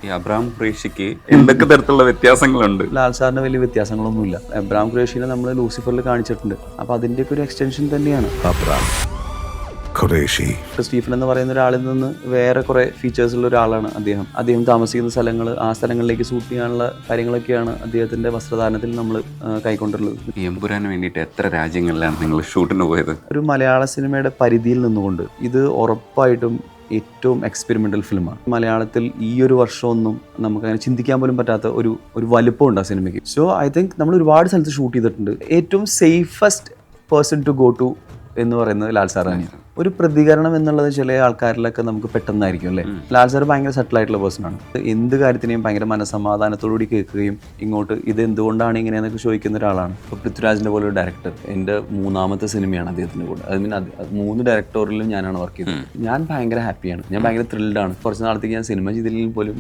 ഈ അബ്രഹാം ഖുറേഷിക്ക് എന്തൊക്കെ തരത്തിലുള്ള വ്യത്യാസങ്ങളുണ്ട്? ലാൽ സാറിന് വലിയ വ്യത്യാസങ്ങളൊന്നുമില്ല. അബ്രഹാം ഖുറേഷിനെ നമ്മൾ ലൂസിഫറിൽ കാണിച്ചിട്ടുണ്ട്. അപ്പോൾ അതിൻ്റെയൊക്കെ ഒരു എക്സ്റ്റൻഷൻ തന്നെയാണ് അബ്രഹാം ഖുറേഷി. സ്റ്റീഫൻ എന്ന് പറയുന്ന ഒരാളിൽ നിന്ന് വേറെ കുറേ ഫീച്ചേഴ്സ് ഉള്ള ഒരാളാണ് അദ്ദേഹം താമസിക്കുന്ന സ്ഥലങ്ങൾ, ആ സ്ഥലങ്ങളിലേക്ക് സൂട്ട് ചെയ്യാനുള്ള കാര്യങ്ങളൊക്കെയാണ് അദ്ദേഹത്തിൻ്റെ വസ്ത്രധാരണത്തിൽ നമ്മൾ കൈക്കൊണ്ടുള്ളത്. ഈ എമ്പുരാന് വേണ്ടിയിട്ട് എത്ര രാജ്യങ്ങളിലാണ് നിങ്ങൾ ഷൂട്ടിന് പോയത്? ഒരു മലയാള സിനിമയുടെ പരിധിയിൽ നിന്നുകൊണ്ട് ഇത് ഉറപ്പായിട്ടും ഏറ്റവും എക്സ്പെരിമെൻ്റൽ ഫിലിമാണ്. മലയാളത്തിൽ ഈ ഒരു വർഷമൊന്നും നമുക്കങ്ങനെ ചിന്തിക്കാൻ പോലും പറ്റാത്ത ഒരു വലുപ്പമുണ്ട് ആ സിനിമയ്ക്ക്. സോ ഐ തിങ്ക് നമ്മൾ ഒരുപാട് സ്ഥലത്ത് ഷൂട്ട് ചെയ്തിട്ടുണ്ട്. ഏറ്റവും safest person to go to എന്ന് പറയുന്നത് ലാൽ സാർ തന്നെയാണ്. ഒരു പ്രതികരണം എന്നുള്ളത് ചില ആൾക്കാരിലൊക്കെ നമുക്ക് പെട്ടെന്നായിരിക്കും അല്ലേ. ലാൽ സാർ ഭയങ്കര സെറ്റിലായിട്ടുള്ള പേഴ്സണാണ്. എന്ത് കാര്യത്തിനെയും ഭയങ്കര മനസ്സമാധാനത്തോടുകൂടി കേൾക്കുകയും ഇങ്ങോട്ട് ഇത് എന്തുകൊണ്ടാണ് ഇങ്ങനെയെന്നൊക്കെ ചോദിക്കുന്ന ഒരാളാണ്. ഇപ്പോൾ പൃഥ്വിരാജിൻ്റെ പോലെ ഒരു ഡയറക്ടർ, എൻ്റെ 3ാമത്തെ സിനിമയാണ് അദ്ദേഹത്തിൻ്റെ കൂടെ. ഐ മീൻ 3 ഡയറക്ടറിലും ഞാനാണ് വർക്ക് ചെയ്തത്. ഞാൻ ഭയങ്കര ഹാപ്പിയാണ്, ഞാൻ ഭയങ്കര ത്രില്ഡാണ്. കുറച്ച് നാളത്തേക്ക് ഞാൻ സിനിമ ചെയ്തില്ലെങ്കിൽ പോലും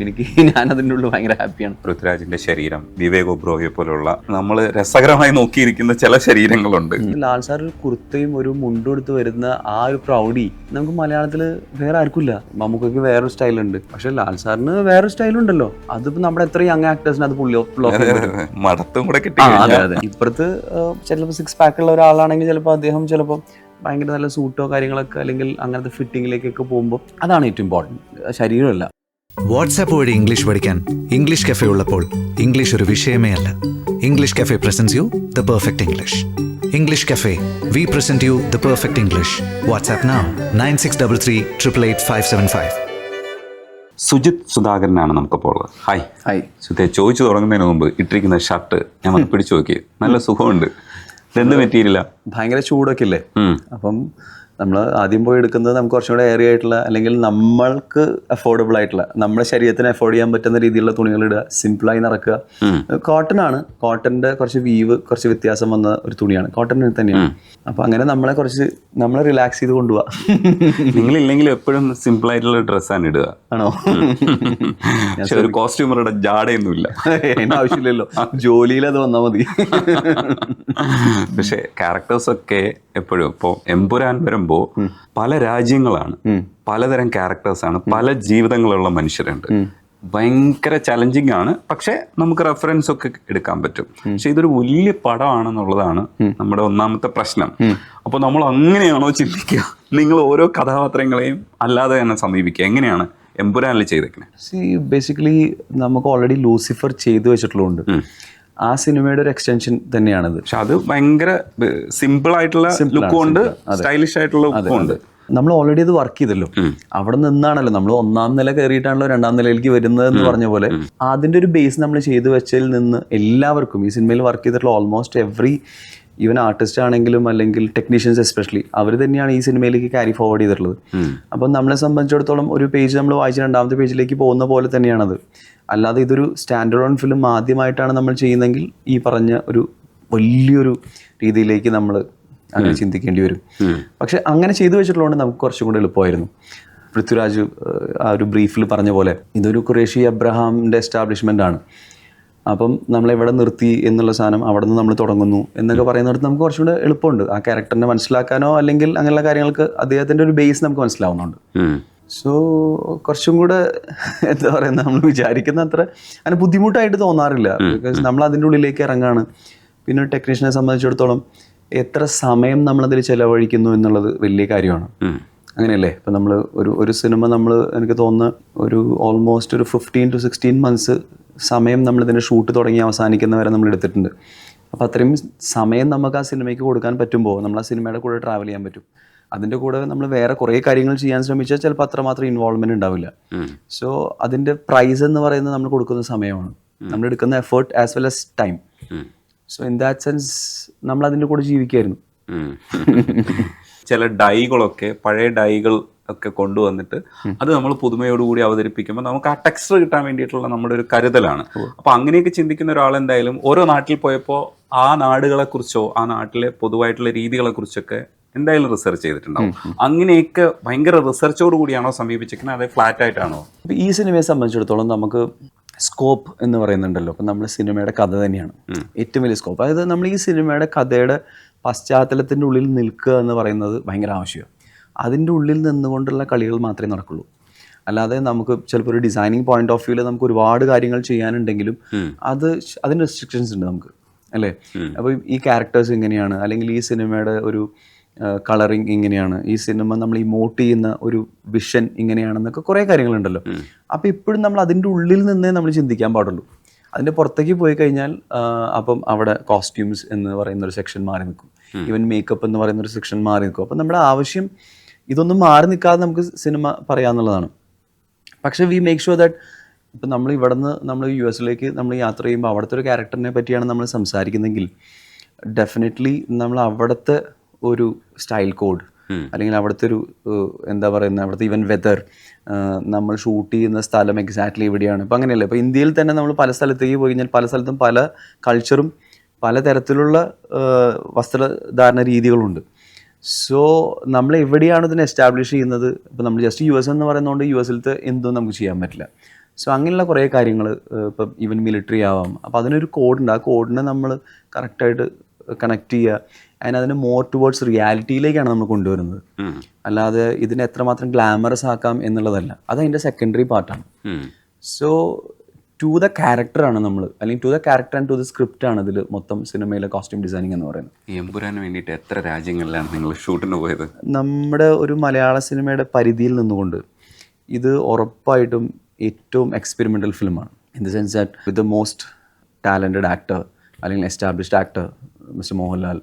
ഞാൻ അതിൻ്റെ ഉള്ളിൽ ഭയങ്കര ഹാപ്പിയാണ്. പൃഥ്വിരാജിന്റെ ശരീരം, വിവേക് ഒബ്രോയെ പോലുള്ള നമ്മൾ രസകരമായി നോക്കിയിരിക്കുന്ന ചില ശരീരങ്ങളുണ്ട്. ലാൽ സാർ ഒരു കുർത്തയും ഒരു മുണ്ടും എടുത്ത് വരുന്ന ആ ഒരു പ്രൗഡി നമുക്ക് മലയാളത്തിൽ വേറെ ആർക്കുമില്ല. മമ്മൂക്കയ്ക്ക് വേറൊരു സ്റ്റൈലുണ്ട്, പക്ഷെ ലാൽ സാറിന് വേറൊരു സ്റ്റൈലുണ്ടല്ലോ. അതിപ്പോ നമ്മുടെ എത്ര യങ് ആക്ടേഴ്സിന് അത് മടത്തും കൂടെ കിട്ടി. ഇപ്പുറത്ത് ചിലപ്പോൾ 6 പാക്ക് ഉള്ള ഒരാളാണെങ്കിൽ അദ്ദേഹം ചിലപ്പോൾ ഭയങ്കര നല്ല സൂട്ടോ കാര്യങ്ങളൊക്കെ അല്ലെങ്കിൽ അങ്ങനത്തെ ഫിറ്റിങ്ങിലേക്കൊക്കെ പോകുമ്പോൾ അതാണ് ഏറ്റവും ഇമ്പോർട്ടൻറ്റ്, ശരീരമല്ല. വാട്സാപ്പ് വഴി ഇംഗ്ലീഷ് പഠിക്കാൻ ഇംഗ്ലീഷ് കഫേ ഉള്ളപ്പോൾ ഇംഗ്ലീഷ് ഒരു വിഷയമേ അല്ല. English cafe presents you the perfect English. English Cafe. We present you the perfect English. WhatsApp now 9633 888 575. Sujith സുധാകരനാണ് നമുക്കിപ്പോൾ ഉള്ളത്. ഹായ് സുധേ. ചോദിച്ചു തുടങ്ങുന്നതിന് മുമ്പ് ഇട്ടിരിക്കുന്ന ഷർട്ട് ഞാൻ വന്ന് പിടിച്ചു നോക്കി, നല്ല സുഖമുണ്ട്. ഇതെന്ത് മെറ്റീരിയലാ? ഭയങ്കര ചൂടൊക്കെ ഇല്ലേ, അപ്പം നമ്മൾ ആദ്യം പോയി എടുക്കുന്നത് നമുക്ക് കുറച്ചും കൂടെ ഏറിയ ആയിട്ടുള്ള അല്ലെങ്കിൽ നമ്മൾക്ക് അഫോർഡബിൾ ആയിട്ടുള്ള, നമ്മുടെ ശരീരത്തിന് അഫോർഡ് ചെയ്യാൻ പറ്റുന്ന രീതിയിലുള്ള തുണികൾ ഇടുക, സിമ്പിളായി നടക്കുക. കോട്ടൺ ആണ്, കോട്ടന്റെ കുറച്ച് വീവ് കുറച്ച് വ്യത്യാസം വന്ന ഒരു തുണിയാണ്, കോട്ടൺ തന്നെയാണ്. അപ്പൊ അങ്ങനെ നമ്മളെ റിലാക്സ് ചെയ്ത് കൊണ്ടുപോവാ. നിങ്ങളില്ലെങ്കിലും എപ്പോഴും സിമ്പിൾ ആയിട്ടുള്ള ഡ്രസ്സാണ് ഇടുക. ആണോ? ഒരു കോസ്റ്റ്യൂമറുടെ ജാടയൊന്നുമില്ല, അതിന്റെ ആവശ്യമില്ലല്ലോ, ജോലിയിൽ അത് വന്നാൽ മതി. പക്ഷെ ക്യാരക്ടേഴ്സ് ഒക്കെ എപ്പോഴും ഇപ്പോൾ എമ്പുരാൻ വരുമ്പോ പല രാജ്യങ്ങളാണ്, പലതരം ക്യാരക്ടേഴ്സാണ്, പല ജീവിതങ്ങളുള്ള മനുഷ്യരുണ്ട്. ഭയങ്കര ചലഞ്ചിങ് ആണ്, പക്ഷെ നമുക്ക് റെഫറൻസ് ഒക്കെ എടുക്കാൻ പറ്റും. പക്ഷെ ഇതൊരു വലിയ പടമാണെന്നുള്ളതാണ് നമ്മുടെ ഒന്നാമത്തെ പ്രശ്നം. അപ്പൊ നമ്മൾ അങ്ങനെയാണോ ചിന്തിക്കുക? നിങ്ങൾ ഓരോ കഥാപാത്രങ്ങളെയും അല്ലാതെ തന്നെ സമീപിക്കുക? എങ്ങനെയാണ് എമ്പുരാനിൽ ചെയ്തേക്കുന്നത്? ബേസിക്കലി നമുക്ക് ഓൾറെഡി ലൂസിഫർ ചെയ്തു വെച്ചിട്ടുള്ളതുകൊണ്ട് ആ സിനിമയുടെ ഒരു എക്സ്റ്റൻഷൻ തന്നെയാണത്. പക്ഷെ അത് ഭയങ്കര സിമ്പിൾ ആയിട്ടുള്ള ലുക്കും ഉണ്ട്, സ്റ്റൈലിഷ് ആയിട്ടുള്ള ലുക്കും ഉണ്ട്. നമ്മൾ ഓൾറെഡി അത് വർക്ക് ചെയ്തല്ലോ, അവിടെ നിന്നാണല്ലോ നമ്മൾ 1ാം നില കയറിയിട്ടാണല്ലോ 2ാം നിലയിലേക്ക് വരുന്നത് എന്ന് പറഞ്ഞ പോലെ അതിന്റെ ഒരു ബേസ് നമ്മൾ ചെയ്തു വെച്ചതിൽ നിന്ന് എല്ലാവർക്കും ഈ സിനിമയിൽ വർക്ക് ചെയ്തിട്ടുള്ള ഓൾമോസ്റ്റ് എവറി, ഈവൻ ആർട്ടിസ്റ്റ് ആണെങ്കിലും അല്ലെങ്കിൽ ടെക്നീഷ്യൻസ് എസ്പെഷ്യലി, അവർ തന്നെയാണ് ഈ സിനിമയിലേക്ക് ക്യാരി ഫോർവേഡ് ചെയ്തിട്ടുള്ളത്. അപ്പം നമ്മളെ സംബന്ധിച്ചിടത്തോളം ഒരു പേജ് നമ്മൾ വായിച്ച് 2ാമത്തെ പേജിലേക്ക് പോകുന്ന പോലെ തന്നെയാണത്. അല്ലാതെ ഇതൊരു സ്റ്റാൻഡേർഡ് ഓൺ ഫിലിം ആദ്യമായിട്ടാണ് നമ്മൾ ചെയ്യുന്നതെങ്കിൽ ഈ പറഞ്ഞ ഒരു വലിയൊരു രീതിയിലേക്ക് നമ്മൾ അങ്ങനെ ചിന്തിക്കേണ്ടി വരും. പക്ഷെ അങ്ങനെ ചെയ്തു വെച്ചിട്ടുള്ളതുകൊണ്ട് നമുക്ക് കുറച്ചും കൂടെ എളുപ്പമായിരുന്നു. പൃഥ്വിരാജ് ആ ഒരു ബ്രീഫിൽ പറഞ്ഞ പോലെ ഇതൊരു ഖുറേഷി അബ്രഹാമിൻ്റെ എസ്റ്റാബ്ലിഷ്മെൻ്റ് ആണ്. അപ്പം നമ്മളെവിടെ നിർത്തി എന്നുള്ള സാധനം അവിടെ നിന്ന് നമ്മൾ തുടങ്ങുന്നു എന്നൊക്കെ പറയുന്നിടത്ത് നമുക്ക് കുറച്ചുകൂടെ എളുപ്പമുണ്ട് ആ ക്യാരക്ടറിനെ മനസ്സിലാക്കാനോ അല്ലെങ്കിൽ അങ്ങനെയുള്ള കാര്യങ്ങൾക്ക് അദ്ദേഹത്തിൻ്റെ ഒരു ബേസ് നമുക്ക് മനസ്സിലാവുന്നുണ്ട്. സോ കുറച്ചും കൂടെ എന്താ പറയുക, നമ്മൾ വിചാരിക്കുന്ന അത്ര അങ്ങനെ ബുദ്ധിമുട്ടായിട്ട് തോന്നാറില്ല. ബിക്കോസ് നമ്മൾ അതിൻ്റെ ഉള്ളിലേക്ക് ഇറങ്ങാണ്. പിന്നെ ടെക്നീഷ്യനെ സംബന്ധിച്ചിടത്തോളം എത്ര സമയം നമ്മളതിൽ ചിലവഴിക്കുന്നു എന്നുള്ളത് വലിയ കാര്യമാണ്. അങ്ങനെയല്ലേ? ഇപ്പം നമ്മൾ ഒരു സിനിമ എനിക്ക് തോന്നുന്ന ഓൾമോസ്റ്റ് ഒരു 15 to 16 months സമയം നമ്മളിതിൻ്റെ ഷൂട്ട് തുടങ്ങി അവസാനിക്കുന്നവരെ നമ്മൾ എടുത്തിട്ടുണ്ട്. അപ്പോൾ അത്രയും സമയം നമുക്ക് ആ സിനിമയ്ക്ക് കൊടുക്കാൻ പറ്റുമ്പോൾ നമ്മൾ ആ സിനിമയുടെ കൂടെ ട്രാവൽ ചെയ്യാൻ പറ്റും. അതിൻ്റെ കൂടെ നമ്മൾ വേറെ കുറേ കാര്യങ്ങൾ ചെയ്യാൻ ശ്രമിച്ചാൽ ചിലപ്പോൾ അത്രമാത്രം ഇൻവോൾവ്മെൻറ്റ് ഉണ്ടാവില്ല. സോ അതിൻ്റെ പ്രൈസ് എന്ന് പറയുന്നത് നമ്മൾ കൊടുക്കുന്ന സമയമാണ്, നമ്മൾ എടുക്കുന്ന effort as well as time. So in that sense നമ്മൾ അതിൻ്റെ കൂടെ ജീവിക്കായിരുന്നു. ചില ഡൈകളൊക്കെ പഴയ ഡൈകൾ ഒക്കെ കൊണ്ടുവന്നിട്ട് അത് നമ്മൾ പുതുമയോടുകൂടി അവതരിപ്പിക്കുമ്പോൾ നമുക്ക് ആ ടെക്സ്ചർ കിട്ടാൻ വേണ്ടിയിട്ടുള്ള നമ്മുടെ ഒരു കരുതലാണ്. അപ്പൊ അങ്ങനെയൊക്കെ ചിന്തിക്കുന്ന ഒരാൾ എന്തായാലും ഓരോ നാട്ടിൽ പോയപ്പോൾ ആ നാടുകളെ കുറിച്ചോ ആ നാട്ടിലെ പൊതുവായിട്ടുള്ള രീതികളെ കുറിച്ചൊക്കെ എന്തായാലും റിസർച്ച് ചെയ്തിട്ടുണ്ടാവും. അങ്ങനെയൊക്കെ ഭയങ്കര റിസർച്ചോട് കൂടിയാണോ സമീപിച്ചിരിക്കുന്നത്, അതേ ഫ്ലാറ്റ് ആയിട്ടാണോ? ഈ സിനിമയെ സംബന്ധിച്ചിടത്തോളം നമുക്ക് സ്കോപ്പ് എന്ന് പറയുന്നുണ്ടല്ലോ. അപ്പം നമ്മൾ സിനിമയുടെ കഥ തന്നെയാണ് ഏറ്റവും വലിയ സ്കോപ്പ്. അതായത് നമ്മൾ ഈ സിനിമയുടെ കഥയുടെ പശ്ചാത്തലത്തിൻ്റെ ഉള്ളിൽ നിൽക്കുക എന്ന് പറയുന്നത് ഭയങ്കര ആവശ്യമാണ്. അതിൻ്റെ ഉള്ളിൽ നിന്നുകൊണ്ടുള്ള കളികൾ മാത്രമേ നടക്കുള്ളൂ. അല്ലാതെ നമുക്ക് ചിലപ്പോൾ ഒരു ഡിസൈനിങ് പോയിന്റ് ഓഫ് വ്യൂവിൽ നമുക്ക് ഒരുപാട് കാര്യങ്ങൾ ചെയ്യാനുണ്ടെങ്കിലും അതിന് റെസ്ട്രിക്ഷൻസ് ഉണ്ട് നമുക്ക്, അല്ലേ? അപ്പോൾ ഈ ക്യാരക്ടേഴ്സ് ഇങ്ങനെയാണ്, അല്ലെങ്കിൽ ഈ സിനിമയുടെ ഒരു കളറിങ് ഇങ്ങനെയാണ്, ഈ സിനിമ നമ്മൾ ഇമോട്ട് ചെയ്യുന്ന ഒരു വിഷൻ ഇങ്ങനെയാണെന്നൊക്കെ കുറേ കാര്യങ്ങളുണ്ടല്ലോ. അപ്പോൾ ഇപ്പോഴും നമ്മൾ അതിൻ്റെ ഉള്ളിൽ നിന്നേ നമ്മൾ ചിന്തിക്കാൻ പാടുള്ളൂ. അതിൻ്റെ പുറത്തേക്ക് പോയി കഴിഞ്ഞാൽ അപ്പം അവിടെ കോസ്റ്റ്യൂംസ് എന്ന് പറയുന്ന ഒരു സെക്ഷൻ മാറി നിൽക്കും, ഈവൻ മേക്കപ്പ് എന്ന് പറയുന്ന ഒരു സെക്ഷൻ മാറി നിൽക്കും. അപ്പം നമ്മുടെ ആവശ്യം ഇതൊന്നും മാറി നിൽക്കാതെ നമുക്ക് സിനിമ പറയാമെന്നുള്ളതാണ്. പക്ഷേ വി മേക്ക് ഷുവർ ദാറ്റ് ഇപ്പം നമ്മൾ ഇവിടെ നിന്ന് നമ്മൾ US നമ്മൾ യാത്ര ചെയ്യുമ്പോൾ അവിടുത്തെ ഒരു ക്യാരക്ടറിനെ പറ്റിയാണ് നമ്മൾ സംസാരിക്കുന്നതെങ്കിൽ ഡെഫിനറ്റ്ലി നമ്മൾ അവിടുത്തെ ഒരു സ്റ്റൈൽ കോഡ് അല്ലെങ്കിൽ അവിടുത്തെ ഒരു എന്താ പറയുന്നത്, അവിടുത്തെ ഈവൻ വെതർ, നമ്മൾ ഷൂട്ട് ചെയ്യുന്ന സ്ഥലം എക്സാക്ട്ലി എവിടെയാണ്. ഇപ്പം അങ്ങനെയല്ലേ, ഇപ്പോൾ ഇന്ത്യയിൽ തന്നെ നമ്മൾ പല സ്ഥലത്തേക്ക് പോയി കഴിഞ്ഞാൽ പല സ്ഥലത്തും പല കൾച്ചറും പല തരത്തിലുള്ള വസ്ത്രധാരണ രീതികളുണ്ട്. സോ നമ്മൾ എവിടെയാണ് ഇതിനെ എസ്റ്റാബ്ലിഷ് ചെയ്യുന്നത്? ഇപ്പോൾ നമ്മൾ ജസ്റ്റ് US എന്ന് പറയുന്നതുകൊണ്ട് US-ലത്തെ എന്തും നമുക്ക് ചെയ്യാൻ പറ്റില്ല. സോ അങ്ങനെയുള്ള കുറേ കാര്യങ്ങൾ, ഇപ്പം ഈവൻ മിലിറ്ററി ആവാം. അപ്പോൾ അതിനൊരു കോഡുണ്ട്, ആ കോഡിനെ നമ്മൾ കറക്റ്റായിട്ട് കണക്ട് ചെയ്യുക, അതിനെ മോർ ടുവേർഡ്സ് റിയാലിറ്റിയിലേക്കാണ് നമ്മൾ കൊണ്ടുവരുന്നത്. അല്ലാതെ ഇതിനെ എത്രമാത്രം ഗ്ലാമറസ് ആക്കാം എന്നുള്ളതല്ല, അതതിൻ്റെ സെക്കൻഡറി പാർട്ടാണ്. സോ ടു ദ ക്യാരക്ടറാണ് നമ്മൾ, അല്ലെങ്കിൽ to the character and to the script ആണ് ഇതിൽ മൊത്തം സിനിമയിലെ കോസ്റ്റ്യൂം ഡിസൈനിങ് എന്ന് പറയുന്നത്. എമ്പുരാന് വേണ്ടിയിട്ട് എത്ര രാജ്യങ്ങളിലാണ് നിങ്ങൾ ഷൂട്ടിന് പോയത്? നമ്മുടെ ഒരു മലയാള സിനിമയുടെ പരിധിയിൽ നിന്നുകൊണ്ട് ഇത് ഉറപ്പായിട്ടും ഏറ്റവും എക്സ്പെരിമെൻ്റൽ ഫിലിമാണ്. In the sense that with the most talented actor അല്ലെങ്കിൽ established actor mister Mohanlal,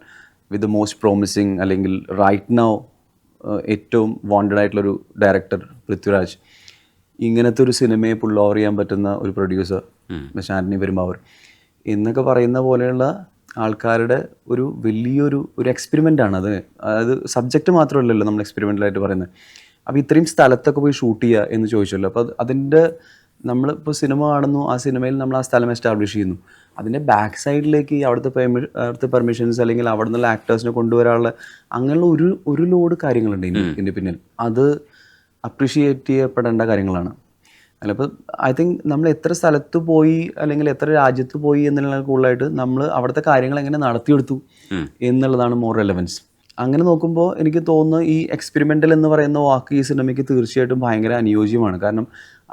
with the most promising അല്ലെങ്കിൽ റൈറ്റ് നൗ ഏറ്റവും വാണ്ടഡ് ആയിട്ടുള്ളൊരു ഡയറക്ടർ പൃഥ്വിരാജ്, ഇങ്ങനത്തെ ഒരു സിനിമയെ പുൾ ഓവർ ചെയ്യാൻ പറ്റുന്ന ഒരു പ്രൊഡ്യൂസർ മിസ്റ്റർ ആൻ്റണി പെരുമ്പാവൂർ എന്നൊക്കെ പറയുന്ന പോലെയുള്ള ആൾക്കാരുടെ ഒരു വലിയൊരു എക്സ്പെരിമെൻ്റാണ് അത്. അതായത് സബ്ജക്റ്റ് മാത്രമല്ലല്ലോ നമ്മൾ എക്സ്പെരിമെൻ്റലായിട്ട് പറയുന്നത്. അപ്പോൾ ഇത്രയും സ്ഥലത്തൊക്കെ പോയി ഷൂട്ട് ചെയ്യുക എന്ന് ചോദിച്ചല്ലോ. അപ്പോൾ അതിൻ്റെ നമ്മളിപ്പോൾ സിനിമ കാണുന്നു, ആ സിനിമയിൽ നമ്മൾ ആ സ്ഥലം എസ്റ്റാബ്ലിഷ് ചെയ്യുന്നു, അതിൻ്റെ ബാക്ക് സൈഡിലേക്ക് അവിടുത്തെ പെർമിഷൻസ് അല്ലെങ്കിൽ അവിടെ നിന്നുള്ള ആക്ടേഴ്സിനെ കൊണ്ടുവരാനുള്ള അങ്ങനെയുള്ള ഒരു ലോഡ് കാര്യങ്ങളുണ്ട് ഇതിൻ്റെ പിന്നിൽ. അത് അപ്രീഷിയേറ്റ് ചെയ്യപ്പെടേണ്ട കാര്യങ്ങളാണ്. അല്ല, ഇപ്പോൾ ഐ തിങ്ക് നമ്മൾ എത്ര സ്ഥലത്ത് പോയി അല്ലെങ്കിൽ എത്ര രാജ്യത്ത് പോയി എന്നുള്ള കൂടുതലായിട്ട് നമ്മൾ അവിടുത്തെ കാര്യങ്ങൾ എങ്ങനെ നടത്തിയെടുത്തു എന്നുള്ളതാണ് മോർ റെലവൻസ്. അങ്ങനെ നോക്കുമ്പോൾ എനിക്ക് തോന്നുന്നു ഈ എക്സ്പെരിമെൻ്റൽ എന്ന് പറയുന്ന വാക്ക് ഈ സിനിമയ്ക്ക് തീർച്ചയായിട്ടും ഭയങ്കര അനുയോജ്യമാണ്. കാരണം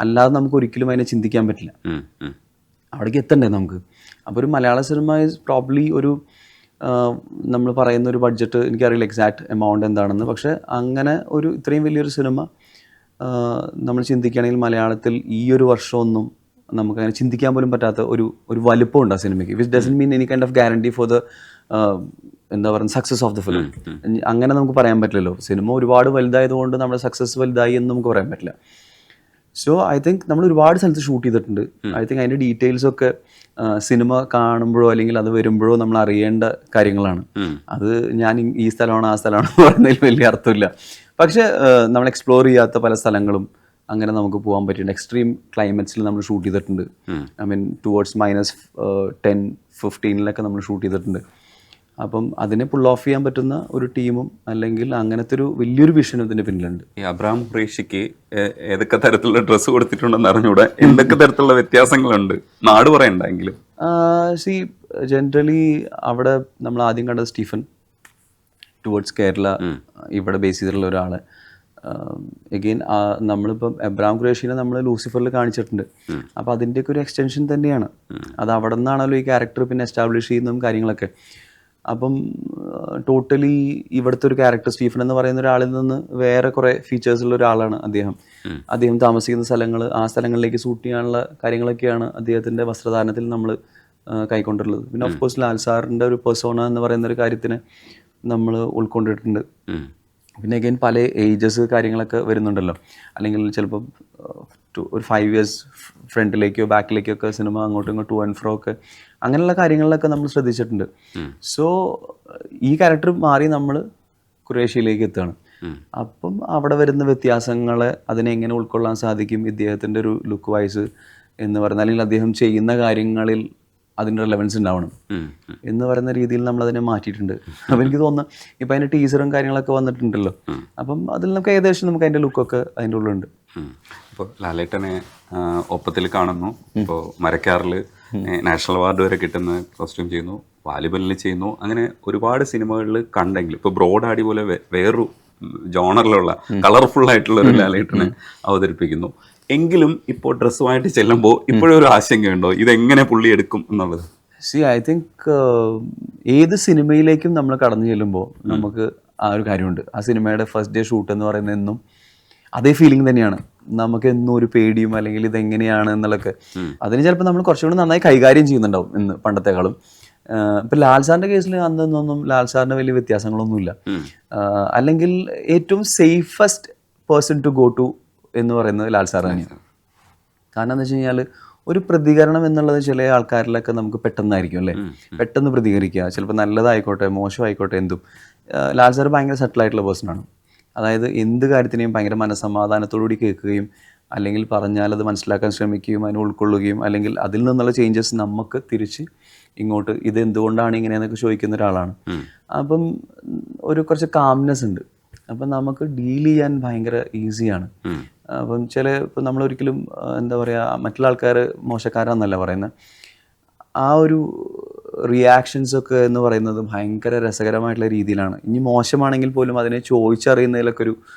അല്ലാതെ നമുക്ക് ഒരിക്കലും അതിനെ ചിന്തിക്കാൻ പറ്റില്ല, അവിടേക്ക് എത്തണ്ടേ നമുക്ക്. അപ്പോൾ ഒരു മലയാള സിനിമ ഈസ് പ്രോബ്ലി ഒരു നമ്മൾ പറയുന്ന ഒരു ബഡ്ജറ്റ്, എനിക്കറിയില്ല എക്സാക്ട് എമൗണ്ട് എന്താണെന്ന്, പക്ഷേ അങ്ങനെ ഒരു ഇത്രയും വലിയൊരു സിനിമ നമ്മൾ ചിന്തിക്കുകയാണെങ്കിൽ മലയാളത്തിൽ ഈ ഒരു വർഷമൊന്നും നമുക്കങ്ങനെ ചിന്തിക്കാൻ പോലും പറ്റാത്ത ഒരു വലുപ്പമുണ്ട് ആ സിനിമയ്ക്ക്. Which doesn't mean any kind of guarantee for the എന്താ പറയുക സക്സസ് ഓഫ് ദ ഫിലിം. അങ്ങനെ നമുക്ക് പറയാൻ പറ്റില്ലല്ലോ. സിനിമ ഒരുപാട് വലുതായതുകൊണ്ട് നമ്മുടെ സക്സസ് വലുതായി എന്ന് നമുക്ക് പറയാൻ പറ്റില്ല. സോ ഐ തിങ്ക് നമ്മൾ ഒരുപാട് സ്ഥലത്ത് ഷൂട്ട് ചെയ്തിട്ടുണ്ട്. ഐ തിങ്ക് അതിൻ്റെ ഡീറ്റെയിൽസൊക്കെ സിനിമ കാണുമ്പോഴോ അല്ലെങ്കിൽ അത് വരുമ്പോഴോ നമ്മൾ അറിയേണ്ട കാര്യങ്ങളാണ്. അത് ഞാൻ ഈ സ്ഥലമാണ് ആ സ്ഥലമാണ് പറയുന്നതിൽ വലിയ അർത്ഥമില്ല. പക്ഷേ നമ്മൾ എക്സ്പ്ലോർ ചെയ്യാത്ത പല സ്ഥലങ്ങളും അങ്ങനെ നമുക്ക് പോകാൻ പറ്റിയിട്ടുണ്ട്. എക്സ്ട്രീം ക്ലൈമറ്റ്സിൽ നമ്മൾ ഷൂട്ട് ചെയ്തിട്ടുണ്ട്. ഐ മീൻ ടുവേർഡ്സ് -10-15 നമ്മൾ ഷൂട്ട് ചെയ്തിട്ടുണ്ട്. അപ്പം അതിനെ പുൾ ഓഫ് ചെയ്യാൻ പറ്റുന്ന ഒരു ടീമും അല്ലെങ്കിൽ അങ്ങനത്തെ ഒരു വലിയൊരു വിഷനും ഇതിൻ്റെ പിന്നിലുണ്ട്. ഈ അബ്രഹാം ഖുറേഷിക്ക് ഏതൊക്കെ തരത്തിലുള്ള ഡ്രസ്സ് കൊടുത്തിട്ടുണ്ടെന്ന് അറിഞ്ഞൂടെ, എന്തൊക്കെ തരത്തിലുള്ള വ്യത്യാസങ്ങളുണ്ട് നാട് പറയണ്ടെങ്കിലും? ജനറലി അവിടെ നമ്മൾ ആദ്യം കണ്ടത് സ്റ്റീഫൻ ടുവേർഡ്സ് കേരള ഇവിടെ ബേസ് ചെയ്തിട്ടുള്ള ഒരാൾ. എഗെയിൻ നമ്മളിപ്പം അബ്രഹാം ഖുറേഷിനെ നമ്മൾ ലൂസിഫറിൽ കാണിച്ചിട്ടുണ്ട്. അപ്പോൾ അതിൻ്റെയൊക്കെ ഒരു എക്സ്റ്റൻഷൻ തന്നെയാണ് അത്. അവിടെ നിന്നാണല്ലോ ഈ ക്യാരക്ടർ പിന്നെ എസ്റ്റാബ്ലിഷ് ചെയ്യുന്നതും കാര്യങ്ങളൊക്കെ. അപ്പം ടോട്ടലി ഇവിടുത്തെ ഒരു ക്യാരക്ടർ സ്റ്റീഫൻ എന്ന് പറയുന്ന ഒരാളിൽ നിന്ന് വേറെ കുറേ ഫീച്ചേഴ്സുള്ള ഒരാളാണ് അദ്ദേഹം താമസിക്കുന്ന സ്ഥലങ്ങൾ, ആ സ്ഥലങ്ങളിലേക്ക് ഷൂട്ട് ചെയ്യാനുള്ള കാര്യങ്ങളൊക്കെയാണ് അദ്ദേഹത്തിൻ്റെ വസ്ത്രധാരണത്തിൽ നമ്മൾ കൈക്കൊണ്ടുള്ളത്. പിന്നെ ഓഫ് കോഴ്സ് ലാൽ സാറിൻ്റെ ഒരു പെർസോണ എന്ന് പറയുന്ന ഒരു കാര്യത്തിന് നമ്മൾ ഉൾക്കൊണ്ടിട്ടുണ്ട്. പിന്നെ അഗൈൻ പല ഏജസ് കാര്യങ്ങളൊക്കെ വരുന്നുണ്ടല്ലോ, അല്ലെങ്കിൽ ചിലപ്പോൾ ഒരു 5 years ഫ്രണ്ടിലേക്കോ ബാക്കിലേക്കോ ഒക്കെ സിനിമ അങ്ങോട്ടും ഇങ്ങോട്ടും ടു ആൻഡ് ഫ്രോ ഒക്കെ അങ്ങനെയുള്ള കാര്യങ്ങളിലൊക്കെ നമ്മൾ ശ്രദ്ധിച്ചിട്ടുണ്ട്. സോ ഈ ക്യാരക്ടർ മാറി നമ്മൾ ഖുറേഷിയിലേക്ക് എത്തുകയാണ്. അപ്പം അവിടെ വരുന്ന വ്യത്യാസങ്ങളെ അതിനെ എങ്ങനെ ഉൾക്കൊള്ളാൻ സാധിക്കും ഇദ്ദേഹത്തിൻ്റെ ഒരു ലുക്ക് വൈസ് എന്ന് പറയുന്നത്, അല്ലെങ്കിൽ അദ്ദേഹം ചെയ്യുന്ന കാര്യങ്ങളിൽ അതിൻ്റെ റെലവൻസ് ഉണ്ടാവണം എന്ന് പറയുന്ന രീതിയിൽ നമ്മളതിനെ മാറ്റിയിട്ടുണ്ട്. അപ്പോൾ എനിക്ക് തോന്നുന്നു ഇപ്പം അതിൻ്റെ ടീസറും കാര്യങ്ങളൊക്കെ വന്നിട്ടുണ്ടല്ലോ, അപ്പം അതിൽ നമുക്ക് ഏകദേശം നമുക്ക് അതിൻ്റെ ലുക്കൊക്കെ അതിൻ്റെ ഉള്ളിലുണ്ട്. ഇപ്പോൾ ലാലേട്ടനെ ഒപ്പത്തിൽ കാണുന്നു, ഇപ്പോൾ മരക്കാറിൽ നാഷണൽ അവാർഡ് വരെ കിട്ടുന്ന കോസ്റ്റ്യൂം ചെയ്യുന്നു, വാലിബലിൽ ചെയ്യുന്നു, അങ്ങനെ ഒരുപാട് സിനിമകളിൽ കണ്ടെങ്കിൽ ഇപ്പോൾ ബ്രോഡ് ആടി പോലെ വേറൊരു ജോണറിലുള്ള കളർഫുൾ ആയിട്ടുള്ള ഒരു ലാലേട്ടനെ അവതരിപ്പിക്കുന്നു. എങ്കിലും ഇപ്പോൾ ഡ്രസ്സുമായിട്ട് ചെല്ലുമ്പോൾ ഇപ്പോഴും ഒരു ആശങ്കയുണ്ടോ ഇതെങ്ങനെ പുള്ളി എടുക്കും എന്നുള്ളത്? ഐ തിങ്ക് ഏത് സിനിമയിലേക്കും നമ്മൾ കടന്നു ചെല്ലുമ്പോൾ നമുക്ക് ആ ഒരു കാര്യമുണ്ട്. ആ സിനിമയുടെ ഫസ്റ്റ് ഡേ ഷൂട്ട് എന്ന് പറയുന്നത് എന്നും അതേ ഫീലിംഗ് തന്നെയാണ്. നമുക്ക് എന്നും ഒരു പേടിയും അല്ലെങ്കിൽ ഇതെങ്ങനെയാണ് എന്നുള്ളതൊക്കെ അതിന് ചിലപ്പോൾ നമ്മൾ കുറച്ചുകൂടി നന്നായി കൈകാര്യം ചെയ്യുന്നുണ്ടാവും ഇന്ന് പണ്ടത്തെക്കാളും. ഇപ്പം ലാൽ സാറിൻ്റെ കേസിൽ അന്നൊന്നും ലാൽ സാറിന് വലിയ വ്യത്യാസങ്ങളൊന്നുമില്ല. അല്ലെങ്കിൽ ഏറ്റവും safest person to go to എന്ന് പറയുന്നത് ലാൽ സാർ തന്നെയാണ്. കാരണം എന്താ വെച്ച് കഴിഞ്ഞാൽ ഒരു പ്രതികരണം എന്നുള്ളത് ചില ആൾക്കാരിലൊക്കെ നമുക്ക് പെട്ടെന്നായിരിക്കും അല്ലേ, പെട്ടെന്ന് പ്രതികരിക്കുക. ചിലപ്പോൾ നല്ലതായിക്കോട്ടെ മോശമായിക്കോട്ടെ എന്തും. ലാൽ സാർ ഭയങ്കര സെറ്റിലായിട്ടുള്ള പേഴ്സണാണ്. അതായത് എന്ത് കാര്യത്തിനെയും ഭയങ്കര മനസ്സമാധാനത്തോടുകൂടി കേൾക്കുകയും അല്ലെങ്കിൽ പറഞ്ഞാൽ അത് മനസ്സിലാക്കാൻ ശ്രമിക്കുകയും അതിനെ ഉൾക്കൊള്ളുകയും അല്ലെങ്കിൽ അതിൽ നിന്നുള്ള ചേഞ്ചസ് നമുക്ക് തിരിച്ച് ഇങ്ങോട്ട് ഇത് എന്തുകൊണ്ടാണ് ഇങ്ങനെയെന്നൊക്കെ ചോദിക്കുന്ന ഒരാളാണ്. അപ്പം ഒരു കുറച്ച് കാംനെസ് ഉണ്ട്. അപ്പം നമുക്ക് ഡീൽ ചെയ്യാൻ ഭയങ്കര ഈസിയാണ്. അപ്പം ഇപ്പം നമ്മളൊരിക്കലും എന്താ പറയുക മറ്റുള്ള ആൾക്കാർ മോശക്കാരാന്നല്ല പറയുന്നത്. ആ ഒരു റിയാക്ഷൻസൊക്കെ എന്ന് പറയുന്നത് ഭയങ്കര രസകരമായിട്ടുള്ള രീതിയിലാണ്. ഇനി മോശമാണെങ്കിൽ പോലും അതിനെ ചോദിച്ചറിയുന്നതിലൊക്കെ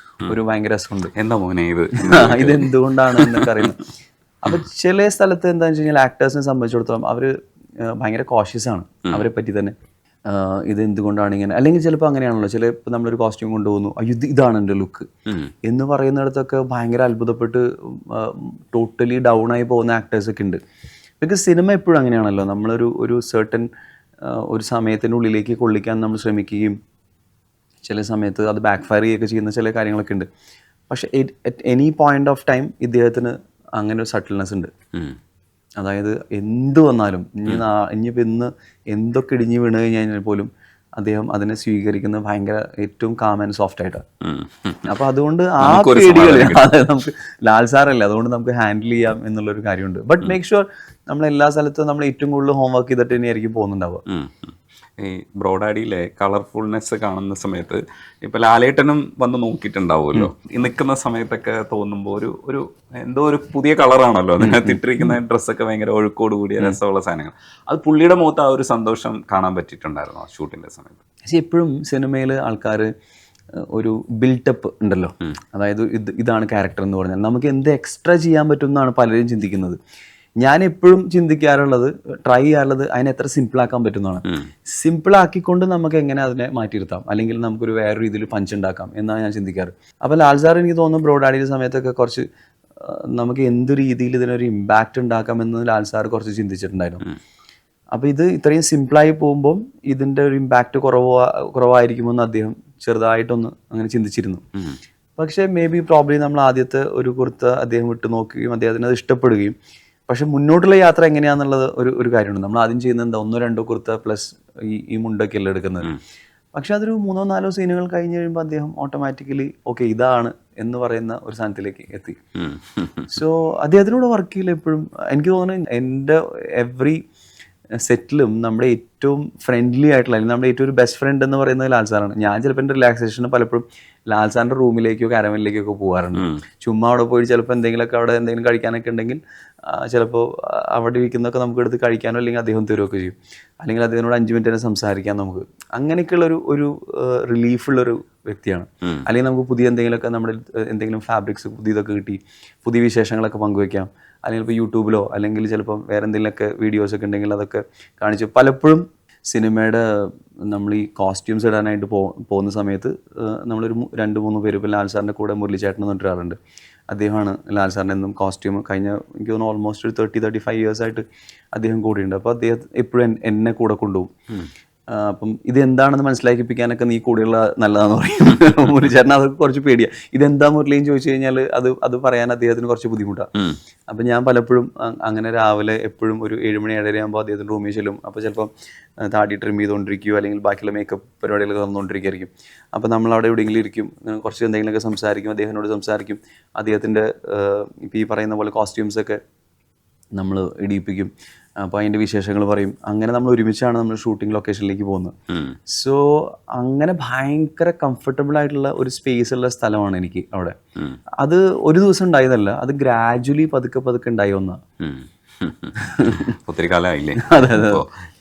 ഒരു ഭയങ്കര രസമുണ്ട്. എന്താ മോനെ ഇതെന്തുകൊണ്ടാണ് എന്നൊക്കെ അറിയുന്നത്. അപ്പം ചില സ്ഥലത്ത് എന്താണെന്ന് വെച്ച് കഴിഞ്ഞാൽ ആക്ടേഴ്സിനെ സംബന്ധിച്ചിടത്തോളം അവർ ഭയങ്കര കോഷ്യസ് ആണ് അവരെ പറ്റി തന്നെ. ഇത് എന്തുകൊണ്ടാണ് ഇങ്ങനെ, അല്ലെങ്കിൽ ചിലപ്പോൾ അങ്ങനെയാണല്ലോ, ചിലപ്പോൾ നമ്മളൊരു കോസ്റ്റ്യൂം കൊണ്ടുപോകുന്നു, അയ്യോ ഇതാണ് എൻ്റെ ലുക്ക് എന്ന് പറയുന്നിടത്തൊക്കെ ഭയങ്കര അത്ഭുതപ്പെട്ട് ടോട്ടലി ഡൗൺ ആയി പോകുന്ന ആക്ടേഴ്സൊക്കെ ഉണ്ട്. ബിക്കോസ് സിനിമ എപ്പോഴും അങ്ങനെയാണല്ലോ, നമ്മളൊരു സെർട്ടൻ ഒരു സമയത്തിനുള്ളിലേക്ക് കൊള്ളിക്കാൻ നമ്മൾ ശ്രമിക്കുകയും ചില സമയത്ത് അത് ബാക്ക് ഫയർ ചെയ്യുകയൊക്കെ ചെയ്യുന്ന ചില കാര്യങ്ങളൊക്കെ ഉണ്ട്. പക്ഷേ at any point of time ഇദ്ദേഹത്തിന് അങ്ങനെ ഒരു സട്ടിൽനെസ് ഉണ്ട്. അതായത് എന്ത് വന്നാലും ഇനിയിപ്പോൾ ഇന്ന് എന്തൊക്കെ ഇടിഞ്ഞ് വീണ് കഴിഞ്ഞാൽ പോലും അദ്ദേഹം അതിനെ സ്വീകരിക്കുന്നത് ഭയങ്കര ഏറ്റവും കാം ആൻഡ് സോഫ്റ്റ് ആയിട്ടാണ്. അപ്പൊ അതുകൊണ്ട് ആ പേടികൾ നമുക്ക് ലാൽ സാറല്ലേ, അതുകൊണ്ട് നമുക്ക് ഹാൻഡിൽ ചെയ്യാം എന്നുള്ളൊരു കാര്യമുണ്ട്. ബട്ട് മേക്ക് ഷുവർ നമ്മൾ എല്ലാ സ്ഥലത്തും നമ്മൾ ഏറ്റവും കൂടുതൽ ഹോംവർക്ക് ചെയ്തിട്ട് തന്നെയായിരിക്കും പോകുന്നുണ്ടാവുക. ഈ ബ്രോഡാഡിയിലെ കളർഫുൾനെസ് കാണുന്ന സമയത്ത് ഇപ്പൊ ലാലേട്ടനും വന്ന് നോക്കിയിട്ടുണ്ടാവുമല്ലോ, ഈ നിൽക്കുന്ന സമയത്തൊക്കെ തോന്നുമ്പോൾ ഒരു എന്തോ ഒരു പുതിയ കളറാണല്ലോ അതിനകത്ത് ഇട്ടിരിക്കുന്ന ഡ്രസ്സൊക്കെ ഭയങ്കര ഒഴുക്കോട് കൂടിയ രസമുള്ള സാധനങ്ങൾ. അത് പുള്ളിയുടെ മുഖത്ത് ആ ഒരു സന്തോഷം കാണാൻ പറ്റിയിട്ടുണ്ടായിരുന്നു ആ ഷൂട്ടിന്റെ സമയത്ത്? പക്ഷേ എപ്പോഴും സിനിമയിൽ ആൾക്കാർ ഒരു ബിൽട്ടപ്പ് ഉണ്ടല്ലോ, അതായത് ഇതാണ് ക്യാരക്ടർ എന്ന് പറഞ്ഞാൽ നമുക്ക് എന്ത് എക്സ്ട്രാ ചെയ്യാൻ പറ്റും എന്നാണ് പലരും ചിന്തിക്കുന്നത്. ഞാൻ എപ്പോഴും ചിന്തിക്കാറുള്ളത്, ട്രൈ ചെയ്യാറുള്ളത് അതിനെ എത്ര സിമ്പിളാക്കാൻ പറ്റുന്നതാണ്. സിമ്പിളാക്കിക്കൊണ്ട് നമുക്ക് എങ്ങനെ അതിനെ മാറ്റിയിരുത്താം, അല്ലെങ്കിൽ നമുക്കൊരു വേറെ രീതിയിൽ പഞ്ച് ഉണ്ടാക്കാം എന്നാണ് ഞാൻ ചിന്തിക്കാറ്. അപ്പോൾ ലാൽ സാർ എനിക്ക് തോന്നുന്നു ബ്രോഡാഡിയുടെ സമയത്തൊക്കെ കുറച്ച് നമുക്ക് എന്ത് രീതിയിൽ ഇതിനൊരു ഇമ്പാക്റ്റ് ഉണ്ടാക്കാമെന്ന് ലാൽ സാർ കുറച്ച് ചിന്തിച്ചിട്ടുണ്ടായിരുന്നു. അപ്പോൾ ഇത് ഇത്രയും സിമ്പിളായി പോകുമ്പോൾ ഇതിൻ്റെ ഒരു ഇമ്പാക്റ്റ് കുറവായിരിക്കുമെന്ന് അദ്ദേഹം ചെറുതായിട്ടൊന്ന് അങ്ങനെ ചിന്തിച്ചിരുന്നു. പക്ഷേ മേ ബി പ്രോബ്ലി നമ്മൾ ആദ്യത്തെ ഒരു കുർത്ത അദ്ദേഹം വിട്ടു നോക്കുകയും അദ്ദേഹത്തിന് അത് ഇഷ്ടപ്പെടുകയും, പക്ഷെ മുന്നോട്ടുള്ള യാത്ര എങ്ങനെയാണെന്നുള്ളത് ഒരു കാര്യമുണ്ട്. നമ്മൾ ആദ്യം ചെയ്യുന്നത് എന്താ, 1-2 കുർത്ത പ്ലസ് ഈ മുണ്ടൊക്കെയല്ല എടുക്കുന്നത്. പക്ഷെ അതൊരു 3-4 സീനുകൾ കഴിഞ്ഞ് കഴിയുമ്പോൾ അദ്ദേഹം ഓട്ടോമാറ്റിക്കലി ഓക്കെ ഇതാണ് എന്ന് പറയുന്ന ഒരു സ്ഥാനത്തിലേക്ക് എത്തി. സോ അദ്ദേഹത്തിനോട് വർക്ക് ചെയ്യില്ല എപ്പോഴും എനിക്ക് തോന്നുന്നു എൻ്റെ എവറി സെറ്റിലും നമ്മുടെ ഏറ്റവും ഫ്രണ്ട്ലി ആയിട്ടുള്ള, അല്ലെങ്കിൽ നമ്മുടെ ഏറ്റവും ഒരു ബെസ്റ്റ് ഫ്രണ്ട് എന്ന് പറയുന്നത് ലാൽ സാറാണ്. ഞാൻ ചിലപ്പോൾ എൻ്റെ റിലാക്സേഷന് പലപ്പോഴും ലാൽ സാറിൻ്റെ റൂമിലേക്കോ കാരമലിലേക്കൊക്കെ പോകാറുണ്ട്. ചുമ്മാ അവിടെ പോയി ചിലപ്പോൾ അവിടെ എന്തെങ്കിലും കഴിക്കാനൊക്കെ ഉണ്ടെങ്കിൽ ചിലപ്പോൾ അവിടെ ഇരിക്കുന്നതൊക്കെ നമുക്ക് എടുത്ത് കഴിക്കാനോ അല്ലെങ്കിൽ അദ്ദേഹം തരുമൊക്കെ ചെയ്യും. അല്ലെങ്കിൽ അദ്ദേഹത്തിനോട് 5 മിനിറ്റ് തന്നെ സംസാരിക്കാം നമുക്ക്. അങ്ങനെയൊക്കെയുള്ള ഒരു റിലീഫുള്ളൊരു വ്യക്തിയാണ്. അല്ലെങ്കിൽ നമുക്ക് പുതിയ എന്തെങ്കിലുമൊക്കെ നമ്മുടെ എന്തെങ്കിലും ഫാബ്രിക്സ് പുതിയതൊക്കെ കിട്ടി പുതിയ വിശേഷങ്ങളൊക്കെ പങ്കുവയ്ക്കാം. അല്ലെങ്കിൽ ഇപ്പോൾ യൂട്യൂബിലോ അല്ലെങ്കിൽ ചിലപ്പം വേറെ എന്തെങ്കിലുമൊക്കെ വീഡിയോസൊക്കെ ഉണ്ടെങ്കിൽ അതൊക്കെ കാണിച്ച് പലപ്പോഴും സിനിമയുടെ നമ്മൾ ഈ കോസ്റ്റ്യൂംസ് ഇടാനായിട്ട് പോകുന്ന സമയത്ത് നമ്മളൊരു 2-3 പേര്, ഇപ്പോൾ ലാൽ സാറിൻ്റെ കൂടെ മുരളിച്ചേട്ടൻ എന്ന് പറഞ്ഞിട്ടൊരാളുണ്ട്. അദ്ദേഹമാണ് ലാൽ സാറിൻ്റെ എന്നും കോസ്റ്റ്യൂം കഴിഞ്ഞ എനിക്ക് തോന്നുന്നു ഓൾമോസ്റ്റ് ഒരു 30-35 ഇയേഴ്സായിട്ട് അദ്ദേഹം കൂടെയുണ്ട്. അപ്പോൾ അദ്ദേഹം എപ്പോഴും എന്നെ കൂടെ കൊണ്ടുപോകും. അപ്പം ഇതെന്താണെന്ന് മനസ്സിലാക്കിപ്പിക്കാനൊക്കെ നീ കൂടെയുള്ള നല്ലതാന്ന് പറയും. മുരളിച്ചേട്ടൻ അതൊക്കെ കുറച്ച് പേടിയാണ്. ഇതെന്താ മുരളിയും ചോദിച്ചു കഴിഞ്ഞാൽ അത് പറയാൻ അദ്ദേഹത്തിന് കുറച്ച് ബുദ്ധിമുട്ടാണ്. അപ്പം ഞാൻ പലപ്പോഴും അങ്ങനെ രാവിലെ എപ്പോഴും ഒരു 7 മണി 7:30 ആകുമ്പോൾ അദ്ദേഹത്തിൻ്റെ റൂമിൽ ചെല്ലും. അപ്പോൾ ചിലപ്പം താടി ട്രിം ചെയ്തുകൊണ്ടിരിക്കുകയോ അല്ലെങ്കിൽ ബാക്കിയുള്ള മേക്കപ്പ് പരിപാടികളൊക്കെ തന്നുകൊണ്ടിരിക്കുകയായിരിക്കും. അപ്പോൾ നമ്മളവിടെ എവിടെയെങ്കിലും ഇരിക്കും, കുറച്ച് എന്തെങ്കിലുമൊക്കെ സംസാരിക്കും, അദ്ദേഹത്തിനോട് സംസാരിക്കും. അദ്ദേഹത്തിൻ്റെ ഇപ്പോൾ ഈ പറയുന്ന പോലെ കോസ്റ്റ്യൂംസൊക്കെ നമ്മൾ ഇടിയിപ്പിക്കും. അപ്പോൾ അതിൻ്റെ വിശേഷങ്ങൾ പറയും. അങ്ങനെ നമ്മൾ ഒരുമിച്ചാണ് നമ്മൾ ഷൂട്ടിംഗ് ലൊക്കേഷനിലേക്ക് പോകുന്നത്. സോ അങ്ങനെ ഭയങ്കര കംഫർട്ടബിൾ ആയിട്ടുള്ള ഒരു സ്പേസ് ഉള്ള സ്ഥലമാണ് എനിക്ക് അവിടെ. അത് ഒരു ദിവസം ഉണ്ടായതല്ല, അത് ഗ്രാജുവലി പതുക്കെ ഉണ്ടായി വന്നതാണ്. ഒത്തിരി കാലമായില്ലേ?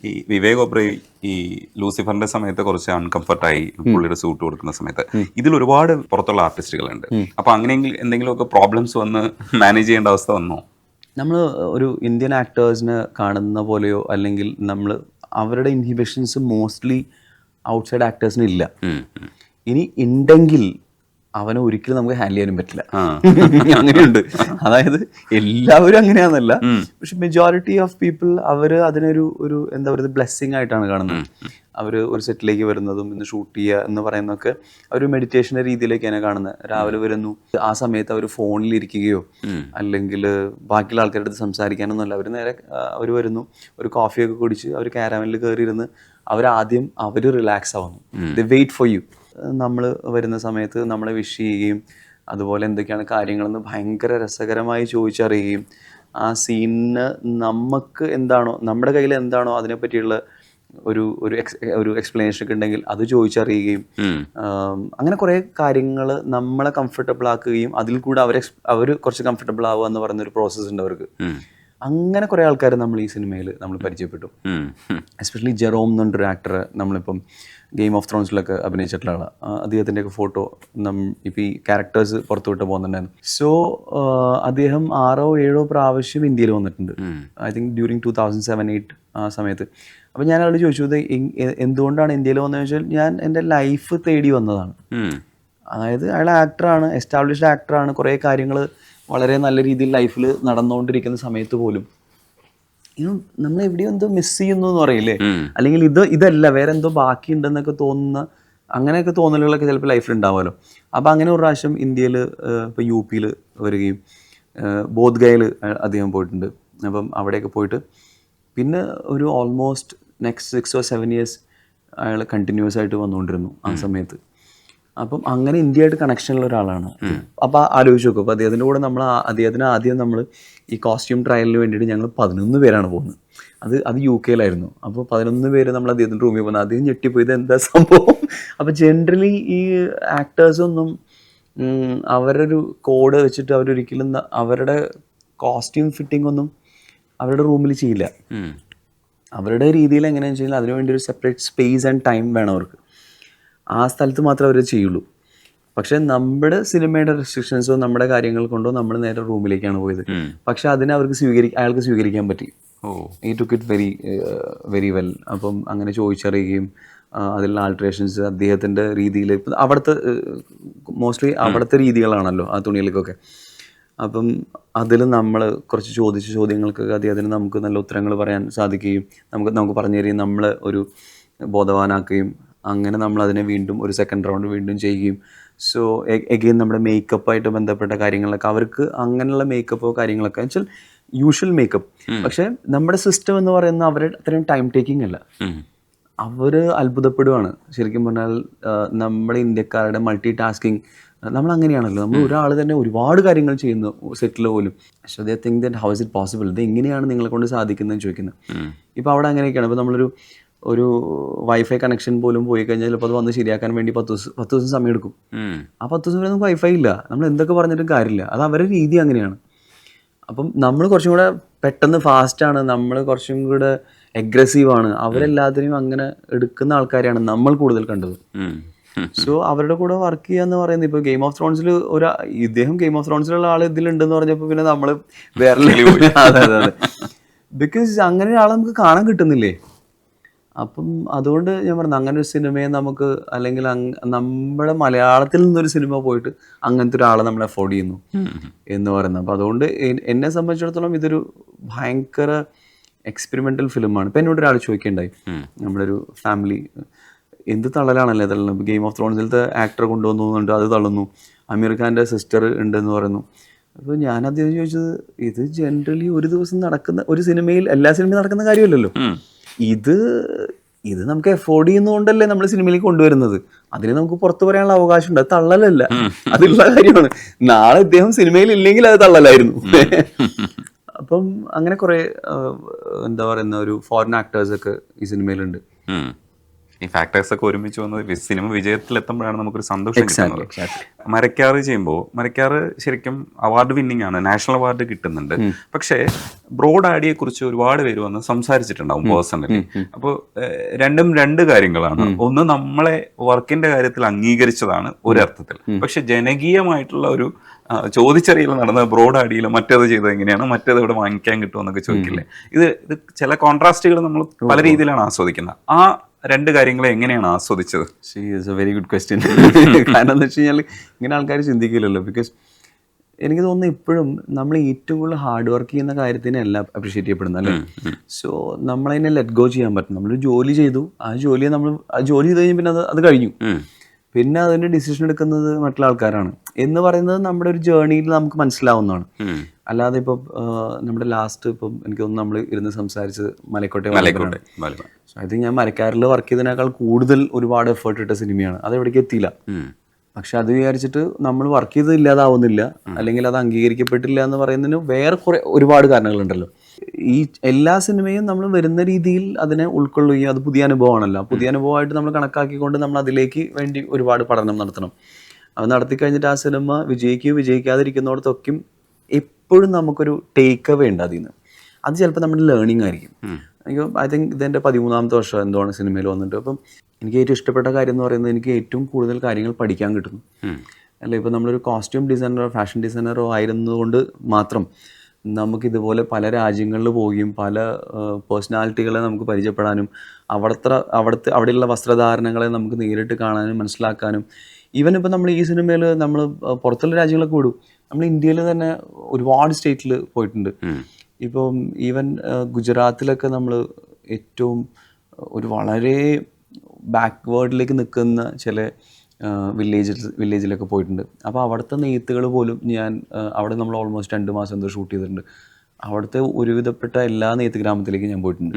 ഈ വിവേക് ഒബ്രോയ് ഈ ലൂസിഫറിന്റെ സമയത്ത് കുറച്ച് അൺകംഫർട്ടായി പുള്ളിയുടെ സൂട്ട് കൊടുക്കുന്ന സമയത്ത് ഇതിൽ ഒരുപാട് പുറത്തുള്ള ആർട്ടിസ്റ്റുകളുണ്ട്. അപ്പൊ അങ്ങനെയെങ്കിൽ എന്തെങ്കിലുമൊക്കെ പ്രോബ്ലംസ് വന്ന് മാനേജ് ചെയ്യേണ്ട അവസ്ഥ വന്നോ? നമ്മൾ ഒരു ഇന്ത്യൻ ആക്ടേഴ്സിനെ കാണുന്ന പോലെയോ അല്ലെങ്കിൽ നമ്മൾ അവരുടെ ഇൻഹിബിഷൻസ് മോസ്റ്റ്ലി ഔട്ട്സൈഡ് ആക്ടേഴ്സിന് ഇല്ല. ഇനി ഉണ്ടെങ്കിൽ അവനെ ഒരിക്കലും നമുക്ക് ഹാൻഡിൽ ചെയ്യാനും പറ്റില്ല. അങ്ങനെയുണ്ട്. അതായത് എല്ലാവരും അങ്ങനെയാണെന്നല്ല, പക്ഷെ മെജോറിറ്റി ഓഫ് പീപ്പിൾ അവർ അതിനൊരു ഒരു എന്താ പറയുക ബ്ലെസ്സിങ് ആയിട്ടാണ് കാണുന്നത്. അവർ ഒരു സെറ്റിലേക്ക് വരുന്നതും ഇന്ന് ഷൂട്ട് ചെയ്യുക എന്ന് പറയുന്നതൊക്കെ ഒരു മെഡിറ്റേഷൻ്റെ രീതിയിലേക്കാണ് കാണുന്നത്. രാവിലെ വരുന്നു, ആ സമയത്ത് അവർ ഫോണിലിരിക്കുകയോ അല്ലെങ്കിൽ ബാക്കിയുള്ള ആൾക്കാരുടെ അടുത്ത് സംസാരിക്കാനൊന്നുമല്ല. അവർ നേരെ അവർ വരുന്നു, ഒരു കോഫിയൊക്കെ കുടിച്ച് അവർ കാരവനിൽ കയറിയിരുന്ന് അവരാദ്യം അവർ റിലാക്സ് ആവുന്നു. ദേ വെയിറ്റ് ഫോർ യു. നമ്മൾ വരുന്ന സമയത്ത് നമ്മളെ വിഷ് ചെയ്യുകയും അതുപോലെ എന്തൊക്കെയാണ് കാര്യങ്ങളെന്ന് ഭയങ്കര രസകരമായി ചോദിച്ചറിയുകയും ആ സീനിന് നമുക്ക് എന്താണോ നമ്മുടെ കയ്യിൽ എന്താണോ അതിനെപ്പറ്റിയുള്ള ഒരു എക്സ്പ്ലനേഷൻ ഒക്കെ ഉണ്ടെങ്കിൽ അത് ചോദിച്ചറിയുകയും അങ്ങനെ കുറേ കാര്യങ്ങൾ നമ്മളെ കംഫർട്ടബിൾ ആക്കുകയും അതിൽ കൂടെ അവർ കുറച്ച് കംഫർട്ടബിൾ ആവുക എന്ന് പറയുന്നൊരു പ്രോസസ്സ് ഉണ്ട് അവർക്ക്. അങ്ങനെ കുറേ ആൾക്കാർ നമ്മൾ ഈ സിനിമയിൽ നമ്മൾ പരിചയപ്പെട്ടു. എസ്പെഷ്യലി ജെറോം എന്ന് പറഞ്ഞൊരു ആക്ടർ നമ്മളിപ്പം ഗെയിം ഓഫ് ത്രോൺസിലൊക്കെ അഭിനയിച്ചിട്ടുള്ള ആളാണ്. അദ്ദേഹത്തിൻ്റെയൊക്കെ ഫോട്ടോ ഇപ്പം ഈ ക്യാരക്ടേഴ്സ് പുറത്തുവിട്ട് പോകുന്നുണ്ടായിരുന്നു. സോ അദ്ദേഹം 6 or 7 പ്രാവശ്യം ഇന്ത്യയിൽ വന്നിട്ടുണ്ട്. ഐ തിങ്ക് ഡ്യൂറിങ് 2007-8 ആ സമയത്ത്. അപ്പം ഞാൻ അവരോട് ചോദിച്ചു ഇത് എന്തുകൊണ്ടാണ് ഇന്ത്യയിൽ വന്നതെന്ന് വെച്ചാൽ ഞാൻ എൻ്റെ ലൈഫ് തേടി വന്നതാണ്. അതായത് അയാൾ ആക്ടറാണ്, എസ്റ്റാബ്ലിഷ്ഡ് ആക്ടറാണ്, കുറേ കാര്യങ്ങൾ വളരെ നല്ല രീതിയിൽ ലൈഫിൽ നടന്നുകൊണ്ടിരിക്കുന്ന സമയത്ത് പോലും നമ്മൾ എവിടെയോ എന്തോ മിസ് ചെയ്യുന്നു എന്ന് പറയില്ലേ, അല്ലെങ്കിൽ ഇതല്ല വേറെ എന്തോ ബാക്കിയുണ്ടെന്നൊക്കെ തോന്നുന്ന അങ്ങനെയൊക്കെ തോന്നലുകളൊക്കെ ചിലപ്പോൾ ലൈഫിൽ ഉണ്ടാവുമല്ലോ. അപ്പോൾ അങ്ങനെ ഒരു പ്രാവശ്യം ഇന്ത്യയിൽ ഇപ്പോൾ UP-യിൽ വരികയും ബോധ്ഗയയിൽ അദ്ദേഹം പോയിട്ടുണ്ട്. അപ്പം അവിടെയൊക്കെ പോയിട്ട് പിന്നെ ഒരു ഓൾമോസ്റ്റ് നെക്സ്റ്റ് 6 or 7 years അയാൾ കണ്ടിന്യൂസ് ആയിട്ട് വന്നുകൊണ്ടിരുന്നു ആ സമയത്ത്. അപ്പം അങ്ങനെ ഇന്ത്യയായിട്ട് കണക്ഷനുള്ള ഒരാളാണ്. അപ്പോൾ ആലോചിച്ച് നോക്കും. അപ്പോൾ അദ്ദേഹത്തിൻ്റെ കൂടെ അദ്ദേഹത്തിന് ആദ്യം നമ്മൾ ഈ കോസ്റ്റ്യൂം ട്രയലിന് വേണ്ടിയിട്ട് ഞങ്ങൾ 11 പേരാണ് പോകുന്നത്. അത് UK-യിലായിരുന്നു. അപ്പോൾ 11 പേര് നമ്മൾ അദ്ദേഹത്തിൻ്റെ റൂമിൽ പോകുന്നത്. അദ്ദേഹം ഞെട്ടിപ്പോയത് എന്താ സംഭവം. അപ്പോൾ ജനറലി ഈ ആക്ടേഴ്സൊന്നും അവരുടെ ഒരു കോഡ് വെച്ചിട്ട് അവരൊരിക്കലും അവരുടെ കോസ്റ്റ്യൂം ഫിറ്റിംഗ് ഒന്നും അവരുടെ റൂമിൽ ചെയ്യില്ല. അവരുടെ രീതിയിൽ എങ്ങനെയാണെന്ന് വെച്ചാൽ അതിനുവേണ്ടി ഒരു സെപ്പറേറ്റ് സ്പേസ് ആൻഡ് ടൈം വേണം അവർക്ക്. ആ സ്ഥലത്ത് മാത്രമേ അവർ ചെയ്യുള്ളൂ. പക്ഷെ നമ്മുടെ സിനിമയുടെ റെസ്ട്രിക്ഷൻസോ നമ്മുടെ കാര്യങ്ങൾ കൊണ്ടോ നമ്മൾ നേരെ റൂമിലേക്കാണ് പോയത്. പക്ഷെ അതിനെ അവർക്ക് അയാൾക്ക് സ്വീകരിക്കാൻ പറ്റി. ഈ ടുക്ക് ഇറ്റ് വെരി വെൽ. അപ്പം അങ്ങനെ ചോദിച്ചറിയുകയും അതിലുള്ള ആൾട്രേഷൻസ് അദ്ദേഹത്തിൻ്റെ രീതിയിൽ ഇപ്പം അവിടുത്തെ മോസ്റ്റ്ലി അവിടുത്തെ രീതികളാണല്ലോ ആ തുണികൾക്കൊക്കെ. അപ്പം അതിൽ നമ്മൾ കുറച്ച് ചോദിച്ച ചോദ്യങ്ങൾക്കൊക്കെ അദ്ദേഹത്തിന് നമുക്ക് നല്ല ഉത്തരങ്ങൾ പറയാൻ സാധിക്കുകയും നമുക്ക് പറഞ്ഞു തരികയും നമ്മളെ ഒരു ബോധവാനാക്കുകയും അങ്ങനെ നമ്മൾ അതിനെ വീണ്ടും ഒരു സെക്കൻഡ് റൗണ്ട് വീണ്ടും ചെയ്യുകയും. സോ എഗെയിൻ നമ്മുടെ മേക്കപ്പായിട്ട് ബന്ധപ്പെട്ട കാര്യങ്ങളൊക്കെ അവർക്ക് അങ്ങനെയുള്ള മേക്കപ്പോ കാര്യങ്ങളൊക്കെ വെച്ചാൽ യൂഷ്വൽ മേക്കപ്പ്. പക്ഷെ നമ്മുടെ സിസ്റ്റം എന്ന് പറയുന്നത് അവരുടെ അത്രയും ടൈം ടേക്കിംഗ് അല്ല. അവർ അത്ഭുതപ്പെടുകയാണ് ശരിക്കും പറഞ്ഞാൽ. നമ്മുടെ ഇന്ത്യക്കാരുടെ മൾട്ടി ടാസ്കിങ് നമ്മൾ അങ്ങനെയാണല്ലോ. നമ്മൾ ഒരാൾ തന്നെ ഒരുപാട് കാര്യങ്ങൾ ചെയ്യുന്നു സെറ്റിൽ പോലും. പക്ഷേ they think that how is it possible, ഇത് എങ്ങനെയാണ് നിങ്ങളെ കൊണ്ട് സാധിക്കുന്നതെന്ന് ചോദിക്കുന്നത്. ഇപ്പോൾ അവിടെ അങ്ങനെയൊക്കെയാണ്. ഇപ്പോൾ നമ്മളൊരു വൈഫൈ കണക്ഷൻ പോലും പോയി കഴിഞ്ഞാൽ ചിലപ്പോൾ അത് വന്ന് ശരിയാക്കാൻ വേണ്ടി 10 ദിവസം സമയം എടുക്കും. ആ 10 ദിവസം വരെ നമുക്ക് വൈഫൈ ഇല്ല. നമ്മൾ എന്തൊക്കെ പറഞ്ഞിട്ടും കാര്യമില്ല. അത് അവരുടെ രീതി അങ്ങനെയാണ്. അപ്പം നമ്മൾ കുറച്ചും കൂടെ പെട്ടെന്ന് ഫാസ്റ്റാണ്, നമ്മൾ കുറച്ചും കൂടെ അഗ്രസീവാണ്. അവരെല്ലാത്തിനെയും അങ്ങനെ എടുക്കുന്ന ആൾക്കാരെയാണ് നമ്മൾ കൂടുതൽ കണ്ടത്. സോ അവരുടെ കൂടെ വർക്ക് ചെയ്യുക എന്ന് പറയുന്നത് ഇപ്പോൾ ഗെയിം ഓഫ് ത്രോൺസിൽ ഇദ്ദേഹം ഗെയിം ഓഫ് ത്രോൺസിലുള്ള ആൾ ഇതിലുണ്ടെന്ന് പറഞ്ഞപ്പോൾ പിന്നെ നമ്മൾ വേറെ അതെ അതെ അതെ ബിക്കോസ് അങ്ങനെ ഒരാളെ നമുക്ക് കാണാൻ കിട്ടുന്നില്ലേ. അപ്പം അതുകൊണ്ട് ഞാൻ പറഞ്ഞു അങ്ങനെ ഒരു സിനിമയെ നമുക്ക് അല്ലെങ്കിൽ നമ്മുടെ മലയാളത്തിൽ നിന്നൊരു സിനിമ പോയിട്ട് അങ്ങനത്തെ ഒരാളെ നമ്മൾ അഫോർഡ് ചെയ്യുന്നു എന്ന് പറയുന്നത്. അപ്പം അതുകൊണ്ട് എന്നെ സംബന്ധിച്ചിടത്തോളം ഇതൊരു ഭയങ്കര എക്സ്പെരിമെൻ്റൽ ഫിലിമാണ്. ഇപ്പം എന്നോട് ഒരാൾ ചോദിക്കുകയുണ്ടായി, നമ്മുടെ ഒരു ഫാമിലി എന്ത് തള്ളലാണല്ലേ തള്ളുന്നത്, ഗെയിം ഓഫ് ത്രോൺസിലത്തെ ആക്ടറെ കൊണ്ടുവന്നുണ്ട് അത് തള്ളുന്നു, അമീർ ഖാൻ്റെ സിസ്റ്റർ ഉണ്ടെന്ന് പറയുന്നു. അപ്പോൾ ഞാൻ അദ്ദേഹം ചോദിച്ചത് ഇത് ജനറലി ഒരു ദിവസം നടക്കുന്ന ഒരു സിനിമയിൽ എല്ലാ സിനിമയും നടക്കുന്ന കാര്യമല്ലല്ലോ. ഇത് നമുക്ക് എഫോർഡ് ചെയ്യുന്നതുകൊണ്ടല്ലേ നമ്മൾ സിനിമയിലേക്ക് കൊണ്ടുവരുന്നത്. അതിന് നമുക്ക് പുറത്തു പറയാനുള്ള അവകാശമുണ്ട്. അത് തള്ളലല്ല, അതുള്ള കാര്യമാണ്. നാളെ ഇദ്ദേഹം സിനിമയിൽ ഇല്ലെങ്കിൽ അത് തള്ളലായിരുന്നു. അപ്പം അങ്ങനെ കുറെ എന്താ പറയുന്ന ഒരു ഫോറിൻ ആക്ടേഴ്സൊക്കെ ഈ സിനിമയിലുണ്ട്. ഈ ഫാക്ടേഴ്സ് ഒക്കെ ഒരുമിച്ച് വന്നത് സിനിമ വിജയത്തിലെത്തുമ്പോഴാണ് നമുക്കൊരു സന്തോഷം കിട്ടുന്നത്. മരക്കാറ് ചെയ്യുമ്പോൾ മരക്കാറ് ശരിക്കും അവാർഡ് വിന്നിംഗ് ആണ്, നാഷണൽ അവാർഡ് കിട്ടുന്നുണ്ട്. പക്ഷേ ബ്രോഡ് ആഡിയെ കുറിച്ച് ഒരുപാട് പേര് വന്ന് സംസാരിച്ചിട്ടുണ്ടാവും പേഴ്സണലി. അപ്പോൾ രണ്ടും രണ്ട് കാര്യങ്ങളാണ്. ഒന്ന്, നമ്മളെ വർക്കിന്റെ കാര്യത്തിൽ അംഗീകരിച്ചതാണ് ഒരർത്ഥത്തിൽ, പക്ഷെ ജനകീയമായിട്ടുള്ള ഒരു ചോദിച്ചറിയൽ നടന്ന ബ്രോഡ് ആഡിയിൽ മറ്റേത് ചെയ്തത് എങ്ങനെയാണ്, മറ്റേത് ഇവിടെ വാങ്ങിക്കാൻ കിട്ടുമെന്നൊക്കെ ചോദിക്കില്ലേ. ഇത് ചില കോൺട്രാസ്റ്റുകൾ നമ്മൾ പല രീതിയിലാണ് ആസ്വദിക്കുന്നത്. ആ രണ്ട് കാര്യങ്ങളെ എങ്ങനെയാണ് ആസ്വദിച്ചത്? Is a very good question. കാരണം എന്താ വെച്ച് കഴിഞ്ഞാൽ ഇങ്ങനെ ആൾക്കാർ ചിന്തിക്കില്ലല്ലോ. ബിക്കോസ് എനിക്ക് തോന്നുന്നു ഇപ്പോഴും നമ്മൾ ഏറ്റവും കൂടുതൽ ഹാർഡ് വർക്ക് ചെയ്യുന്ന കാര്യത്തിനല്ല അപ്രീഷിയേറ്റ് ചെയ്യപ്പെടുന്നത് അല്ലേ. സോ നമ്മളതിനെ ലെറ്റ് ഗോ ചെയ്യാൻ പറ്റും. നമ്മളൊരു ജോലി ചെയ്തു, ആ ജോലി ചെയ്ത് കഴിഞ്ഞാൽ പിന്നെ അത് കഴിഞ്ഞു. പിന്നെ അതിൻ്റെ ഡിസിഷൻ എടുക്കുന്നത് മറ്റുള്ള ആൾക്കാരാണ് എന്ന് പറയുന്നത് നമ്മുടെ ഒരു ജേർണിയിൽ നമുക്ക് മനസ്സിലാവുന്നതാണ്. അല്ലാതെ ഇപ്പം നമ്മുടെ ലാസ്റ്റ് ഇപ്പം എനിക്ക് തോന്നുന്നു നമ്മൾ ഇരുന്ന് സംസാരിച്ചത് മലക്കോട്ടെ. ഐ തിങ്ക് ഞാൻ മരക്കാരിൽ വർക്ക് ചെയ്തതിനേക്കാൾ കൂടുതൽ ഒരുപാട് എഫേർട്ട് ഇട്ട സിനിമയാണ്. അത് എവിടേക്ക് എത്തിയില്ല. പക്ഷെ അത് വിചാരിച്ചിട്ട് നമ്മൾ വർക്ക് ചെയ്തത് ഇല്ലാതാവുന്നില്ല, അല്ലെങ്കിൽ അത് അംഗീകരിക്കപ്പെട്ടില്ല എന്ന് പറയുന്നതിന് വേറെ ഒരുപാട് കാരണങ്ങളുണ്ടല്ലോ. ഈ എല്ലാ സിനിമയും നമ്മൾ വരുന്ന രീതിയിൽ അതിനെ ഉൾക്കൊള്ളുകയും, അത് പുതിയ അനുഭവമാണല്ലോ. പുതിയ അനുഭവമായിട്ട് നമ്മൾ കണക്കാക്കിക്കൊണ്ട് നമ്മൾ അതിലേക്ക് വേണ്ടി ഒരുപാട് പഠനം നടത്തണം. അത് നടത്തി കഴിഞ്ഞിട്ട് ആ സിനിമ വിജയിക്കാതിരിക്കുന്നിടത്തൊക്കെയും എപ്പോഴും നമുക്കൊരു ടേക്ക് അവേ ഉണ്ട് അതിൽ നിന്ന്. അത് ചിലപ്പോൾ നമ്മുടെ ലേണിംഗ് ആയിരിക്കും. ഐ തിങ്ക് ഇതെൻ്റെ 13ാമത്തെ വർഷം എന്താണ് സിനിമയിൽ വന്നിട്ട്. അപ്പം എനിക്ക് ഏറ്റവും ഇഷ്ടപ്പെട്ട കാര്യം എന്ന് പറയുന്നത് എനിക്ക് ഏറ്റവും കൂടുതൽ കാര്യങ്ങൾ പഠിക്കാൻ കിട്ടുന്നു. അല്ല, ഇപ്പോൾ നമ്മളൊരു കോസ്റ്റ്യൂം ഡിസൈനറോ ഫാഷൻ ഡിസൈനറോ ആയിരുന്നതുകൊണ്ട് മാത്രം നമുക്കിതുപോലെ പല രാജ്യങ്ങളിൽ പോവുകയും പല പേഴ്സണാലിറ്റികളെ നമുക്ക് പരിചയപ്പെടാനും അവിടെയുള്ള വസ്ത്രധാരണങ്ങളെ നമുക്ക് നേരിട്ട് കാണാനും മനസ്സിലാക്കാനും, ഈവൻ ഇപ്പോൾ നമ്മൾ ഈ സിനിമയിൽ നമ്മൾ പുറത്തുള്ള രാജ്യങ്ങളൊക്കെ വിടും, നമ്മൾ ഇന്ത്യയിൽ തന്നെ ഒരുപാട് സ്റ്റേറ്റിൽ പോയിട്ടുണ്ട്. ഇപ്പം ഈവൻ ഗുജറാത്തിലൊക്കെ നമ്മൾ ഒരു വളരെ ബാക്ക്വേർഡിലേക്ക് നിൽക്കുന്ന ചില വില്ലേജിലൊക്കെ പോയിട്ടുണ്ട്. അപ്പോൾ അവിടുത്തെ നെയ്ത്തുകൾ പോലും അവിടെ നമ്മൾ ഓൾമോസ്റ്റ് 2 മാസം എന്തോ ഷൂട്ട് ചെയ്തിട്ടുണ്ട്. അവിടുത്തെ ഒരുവിധപ്പെട്ട എല്ലാ നെയ്ത്ത് ഗ്രാമത്തിലേക്കും ഞാൻ പോയിട്ടുണ്ട്.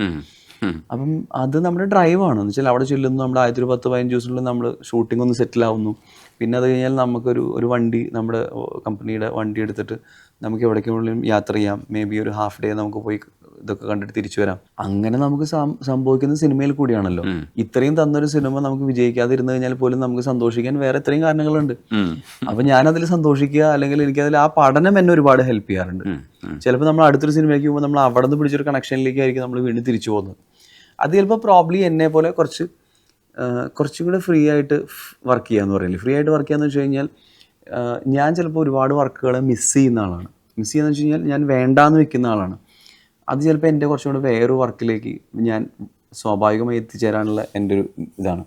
അപ്പം അത് നമ്മുടെ ഡ്രൈവാണ്. എന്ന് വെച്ചാൽ അവിടെ ചെല്ലുന്നു, നമ്മുടെ 10-15 ദിവസത്തിനുള്ളിൽ നമ്മൾ ഷൂട്ടിംഗ് ഒന്ന് സെറ്റിൽ ആവുന്നു. പിന്നെ അത് കഴിഞ്ഞാൽ നമുക്കൊരു വണ്ടി, നമ്മുടെ കമ്പനിയുടെ വണ്ടി എടുത്തിട്ട് നമുക്ക് എവിടേക്കെങ്കിലും യാത്ര ചെയ്യാം. മേ ബി ഒരു ഹാഫ് ഡേ നമുക്ക് പോയി ഇതൊക്കെ കണ്ടിട്ട് തിരിച്ചു വരാം. അങ്ങനെ നമുക്ക് സംഭവിക്കുന്ന സിനിമയിൽ കൂടിയാണല്ലോ. ഇത്രയും തന്നൊരു സിനിമ നമുക്ക് വിജയിക്കാതിരുന്നു കഴിഞ്ഞാൽ പോലും നമുക്ക് സന്തോഷിക്കാൻ വേറെ എത്രയും കാരണങ്ങളുണ്ട്. അപ്പൊ ഞാനതിൽ സന്തോഷിക്കുക, അല്ലെങ്കിൽ എനിക്കതിൽ ആ പഠനം എന്നെ ഒരുപാട് ഹെൽപ്പ് ചെയ്യാറുണ്ട്. ചിലപ്പോൾ നമ്മൾ അടുത്തൊരു സിനിമയ്ക്ക് പോകുമ്പോൾ നമ്മൾ അവിടെ നിന്ന് പിടിച്ചൊരു കണക്ഷനിലേക്കായിരിക്കും നമ്മൾ വീണ്ടും തിരിച്ചു പോകുന്നത്. അത് ചിലപ്പോൾ പ്രോബ്ലി എന്നെ പോലെ കുറച്ചും കൂടെ ഫ്രീ ആയിട്ട് വർക്ക് ചെയ്യാന്ന് പറയില്ലേ. ഫ്രീ ആയിട്ട് വർക്ക് ചെയ്യാന്ന് വെച്ച് കഴിഞ്ഞാൽ ഞാൻ ചിലപ്പോൾ ഒരുപാട് വർക്കുകളെ മിസ് ചെയ്യുന്ന ആളാണ്. മിസ് ചെയ്യുന്ന വെച്ച് കഴിഞ്ഞാൽ ഞാൻ വേണ്ടാന്ന് വെക്കുന്ന ആളാണ്. അത് ചിലപ്പോൾ എൻ്റെ കുറച്ചും കൂടെ വേറൊരു വർക്കിലേക്ക് ഞാൻ സ്വാഭാവികമായി എത്തിച്ചേരാനുള്ള എൻ്റെ ഒരു ഇതാണ്.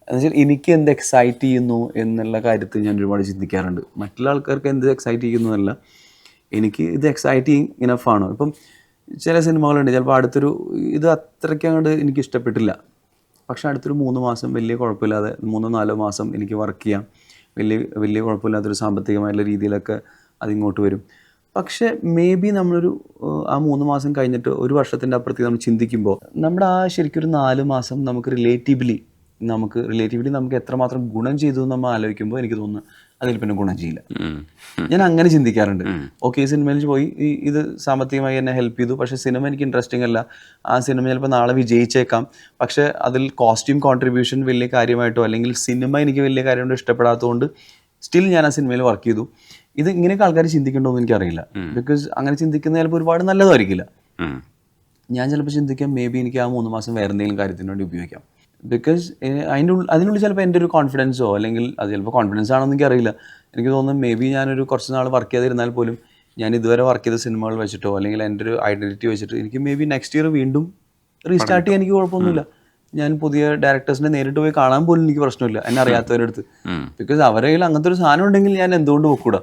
എന്നുവെച്ചാൽ എനിക്ക് എന്ത് എക്സൈറ്റ് ചെയ്യുന്നു എന്നുള്ള കാര്യത്തിൽ ഞാൻ ഒരുപാട് ചിന്തിക്കാറുണ്ട്. മറ്റുള്ള ആൾക്കാർക്ക് എന്ത് എക്സൈറ്റ് ചെയ്യുന്നതല്ല, എനിക്ക് ഇത് എക്സൈറ്റിങ് ഇനഫാണ്. ഇപ്പം ചില സിനിമകളുണ്ട്, ചിലപ്പോൾ ഇത് അത്രയ്ക്ക് അങ്ങോട്ട് എനിക്ക് ഇഷ്ടപ്പെട്ടില്ല, പക്ഷെ അടുത്തൊരു 3 മാസം വലിയ കുഴപ്പമില്ലാതെ 3-4 മാസം എനിക്ക് വർക്ക് ചെയ്യാം. വലിയ കുഴപ്പമില്ലാത്തൊരു സാമ്പത്തികമായിട്ടുള്ള രീതിയിലൊക്കെ അതിങ്ങോട്ട് വരും. പക്ഷെ മേ ബി നമ്മളൊരു ആ 3 മാസം കഴിഞ്ഞിട്ട് ഒരു വർഷത്തിൻ്റെ അപ്പുറത്തേക്ക് നമ്മൾ ചിന്തിക്കുമ്പോൾ നമ്മുടെ ശരിക്കും ഒരു 4 മാസം നമുക്ക് റിലേറ്റീവ്ലി നമുക്ക് എത്രമാത്രം ഗുണം ചെയ്തു എന്ന് നമ്മൾ ആലോചിക്കുമ്പോൾ എനിക്ക് തോന്നുന്നു അതിൽ പിന്നെ ഗുണം ചെയ്യില്ല. ഞാൻ അങ്ങനെ ചിന്തിക്കാറുണ്ട്. ഓക്കെ, സിനിമയിൽ പോയി ഇത് സാമ്പത്തികമായി എന്നെ ഹെൽപ്പ് ചെയ്തു, പക്ഷെ സിനിമ എനിക്ക് ഇൻട്രസ്റ്റിംഗ് അല്ല. ആ സിനിമ ചിലപ്പോൾ നാളെ വിജയിച്ചേക്കാം, പക്ഷെ അതിൽ കോസ്റ്റ്യൂം കോൺട്രിബ്യൂഷൻ വലിയ കാര്യമായിട്ടോ അല്ലെങ്കിൽ സിനിമ എനിക്ക് വലിയ കാര്യമായിട്ടോ ഇഷ്ടപ്പെടാത്തതുകൊണ്ട് സ്റ്റിൽ ഞാൻ ആ സിനിമയിൽ വർക്ക് ചെയ്തു. ഇത് ഇങ്ങനെയൊക്കെ ആൾക്കാർ ചിന്തിക്കണ്ടോ എന്ന് എനിക്കറിയില്ല. ബിക്കോസ് അങ്ങനെ ചിന്തിക്കുന്ന ചിലപ്പോൾ ഒരുപാട് നല്ലതായിരിക്കില്ല. ഞാൻ ചിലപ്പോൾ ചിന്തിക്കാം മേ ബി എനിക്ക് ആ 3 മാസം വേറെ എന്തെങ്കിലും കാര്യത്തിന് വേണ്ടി ഉപയോഗിക്കാം. ബിക്കോസ് അതിനുള്ളിൽ ചിലപ്പോൾ എൻ്റെ ഒരു കോൺഫിഡൻസോ, അല്ലെങ്കിൽ അത് ചിലപ്പോൾ കോൺഫിഡൻസ് ആണോ എന്ന് എനിക്കറിയില്ല. എനിക്ക് തോന്നുന്നു മേ ബി ഞാനൊരു കുറച്ച് നാൾ വർക്ക് ചെയ്തിരുന്നാൽ പോലും ഞാൻ ഇതുവരെ വർക്ക് ചെയ്ത സിനിമകൾ വെച്ചിട്ടോ അല്ലെങ്കിൽ എൻ്റെ ഒരു ഐഡൻറ്റിറ്റി വെച്ചിട്ട് എനിക്ക് മേ ബി നെക്സ്റ്റ് ഇയർ വീണ്ടും റീസ്റ്റാർട്ട് ചെയ്യാൻ എനിക്ക് കുഴപ്പമൊന്നുമില്ല. ഞാൻ പുതിയ ഡയറക്ടേഴ്സിനെ നേരിട്ട് പോയി കാണാൻ പോലും എനിക്ക് പ്രശ്നമില്ല, എന്നെ അറിയാത്തവരുടെ അടുത്ത്. ബിക്കോസ് അവരുടെ കയ്യിൽ അങ്ങനത്തെ ഒരു സാധനം ഉണ്ടെങ്കിൽ ഞാൻ എന്തുകൊണ്ട് പോക്കൂടാ?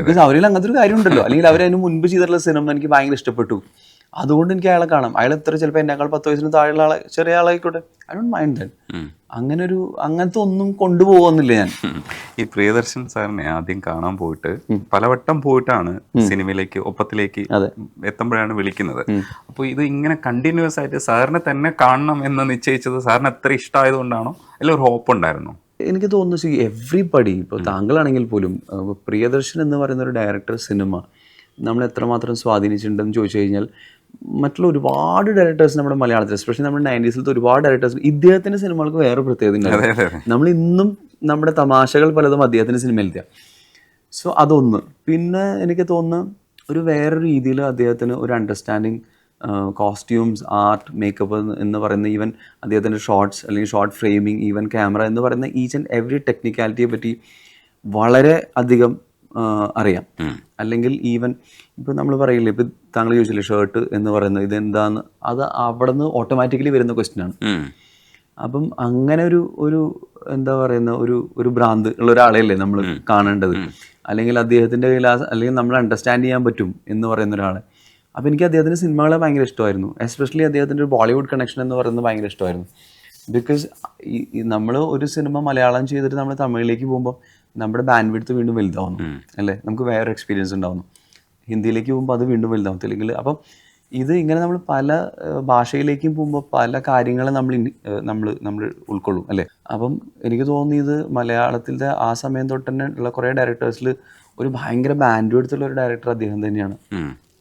ബിക്കോസ് അവരിൽ അങ്ങനത്തെ ഒരു കാര്യം ഉണ്ടല്ലോ. അല്ലെങ്കിൽ അവരതിന് മുൻപ് ചെയ്തിട്ടുള്ള സിനിമ എനിക്ക് ഭയങ്കര ഇഷ്ടപ്പെട്ടു, അതുകൊണ്ട് എനിക്ക് അയാളെ കാണാം. അയാൾ എത്ര ചിലപ്പോൾ എന്നെക്കാൾ 10 വയസ്സിന് താഴെയുള്ള ആളെ, ചെറിയ ആളായിക്കോട്ടെ, ഐ ഡോണ്ട് മൈൻഡ് ദാറ്റ്. അങ്ങനത്തെ ഒന്നും കൊണ്ടുപോകുന്നില്ല ഞാൻ. ഈ പ്രിയദർശൻ സാറിനെ ആദ്യം കാണാൻ പോയിട്ട് പലവട്ടം പോയിട്ടാണ് സിനിമയിലേക്ക് ഒപ്പത്തിലേക്ക് എത്തുമ്പോഴാണ് വിളിക്കുന്നത്. അപ്പോൾ ഇത് ഇങ്ങനെ കണ്ടിന്യൂസ് ആയിട്ട് സാറിനെ തന്നെ കാണണം എന്ന് നിശ്ചയിച്ചത് സാറിന് അത്ര ഇഷ്ടമായതുകൊണ്ടാണോ, അല്ലെങ്കിൽ ഒരു ഹോപ്പ് ഉണ്ടായിരുന്നോ? എനിക്ക് തോന്നുന്നു എവ്രിബഡി, ഇപ്പോൾ താങ്കളാണെങ്കിൽ പോലും പ്രിയദർശൻ എന്ന് പറയുന്ന ഒരു ഡയറക്ടർ സിനിമ നമ്മൾ എത്രമാത്രം സ്വാധീനിച്ചിട്ടുണ്ടെന്ന് ചോദിച്ചു കഴിഞ്ഞാൽ മറ്റുള്ള ഒരുപാട് ഡയറക്ടേഴ്സ് നമ്മുടെ മലയാളത്തിൽ, എസ്പെഷ്യലി നമ്മുടെ 90s ഒരുപാട് ഡയറക്ടേഴ്സ്, ഇദ്ദേഹത്തിൻ്റെ സിനിമകൾക്ക് വേറെ പ്രത്യേകത ഉണ്ടായിരുന്നു. നമ്മൾ ഇന്നും നമ്മുടെ തമാശകൾ പലതും അദ്ദേഹത്തിൻ്റെ സിനിമയിലെത്തിയ. സോ അതൊന്ന്. പിന്നെ എനിക്ക് തോന്നുന്നു ഒരു വേറെ രീതിയിൽ അദ്ദേഹത്തിന് ഒരു അണ്ടർസ്റ്റാൻഡിങ്, കോസ്റ്റ്യൂംസ്, ആർട്ട്, മേക്കപ്പ് എന്ന് പറയുന്ന, ഈവൻ അദ്ദേഹത്തിൻ്റെ ഷോർട്സ് അല്ലെങ്കിൽ ഷോർട്ട് ഫ്രെയിമിങ്, ഈവൻ ക്യാമറ എന്ന് പറയുന്ന ഈച്ച് ആൻഡ് എവറി ടെക്നിക്കാലിറ്റിയെ പറ്റി വളരെ അധികം അറിയാം. അല്ലെങ്കിൽ ഈവൻ ഇപ്പം നമ്മൾ പറയില്ലേ, ഇപ്പം താങ്കൾ ചോദിച്ചില്ലേ ഷർട്ട് എന്ന് പറയുന്നത് ഇതെന്താന്ന്, അത് അവിടെ നിന്ന് ഓട്ടോമാറ്റിക്കലി വരുന്ന ക്വസ്റ്റ്യനാണ്. അപ്പം അങ്ങനെ ഒരു എന്താ പറയുന്ന ഒരു ഭ്രാന്ത് ഉള്ള ഒരാളെയല്ലേ നമ്മൾ കാണേണ്ടത്, അല്ലെങ്കിൽ അദ്ദേഹത്തിൻ്റെ കയ്യിൽ അല്ലെങ്കിൽ നമ്മൾ അണ്ടർസ്റ്റാൻഡ് ചെയ്യാൻ പറ്റും എന്ന് പറയുന്ന ഒരാളെ. അപ്പോൾ എനിക്ക് അദ്ദേഹത്തിൻ്റെ സിനിമകളെ ഭയങ്കര ഇഷ്ടമായിരുന്നു. എസ്പെഷ്യലി അദ്ദേഹത്തിൻ്റെ ഒരു ബോളിവുഡ് കണക്ഷൻ എന്ന് പറയുന്നത് ഭയങ്കര ഇഷ്ടമായിരുന്നു. ബിക്കോസ് നമ്മൾ ഒരു സിനിമ മലയാളം ചെയ്തിട്ട് നമ്മൾ തമിഴിലേക്ക് പോകുമ്പോൾ നമ്മുടെ ബാൻഡ് വിഡ്ത്ത് വീണ്ടും വലുതാവുന്നു അല്ലേ, നമുക്ക് വേറെ എക്സ്പീരിയൻസ് ഉണ്ടാവുന്നു. ഹിന്ദിയിലേക്ക് പോകുമ്പോൾ അത് വീണ്ടും വലുതാവും, തെലുങ്കിൽ. അപ്പം ഇത് ഇങ്ങനെ നമ്മൾ പല ഭാഷയിലേക്കും പോകുമ്പോൾ പല കാര്യങ്ങളെ നമ്മൾ ഉൾക്കൊള്ളും അല്ലേ. അപ്പം എനിക്ക് തോന്നിയത് മലയാളത്തിലെ ആ സമയം തൊട്ട് തന്നെ ഉള്ള കുറേ ഡയറക്ടേഴ്സിൽ ഒരു ഭയങ്കര ബാൻഡ് വിഡ്ത്തുള്ള ഒരു ഡയറക്ടർ അദ്ദേഹം തന്നെയാണ്,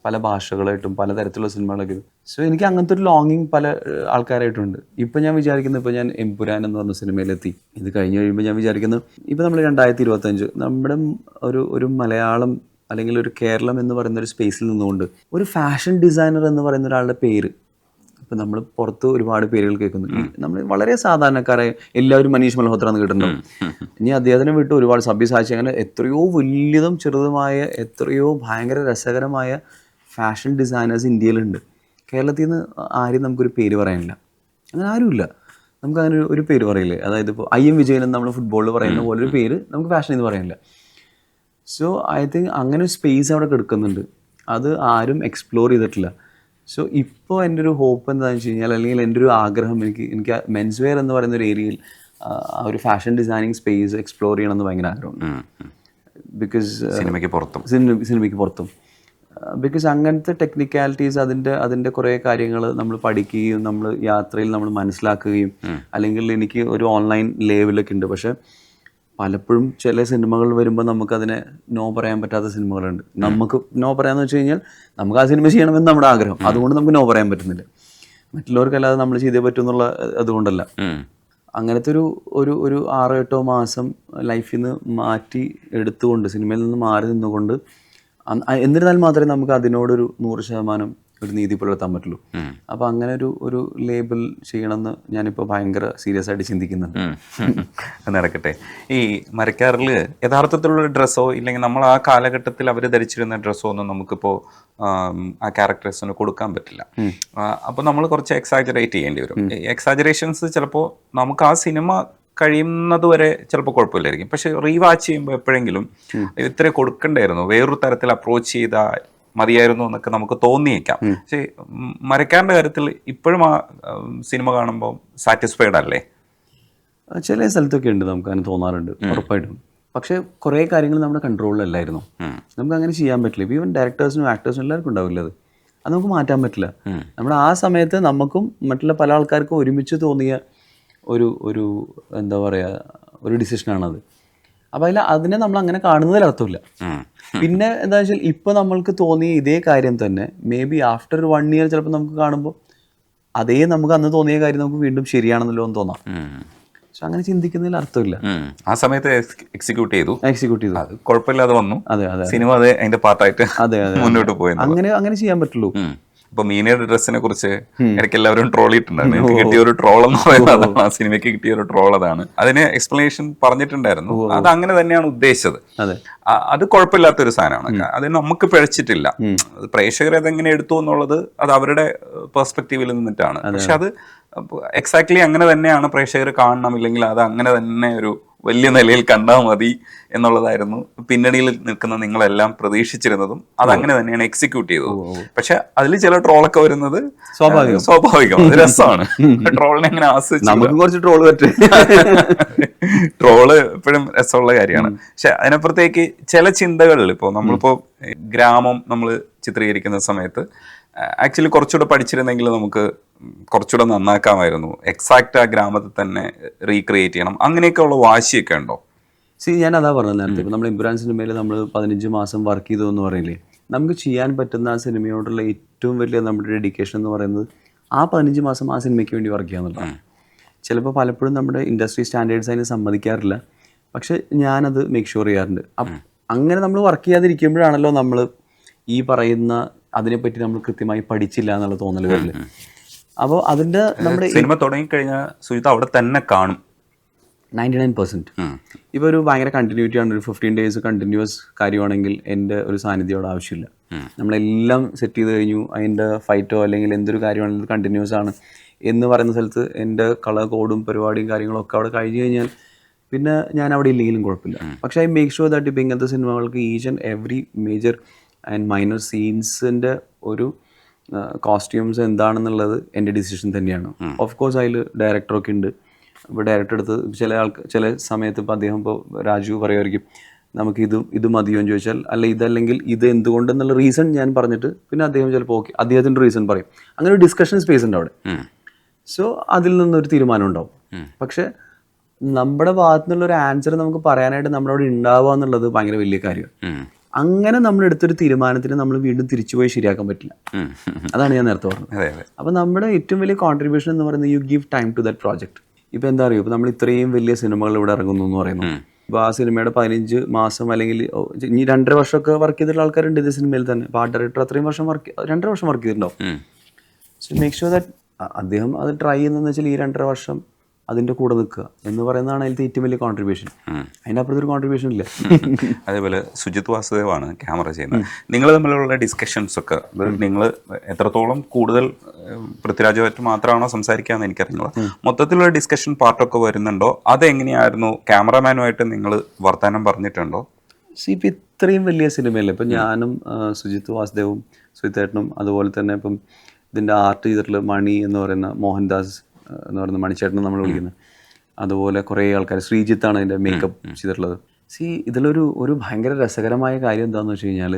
പല ഭാഷകളായിട്ടും പല തരത്തിലുള്ള സിനിമകളൊക്കെ. സോ എനിക്ക് അങ്ങനത്തെ ഒരു ലോങ്ങിങ് പല ആൾക്കാരായിട്ടുണ്ട്. ഇപ്പം ഞാൻ വിചാരിക്കുന്നത്, ഇപ്പോൾ ഞാൻ എമ്പുരാൻ എന്ന് പറഞ്ഞ സിനിമയിലെത്തി, ഇത് കഴിഞ്ഞ് കഴിയുമ്പോൾ ഞാൻ വിചാരിക്കുന്നത് ഇപ്പം നമ്മൾ 2025 നമ്മുടെ ഒരു മലയാളം അല്ലെങ്കിൽ ഒരു കേരളം എന്ന് പറയുന്ന ഒരു സ്പേസിൽ നിന്നുകൊണ്ട് ഒരു ഫാഷൻ ഡിസൈനർ എന്ന് പറയുന്ന ഒരാളുടെ പേര്, ഇപ്പം നമ്മൾ പുറത്ത് ഒരുപാട് പേരുകൾ കേൾക്കുന്നു, നമ്മൾ വളരെ സാധാരണക്കാരായ എല്ലാവരും മനീഷ് മൽഹോത്ര എന്ന് കേട്ടിട്ടുണ്ടാവും. ഇനി അദ്ദേഹത്തിനെ വിട്ട് ഒരുപാട് സബ്യസാച്ചി, അങ്ങനെ എത്രയോ വലിയതും ചെറുതുമായ എത്രയോ ഭയങ്കര രസകരമായ ഫാഷൻ ഡിസൈനേഴ്സ് ഇന്ത്യയിലുണ്ട്. കേരളത്തിൽ നിന്ന് ആരും നമുക്കൊരു പേര് പറയാനില്ല, അങ്ങനെ ആരുമില്ല. നമുക്കങ്ങനെ ഒരു പേര് പറയില്ലേ, അതായത് ഇപ്പോൾ IM വിജയൻ എന്ന് നമ്മൾ ഫുട്ബോളിൽ പറയുന്ന പോലെ ഒരു പേര് നമുക്ക് ഫാഷൻ എന്ന് പറയാനില്ല. സോ ഐ തിങ്ക് അങ്ങനെ ഒരു സ്പേസ് അവിടെ കിടക്കുന്നുണ്ട്, അത് ആരും എക്സ്പ്ലോർ ചെയ്തിട്ടില്ല. സോ ഇപ്പോൾ എൻ്റെ ഒരു ഹോപ്പ് എന്താണെന്ന് വെച്ച് കഴിഞ്ഞാൽ, അല്ലെങ്കിൽ എൻ്റെ ഒരു ആഗ്രഹം, എനിക്ക് മെൻസ് വെയർ എന്ന് പറയുന്ന ഒരു ഏരിയയിൽ ആ ഒരു ഫാഷൻ ഡിസൈനിങ് സ്പേസ് എക്സ്പ്ലോർ ചെയ്യണമെന്ന് ഭയങ്കര ആഗ്രഹമുണ്ട്. ബിക്കോസ് സിനിമയ്ക്ക് പുറത്തും ബിക്കോസ് അങ്ങനത്തെ ടെക്നിക്കാലിറ്റീസ്, അതിൻ്റെ കുറേ കാര്യങ്ങൾ നമ്മൾ പഠിക്കുകയും നമ്മൾ യാത്രയിൽ നമ്മൾ മനസ്സിലാക്കുകയും, അല്ലെങ്കിൽ എനിക്ക് ഒരു ഓൺലൈൻ ലേബലൊക്കെ ഉണ്ട്. പക്ഷേ പലപ്പോഴും ചില സിനിമകൾ വരുമ്പോൾ നമുക്കതിനെ നോ പറയാൻ പറ്റാത്ത സിനിമകളുണ്ട്. നമുക്ക് നോ പറയാമെന്ന് വെച്ച് കഴിഞ്ഞാൽ നമുക്ക് ആ സിനിമ ചെയ്യണമെന്ന് നമ്മുടെ ആഗ്രഹം, അതുകൊണ്ട് നമുക്ക് നോ പറയാൻ പറ്റുന്നില്ല. മറ്റുള്ളവർക്കല്ലാതെ നമ്മൾ ചെയ്തേ പറ്റും എന്നുള്ള അതുകൊണ്ടല്ല. അങ്ങനത്തെ ഒരു 6-8 മാസം ലൈഫിൽ നിന്ന് മാറ്റി എടുത്തുകൊണ്ട്, സിനിമയിൽ നിന്ന് മാറി നിന്നുകൊണ്ട്, എന്നിരുന്നാൽ മാത്രമേ നമുക്ക് അതിനോടൊരു 100% ഒരു നീതി പുലർത്താൻ പറ്റുള്ളൂ. അപ്പോൾ അങ്ങനെ ഒരു ലേബൽ ചെയ്യണമെന്ന് ഞാനിപ്പോൾ ഭയങ്കര സീരിയസ് ആയിട്ട് ചിന്തിക്കുന്നുണ്ട്. നടക്കട്ടെ. ഈ മരക്കാറിൽ യഥാർത്ഥത്തിലുള്ള ഡ്രസ്സോ ഇല്ലെങ്കിൽ നമ്മൾ ആ കാലഘട്ടത്തിൽ അവർ ധരിച്ചിരുന്ന ഡ്രസ്സോ ഒന്നും നമുക്കിപ്പോൾ ആ ക്യാരക്ടേഴ്സിന് കൊടുക്കാൻ പറ്റില്ല. അപ്പോൾ നമ്മൾ കുറച്ച് എക്സാജറേറ്റ് ചെയ്യേണ്ടി വരും. എക്സാജറേഷൻസ് ചിലപ്പോൾ നമുക്ക് ആ സിനിമ കഴിയുന്നത് വരെ ചിലപ്പോൾ കുഴപ്പമില്ലായിരിക്കും, പക്ഷെ റീവാച്ച് ചെയ്യുമ്പോൾ എപ്പോഴെങ്കിലും ഇത്ര കൊടുക്കണ്ടായിരുന്നു, വേറൊരു തരത്തിൽ അപ്രോച്ച് ചെയ്താൽ മതിയായിരുന്നു എന്നൊക്കെ നമുക്ക് തോന്നിയേക്കാം. പക്ഷേ മരക്കാറിൻ്റെ കാര്യത്തിൽ ഇപ്പോഴും ആ സിനിമ കാണുമ്പോൾ സാറ്റിസ്ഫൈഡ് അല്ലേ? ചില സ്ഥലത്തൊക്കെ ഉണ്ട്, നമുക്ക് അങ്ങനെ തോന്നാറുണ്ട് ഉറപ്പായിട്ടും. പക്ഷേ കുറേ കാര്യങ്ങൾ നമ്മുടെ കൺട്രോളിലല്ലായിരുന്നു, നമുക്ക് അങ്ങനെ ചെയ്യാൻ പറ്റില്ല. ഇപ്പോൾ ഈവൻ ഡയറക്ടേഴ്സിനും ആക്ടേഴ്സിനും എല്ലാവർക്കും ഉണ്ടാവില്ല, അത് നമുക്ക് മാറ്റാൻ പറ്റില്ല. നമ്മുടെ ആ സമയത്ത് നമുക്കും മറ്റുള്ള പല ആൾക്കാർക്കും ഒരുമിച്ച് തോന്നിയ ഒരു എന്താ പറയുക, ഒരു ഡിസിഷനാണത്. അപ്പോൾ അതിനെ നമ്മൾ അങ്ങനെ കാണുന്നതിൽ അർത്ഥമില്ല. പിന്നെ എന്താ വെച്ചാൽ ഇപ്പോൾ നമ്മൾക്ക് തോന്നിയ ഇതേ കാര്യം തന്നെ മേ ബി ആഫ്റ്റർ 1 year ചിലപ്പോൾ നമുക്ക് കാണുമ്പോൾ അതേ നമുക്ക് അന്ന് തോന്നിയ കാര്യം നമുക്ക് വീണ്ടും ശരിയാണെന്നല്ലോ എന്ന് തോന്നാം. പക്ഷെ അങ്ങനെ ചിന്തിക്കുന്നതിൽ അർത്ഥമില്ല. ആ സമയത്ത് എക്സിക്യൂട്ട് ചെയ്തു, അത് കുഴപ്പമില്ലാതെ വന്നു. അതെ സിനിമ അത് അതിന്റെ പാർട്ടായിട്ട് മുന്നോട്ട് പോയി. അങ്ങനെ ചെയ്യാൻ പറ്റുള്ളൂ. ഇപ്പൊ മീനയുടെ ഡ്രസ്സിനെ കുറിച്ച് ഇടയ്ക്ക് എല്ലാവരും ട്രോൾ ചെയ്തിട്ടുണ്ടായിരുന്നു. എനിക്ക് കിട്ടിയ ഒരു ട്രോൾ എന്ന് പറയുന്നത് ആ സിനിമയ്ക്ക് കിട്ടിയ ഒരു ട്രോൾ അതാണ്. അതിന് എക്സ്പ്ലനേഷൻ പറഞ്ഞിട്ടുണ്ടായിരുന്നു, അത് അങ്ങനെ തന്നെയാണ് ഉദ്ദേശിച്ചത്. അത് കുഴപ്പമില്ലാത്തൊരു സാധനമാണ്, അത് നമുക്ക് പിഴച്ചിട്ടില്ല. പ്രേക്ഷകർ അതെങ്ങനെ എടുത്തു എന്നുള്ളത് അത് അവരുടെ പെർസ്പെക്റ്റീവിൽ നിന്നിട്ടാണ്. പക്ഷെ അത് എക്സാക്ട്ലി അങ്ങനെ തന്നെയാണ് പ്രേക്ഷകർ കാണണം, ഇല്ലെങ്കിൽ അത് അങ്ങനെ തന്നെ ഒരു വലിയ നിലയിൽ കണ്ടാൽ മതി എന്നുള്ളതായിരുന്നു പിന്നണിയിൽ നിൽക്കുന്ന നിങ്ങളെല്ലാം പ്രതീക്ഷിച്ചിരുന്നതും. അതങ്ങനെ തന്നെയാണ് എക്സിക്യൂട്ട് ചെയ്തത്. പക്ഷെ അതിൽ ചില ട്രോളൊക്കെ വരുന്നത് സ്വാഭാവികം, അത് രസമാണ്. ട്രോളിനെ എങ്ങനെ ആസ്വദിച്ചു, ട്രോള് എപ്പോഴും രസമുള്ള കാര്യമാണ്. പക്ഷെ അതിനപ്പുറത്തേക്ക് ചില ചിന്തകളിൽ ഇപ്പോൾ നമ്മളിപ്പോൾ ഗ്രാമം നമ്മൾ ചിത്രീകരിക്കുന്ന സമയത്ത് ആക്ച്വലി കുറച്ചുകൂടെ പഠിച്ചിരുന്നെങ്കിൽ നമുക്ക് കുറച്ചുകൂടെ നന്നാക്കാമായിരുന്നു. എക്സാക്റ്റ് ആ ഗ്രാമത്തിൽ തന്നെ റീക്രിയേറ്റ് ചെയ്യണം, അങ്ങനെയൊക്കെ ഉള്ള വാശിയൊക്കെ ഉണ്ടോ? ഞാൻ അതാ പറഞ്ഞത് നേരത്തെ. ഇപ്പം നമ്മൾ എമ്പുരാൻ സിനിമയിൽ നമ്മൾ 15 മാസം വർക്ക് ചെയ്തു എന്ന് പറയില്ലേ, നമുക്ക് ചെയ്യാൻ പറ്റുന്ന ആ സിനിമയോടുള്ള ഏറ്റവും വലിയ നമ്മുടെ ഡെഡിക്കേഷൻ എന്ന് പറയുന്നത് ആ 15 മാസം ആ സിനിമയ്ക്ക് വേണ്ടി വർക്ക് ചെയ്യാന്നുള്ളതാണ്. ചിലപ്പോൾ പലപ്പോഴും നമ്മുടെ ഇൻഡസ്ട്രി സ്റ്റാൻഡേർഡ്സ് അതിന് സമ്മതിക്കാറില്ല, പക്ഷെ ഞാനത് മേക്ക് ഷുവർ ചെയ്യാറുണ്ട്. അങ്ങനെ നമ്മൾ വർക്ക് ചെയ്യാതിരിക്കുമ്പോഴാണല്ലോ നമ്മൾ ഈ പറയുന്ന അതിനെപ്പറ്റി നമ്മൾ കൃത്യമായി പഠിച്ചില്ല എന്നുള്ള തോന്നൽ വരില്ല. അപ്പോൾ അതിൻ്റെ നമ്മുടെ സിനിമ തുടങ്ങിക്കഴിഞ്ഞാൽ സുജിത്ത് അവിടെ തന്നെ കാണും 99%. ഇപ്പോൾ ഒരു ഭയങ്കര കണ്ടിന്യൂറ്റി ആണ്, ഒരു 15 days കണ്ടിന്യൂസ് കാര്യമാണെങ്കിൽ എൻ്റെ ഒരു സാന്നിധ്യം ആവശ്യമില്ല. നമ്മളെല്ലാം സെറ്റ് ചെയ്ത് കഴിഞ്ഞു, അതിൻ്റെ ഫൈറ്റോ അല്ലെങ്കിൽ എന്തൊരു കാര്യമാണെങ്കിലും കണ്ടിന്യൂസ് ആണ് എന്ന് പറയുന്ന സ്ഥലത്ത് എൻ്റെ കളർ കോഡും പരിപാടിയും കാര്യങ്ങളൊക്കെ അവിടെ കഴിഞ്ഞ് കഴിഞ്ഞാൽ പിന്നെ ഞാൻ അവിടെ ഇല്ലെങ്കിലും കുഴപ്പമില്ല. പക്ഷേ ഐ മേക്ക് ഷുവർ ദാറ്റ് ഇപ്പോൾ ഇങ്ങനത്തെ സിനിമകൾക്ക് each and every major and minor സീൻസിൻ്റെ ഒരു കോസ്റ്റ്യൂംസ് എന്താണെന്നുള്ളത് എൻ്റെ ഡിസിഷൻ തന്നെയാണ്. ഓഫ് കോഴ്സ് അതിൽ ഡയറക്ടറൊക്കെ ഉണ്ട്. ഇപ്പോൾ ഡയറക്ടർ എടുത്ത് ചില സമയത്ത് ഇപ്പോൾ അദ്ദേഹം ഇപ്പോൾ രാജു പറയുമായിരിക്കും നമുക്ക് ഇത് മതിയോ എന്ന് ചോദിച്ചാൽ, അല്ല ഇതല്ലെങ്കിൽ ഇത് എന്തുകൊണ്ടെന്നുള്ള റീസൺ ഞാൻ പറഞ്ഞിട്ട് പിന്നെ അദ്ദേഹം ചിലപ്പോൾ ഓക്കെ അദ്ദേഹത്തിൻ്റെ റീസൺ പറയും. അങ്ങനെ ഒരു ഡിസ്കഷൻ സ്പേസ് ഉണ്ട് അവിടെ. സോ അതിൽ നിന്നൊരു തീരുമാനം ഉണ്ടാവും. പക്ഷെ നമ്മുടെ ഭാഗത്തു നിന്നുള്ളൊരു ആൻസർ നമുക്ക് പറയാനായിട്ട് നമ്മളവിടെ ഉണ്ടാവുക എന്നുള്ളത് ഭയങ്കര വലിയ കാര്യമാണ്. അങ്ങനെ നമ്മൾ എടുത്തൊരു തീരുമാനത്തിന് നമ്മൾ വീണ്ടും തിരിച്ചുപോയി ശരിയാക്കാൻ പറ്റില്ല. അതാണ് ഞാൻ നേരത്തെ പറഞ്ഞത്. അപ്പം നമ്മുടെ ഏറ്റവും വലിയ കോൺട്രിബ്യൂഷൻ എന്ന് പറയുന്നത് you give time to that project. ഇപ്പോൾ എന്താ പറയുക, ഇപ്പോൾ നമ്മൾ ഇത്രയും വലിയ സിനിമകൾ ഇവിടെ ഇറങ്ങുന്നു എന്ന് പറയുന്നു. ഇപ്പോൾ ആ സിനിമയുടെ 15 മാസം അല്ലെങ്കിൽ ഇനി 2.5 വർഷമൊക്കെ വർക്ക് ചെയ്തിട്ടുള്ള ആൾക്കാരുണ്ട് ഇതേ സിനിമയിൽ തന്നെ. അപ്പോൾ ആ ഡയറക്ടർ അത്രയും വർഷം 2.5 വർഷം വർക്ക് ചെയ്തിട്ടുണ്ടാവും. സോ മേക്ക് ഷുവർ ദാറ്റ് അദ്ദേഹം അത് ട്രൈ ചെയ്യുന്നതെന്ന് വെച്ചാൽ ഈ 2.5 വർഷം അതിൻ്റെ കൂടെ നിൽക്കുക എന്ന് പറയുന്നതാണ് അതിലത്തെ ഏറ്റവും വലിയ കോൺട്രിബ്യൂഷൻ. അതിൻ്റെ അപ്പുറത്തൊരു കോൺട്രിബ്യൂഷൻ ഇല്ല. അതേപോലെ സുജിത് വാസുദേവാണ് ക്യാമറ ചെയ്യുന്നത്. നിങ്ങൾ തമ്മിലുള്ള ഡിസ്കഷൻസ് ഒക്കെ നിങ്ങൾ എത്രത്തോളം കൂടുതൽ പൃഥ്വിരാജുമായിട്ട് മാത്രമാണോ സംസാരിക്കാമെന്ന് എനിക്കറിയില്ല, മൊത്തത്തിലുള്ള ഡിസ്കഷൻ പാർട്ടൊക്കെ വരുന്നുണ്ടോ? അതെങ്ങനെയായിരുന്നു? ക്യാമറമാനുമായിട്ട് നിങ്ങൾ വർത്തമാനം പറഞ്ഞിട്ടുണ്ടോ? ഇപ്പം ഇത്രയും വലിയ സിനിമയല്ലേ, ഇപ്പം ഞാനും സുജിത് വാസുദേവും സുജിത്തേട്ടനും അതുപോലെ തന്നെ ഇപ്പം ഇതിൻ്റെ ആർട്ട് ചെയ്തിട്ടുള്ള മണി എന്ന് പറയുന്ന മോഹൻദാസ് എന്ന് പറയുന്ന മണിച്ചേട്ടനും നമ്മൾ വിളിക്കുന്നത്, അതുപോലെ കുറേ ആൾക്കാർ, ശ്രീജിത്താണ് അതിൻ്റെ മേക്കപ്പ് ചെയ്തിട്ടുള്ളത്. ഇതിലൊരു ഭയങ്കര രസകരമായ കാര്യം എന്താണെന്ന് വെച്ച് കഴിഞ്ഞാൽ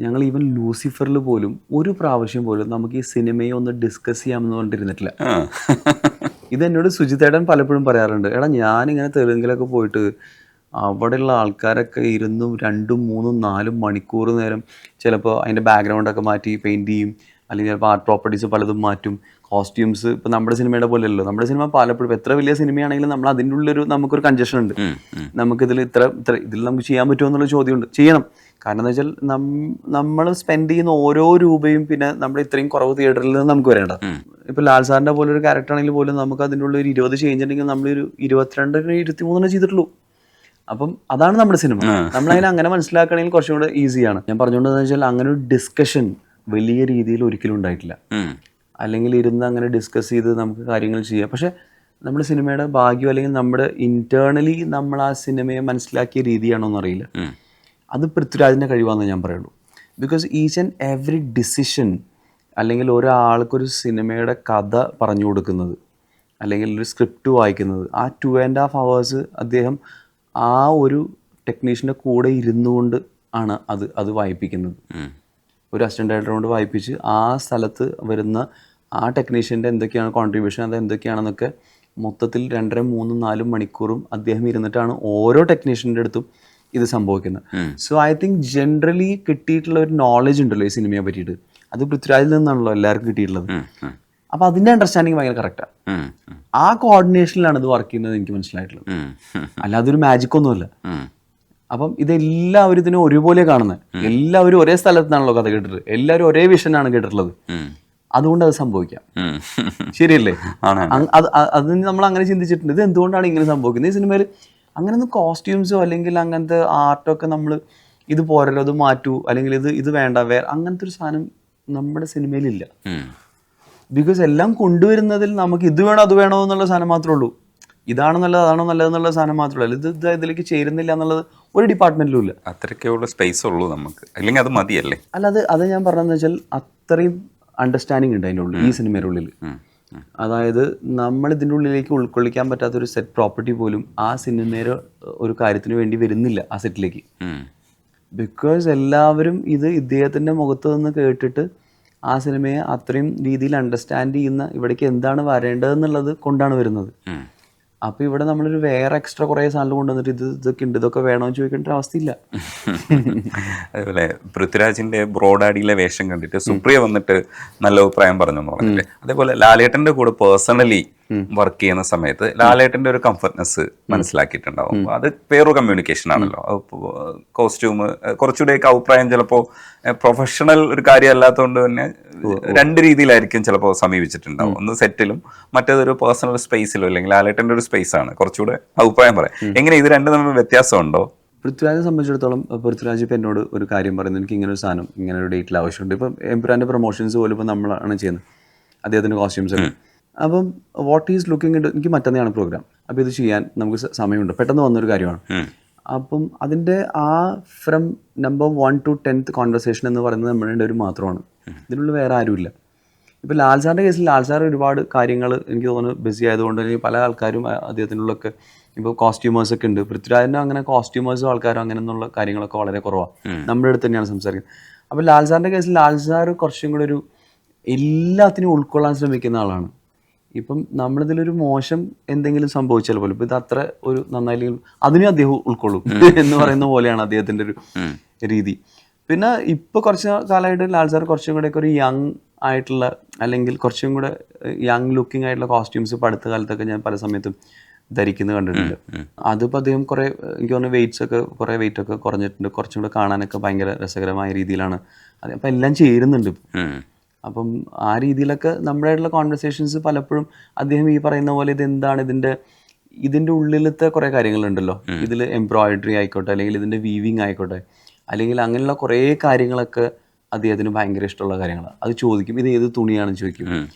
ഞങ്ങൾ ഈവൻ ലൂസിഫറിൽ പോലും ഒരു പ്രാവശ്യം പോലും നമുക്ക് ഈ സിനിമയെ ഒന്ന് ഡിസ്കസ് ചെയ്യാമെന്ന് പറഞ്ഞിരുന്നിട്ടില്ല. ഇതെന്നോട് സുജിത്തേട്ടൻ പലപ്പോഴും പറയാറുണ്ട്, എടാ ഞാനിങ്ങനെ തെലുങ്കിലൊക്കെ പോയിട്ട് അവിടെയുള്ള ആൾക്കാരൊക്കെ ഇരുന്നും 2, 3, 4 മണിക്കൂർ നേരം ചിലപ്പോൾ അതിൻ്റെ ബാക്ക്ഗ്രൗണ്ടൊക്കെ മാറ്റി പെയിൻറ്റ് ചെയ്യും, അല്ലെങ്കിൽ ചിലപ്പോൾ ആർട്ട് പ്രോപ്പർട്ടീസ് പലതും മാറ്റും, കോസ്റ്റ്യൂംസ്. ഇപ്പോൾ നമ്മുടെ സിനിമയുടെ പോലെയല്ലോ, നമ്മുടെ സിനിമ പലപ്പോഴും എത്ര വലിയ സിനിമയാണെങ്കിലും നമ്മൾ അതിൻ്റെ ഉള്ളൊരു നമുക്കൊരു കൺജഷൻ ഉണ്ട്. നമുക്കിതിൽ ഇതിൽ നമുക്ക് ചെയ്യാൻ പറ്റുമോ എന്നുള്ള ചോദ്യമുണ്ട്. ചെയ്യണം. കാരണം എന്താ വെച്ചാൽ നമ്മൾ സ്പെൻഡ് ചെയ്യുന്ന ഓരോ രൂപയും പിന്നെ നമ്മുടെ ഇത്രയും കുറവ് തിയേറ്ററിൽ നിന്ന് നമുക്ക് വരേണ്ട. ഇപ്പോൾ ലാൽ സാറിൻ്റെ പോലെ ഒരു ക്യാരക്ടർ ആണെങ്കിൽ പോലും നമുക്ക് അതിൻ്റെ ഉള്ള ഒരു 20 ചേഞ്ച് ഉണ്ടെങ്കിൽ നമ്മളൊരു 22, 23 ചെയ്തിട്ടുള്ളൂ. അപ്പം അതാണ് നമ്മുടെ സിനിമ. നമ്മളതിനെ അങ്ങനെ മനസ്സിലാക്കണമെങ്കിൽ കുറച്ചും കൂടെ ഈസിയാണ്. ഞാൻ പറഞ്ഞുകൊണ്ടെന്ന് വെച്ചാൽ അങ്ങനെ ഒരു ഡിസ്കഷൻ വലിയ രീതിയിൽ ഒരിക്കലും ഉണ്ടായിട്ടില്ല. അല്ലെങ്കിൽ ഇരുന്ന് അങ്ങനെ ഡിസ്കസ് ചെയ്ത് നമുക്ക് കാര്യങ്ങൾ ചെയ്യാം. പക്ഷെ നമ്മുടെ സിനിമയുടെ ഭാഗ്യം അല്ലെങ്കിൽ നമ്മുടെ ഇന്റേണലി നമ്മൾ ആ സിനിമയെ മനസ്സിലാക്കിയ രീതിയാണോ എന്നറിയില്ല. അത് പൃഥ്വിരാജിൻ്റെ കഴിവാണെന്ന് ഞാൻ പറയുള്ളൂ. Because each and every decision അല്ലെങ്കിൽ ഒരാൾക്കൊരു സിനിമയുടെ കഥ പറഞ്ഞു കൊടുക്കുന്നത് അല്ലെങ്കിൽ ഒരു സ്ക്രിപ്റ്റ് വായിക്കുന്നത് ആ 2.5 hours അദ്ദേഹം ആ ഒരു ടെക്നീഷ്യൻ്റെ കൂടെ ഇരുന്നുകൊണ്ട് ആണ് അത് വായിപ്പിക്കുന്നത്. ഒരു അസിസ്റ്റൻ്റ് ഡയറക്ടർ കൊണ്ട് വായിപ്പിച്ച് ആ സ്ഥലത്ത് വരുന്ന ആ ടെക്നീഷ്യൻ്റെ എന്തൊക്കെയാണ് കോൺട്രിബ്യൂഷൻ, അത് എന്തൊക്കെയാണെന്നൊക്കെ മൊത്തത്തിൽ 2.5, 3, 4 മണിക്കൂറും അദ്ദേഹം ഇരുന്നിട്ടാണ് ഓരോ ടെക്നീഷ്യൻ്റെ അടുത്തും ഇത് സംഭവിക്കുന്നത്. സോ ഐ തിങ്ക് ജനറലി കിട്ടിയിട്ടുള്ള ഒരു നോളജ് ഉണ്ടല്ലോ ഈ സിനിമയെ പറ്റിയിട്ട്, അത് പൃഥ്വിരാജിൽ നിന്നാണല്ലോ എല്ലാവർക്കും കിട്ടിയിട്ടുള്ളത്. അപ്പോൾ അതിൻ്റെ അണ്ടർസ്റ്റാൻഡിങ് ഭയങ്കര കറക്റ്റാണ്. ആ കോർഡിനേഷനിലാണ് ഇത് വർക്ക് ചെയ്യുന്നത് എനിക്ക് മനസ്സിലായിട്ടുള്ളത്. അല്ലാതെ ഒരു മാജിക് ഒന്നുമല്ല. അപ്പം ഇതെല്ലാവരും ഇതിനെ ഒരുപോലെ കാണുന്നത്, എല്ലാവരും ഒരേ സ്ഥലത്താണല്ലോ കഥ കേട്ടിട്ട്, എല്ലാവരും ഒരേ വിഷനാണ് കേട്ടിട്ടുള്ളത്. അതുകൊണ്ട് അത് സംഭവിക്കാം. ശരിയല്ലേ? അത് നമ്മൾ അങ്ങനെ ചിന്തിച്ചിട്ടുണ്ട്, ഇത് എന്തുകൊണ്ടാണ് ഇങ്ങനെ സംഭവിക്കുന്നത് ഈ സിനിമയിൽ. അങ്ങനൊന്നും കോസ്റ്റ്യൂംസോ അല്ലെങ്കിൽ അങ്ങനത്തെ ആർട്ടൊക്കെ നമ്മൾ ഇത് പോരല്ലോ, അത് മാറ്റൂ, അല്ലെങ്കിൽ ഇത് വേണ്ട, അങ്ങനത്തെ ഒരു സാധനം നമ്മുടെ സിനിമയിലില്ല. ബിക്കോസ് എല്ലാം കൊണ്ടുവരുന്നതിൽ നമുക്ക് ഇത് വേണോ അത് വേണോ എന്നുള്ള സാധനം മാത്രമേ ഉള്ളൂ. ഇതാണോ നല്ലത് അതാണോ നല്ലതെന്നുള്ള സാധനം മാത്രമേ ഉള്ളൂ. ഇതിലേക്ക് ചേരുന്നില്ല എന്നുള്ളത് ഒരു ഡിപ്പാർട്ട്മെന്റിലും ഇല്ല. അത്രയ്ക്കുള്ള സ്പേസ് ഉള്ളൂ നമുക്ക്, അല്ലെങ്കിൽ അത് മതിയല്ലേ? അല്ല, അത് ഞാൻ പറഞ്ഞതെന്ന് വെച്ചാൽ അത്രയും അണ്ടർസ്റ്റാൻഡിങ് ഉണ്ട് അതിൻ്റെ ഉള്ളിൽ, ഈ സിനിമയുടെ ഉള്ളിൽ. അതായത് നമ്മൾ ഇതിൻ്റെ ഉള്ളിലേക്ക് ഉൾക്കൊള്ളിക്കാൻ പറ്റാത്തൊരു സെറ്റ് പ്രോപ്പർട്ടി പോലും ആ സിനിമയുടെ ഒരു കാര്യത്തിന് വേണ്ടി വരുന്നില്ല ആ സെറ്റിലേക്ക്. ബിക്കോസ് എല്ലാവരും ഇത് ഇദ്ദേഹത്തിൻ്റെ മുഖത്ത് നിന്ന് കേട്ടിട്ട് ആ സിനിമയെ അത്രയും രീതിയിൽ അണ്ടർസ്റ്റാൻഡ് ചെയ്യുന്ന, ഇവിടേക്ക് എന്താണ് വരേണ്ടതെന്നുള്ളത് കൊണ്ടാണ് വരുന്നത്. അപ്പോൾ ഇവിടെ നമ്മളൊരു വേറെ എക്സ്ട്രാ കുറേ സാധനം കൊണ്ടുവന്നിട്ട് ഇതൊക്കെ ഉണ്ട്, ഇതൊക്കെ വേണമെന്ന് ചോദിക്കേണ്ട ഒരു അവസ്ഥയില്ല. അതേപോലെ പൃഥ്വിരാജിന്റെ ബ്രോഡാഡിയിലെ വേഷം കണ്ടിട്ട് സുപ്രിയ വന്നിട്ട് നല്ല അഭിപ്രായം പറഞ്ഞു എന്ന് പറഞ്ഞില്ലേ. അതേപോലെ ലാലേട്ടന്റെ കൂടെ പേഴ്സണലി വർക്ക് ചെയ്യുന്ന സമയത്ത് ലാലേട്ടന്റെ ഒരു കംഫർട്ട്നെസ് മനസ്സിലാക്കിയിട്ടുണ്ടാവും. അത് വേറൊരു കമ്മ്യൂണിക്കേഷൻ ആണല്ലോ. കോസ്റ്റ്യൂം കുറച്ചുകൂടെയൊക്കെ അഭിപ്രായം ചിലപ്പോൾ പ്രൊഫഷണൽ ഒരു കാര്യം അല്ലാത്തതുകൊണ്ട് തന്നെ രണ്ട് രീതിയിലായിരിക്കും ചിലപ്പോൾ സമീപിച്ചിട്ടുണ്ടാവും. ഒന്ന് സെറ്റിലും മറ്റേതൊരു പേഴ്സണൽ സ്പേസിലോ അല്ലെങ്കിൽ ലാലേട്ടന്റെ ഒരു സ്പേസ് ആണ്. കുറച്ചുകൂടെ അഭിപ്രായം പറയാം. എങ്ങനെ ഇത് രണ്ടും തമ്മിൽ വ്യത്യാസമുണ്ടോ? പൃഥ്വിരാജിനെ സംബന്ധിച്ചിടത്തോളം പൃഥ്വിരാജ് ഇപ്പം എന്നോട് ഒരു കാര്യം പറയുന്നത്, എനിക്ക് ഇങ്ങനെ ഒരു സാധനം ഇങ്ങനെ ഒരു ഡേറ്റിൽ ആവശ്യമുണ്ട്. ഇപ്പം എംപുരാൻ്റെ പ്രൊമോഷൻസ് പോലും ഇപ്പം നമ്മളാണ് ചെയ്യുന്നത്, അദ്ദേഹത്തിൻ്റെ കോസ്റ്റ്യൂംസ് ഒക്കെ. അപ്പം വാട്ട് ഈസ് ലുക്കിംഗ് ഇൻ, എനിക്ക് മറ്റന്നാണ് പ്രോഗ്രാം, അപ്പോൾ ഇത് ചെയ്യാൻ നമുക്ക് സമയമുണ്ട്, പെട്ടെന്ന് വന്നൊരു കാര്യമാണ്. അപ്പം അതിൻ്റെ ആ from number 1 to 10th conversation എന്ന് പറയുന്നത് നമ്മളുടെ ഒരു മാത്രമാണ്. ഇതിനുള്ള വേറെ ആരുമില്ല. ഇപ്പോൾ ലാൽ സാറിൻ്റെ കേസിൽ ലാൽ സാർ ഒരുപാട് കാര്യങ്ങൾ എനിക്ക് തോന്നുന്നു ബിസി ആയതുകൊണ്ട് അല്ലെങ്കിൽ പല ആൾക്കാരും അദ്ദേഹത്തിനുള്ളൊക്കെ ഇപ്പോൾ കോസ്റ്റ്യൂമേഴ്സൊക്കെ ഉണ്ട്. പൃഥ്വിരാജിന് അങ്ങനെ കോസ്റ്റ്യൂമേഴ്സും ആൾക്കാരും അങ്ങനെ എന്നുള്ള കാര്യങ്ങളൊക്കെ വളരെ കുറവാണ്. നമ്മുടെ അടുത്ത് തന്നെയാണ് സംസാരിക്കുന്നത്. അപ്പോൾ ലാൽ സാറിൻ്റെ കേസിൽ ലാൽ സാർ കുറച്ചും കൂടെ ഒരു എല്ലാത്തിനും ഉൾക്കൊള്ളാൻ ശ്രമിക്കുന്ന ആളാണ്. ഇപ്പം നമ്മളിതിലൊരു മോശം എന്തെങ്കിലും സംഭവിച്ചാൽ പോലും ഇപ്പം ഇത് അത്ര ഒരു നന്നായില്ലെങ്കിൽ അതിനും അദ്ദേഹം ഉൾക്കൊള്ളും എന്ന് പറയുന്ന പോലെയാണ് അദ്ദേഹത്തിൻ്റെ ഒരു രീതി. പിന്നെ ഇപ്പോൾ കുറച്ച് കാലമായിട്ട് ലാൽ സാർ കുറച്ചും കൂടെയൊക്കെ ഒരു യങ് ആയിട്ടുള്ള അല്ലെങ്കിൽ കുറച്ചും കൂടെ യങ് ലുക്കിംഗ് ആയിട്ടുള്ള കോസ്റ്റ്യൂംസ് ഇപ്പോൾ അടുത്ത കാലത്തൊക്കെ ഞാൻ പല സമയത്തും ധരിക്കുന്നത് കണ്ടിട്ടുണ്ട്. അതിപ്പോൾ അദ്ദേഹം കുറേ എനിക്ക് തോന്നുന്നു കുറേ വെയിറ്റ് ഒക്കെ കുറഞ്ഞിട്ടുണ്ട്. കുറച്ചും കൂടെ കാണാനൊക്കെ ഭയങ്കര രസകരമായ രീതിയിലാണ് അത്. അപ്പം എല്ലാം ചേരുന്നുണ്ട്. അപ്പം ആ രീതിയിലൊക്കെ നമ്മുടെയായിട്ടുള്ള കോൺവെർസേഷൻസ് പലപ്പോഴും അദ്ദേഹം ഈ പറയുന്ന പോലെ ഇതെന്താണ് ഇതിൻ്റെ ഉള്ളിലത്തെ കുറേ കാര്യങ്ങളുണ്ടല്ലോ, ഇതിൽ എംബ്രോയിഡറി ആയിക്കോട്ടെ അല്ലെങ്കിൽ ഇതിൻ്റെ വീവിങ് ആയിക്കോട്ടെ അല്ലെങ്കിൽ അങ്ങനെയുള്ള കുറേ കാര്യങ്ങളൊക്കെ അദ്ദേഹത്തിന് ഭയങ്കര ഇഷ്ടമുള്ള കാര്യങ്ങളാണ്. അത് ചോദിക്കും, ഇത് ഏത് തുണിയാണെന്ന് ചോദിക്കും,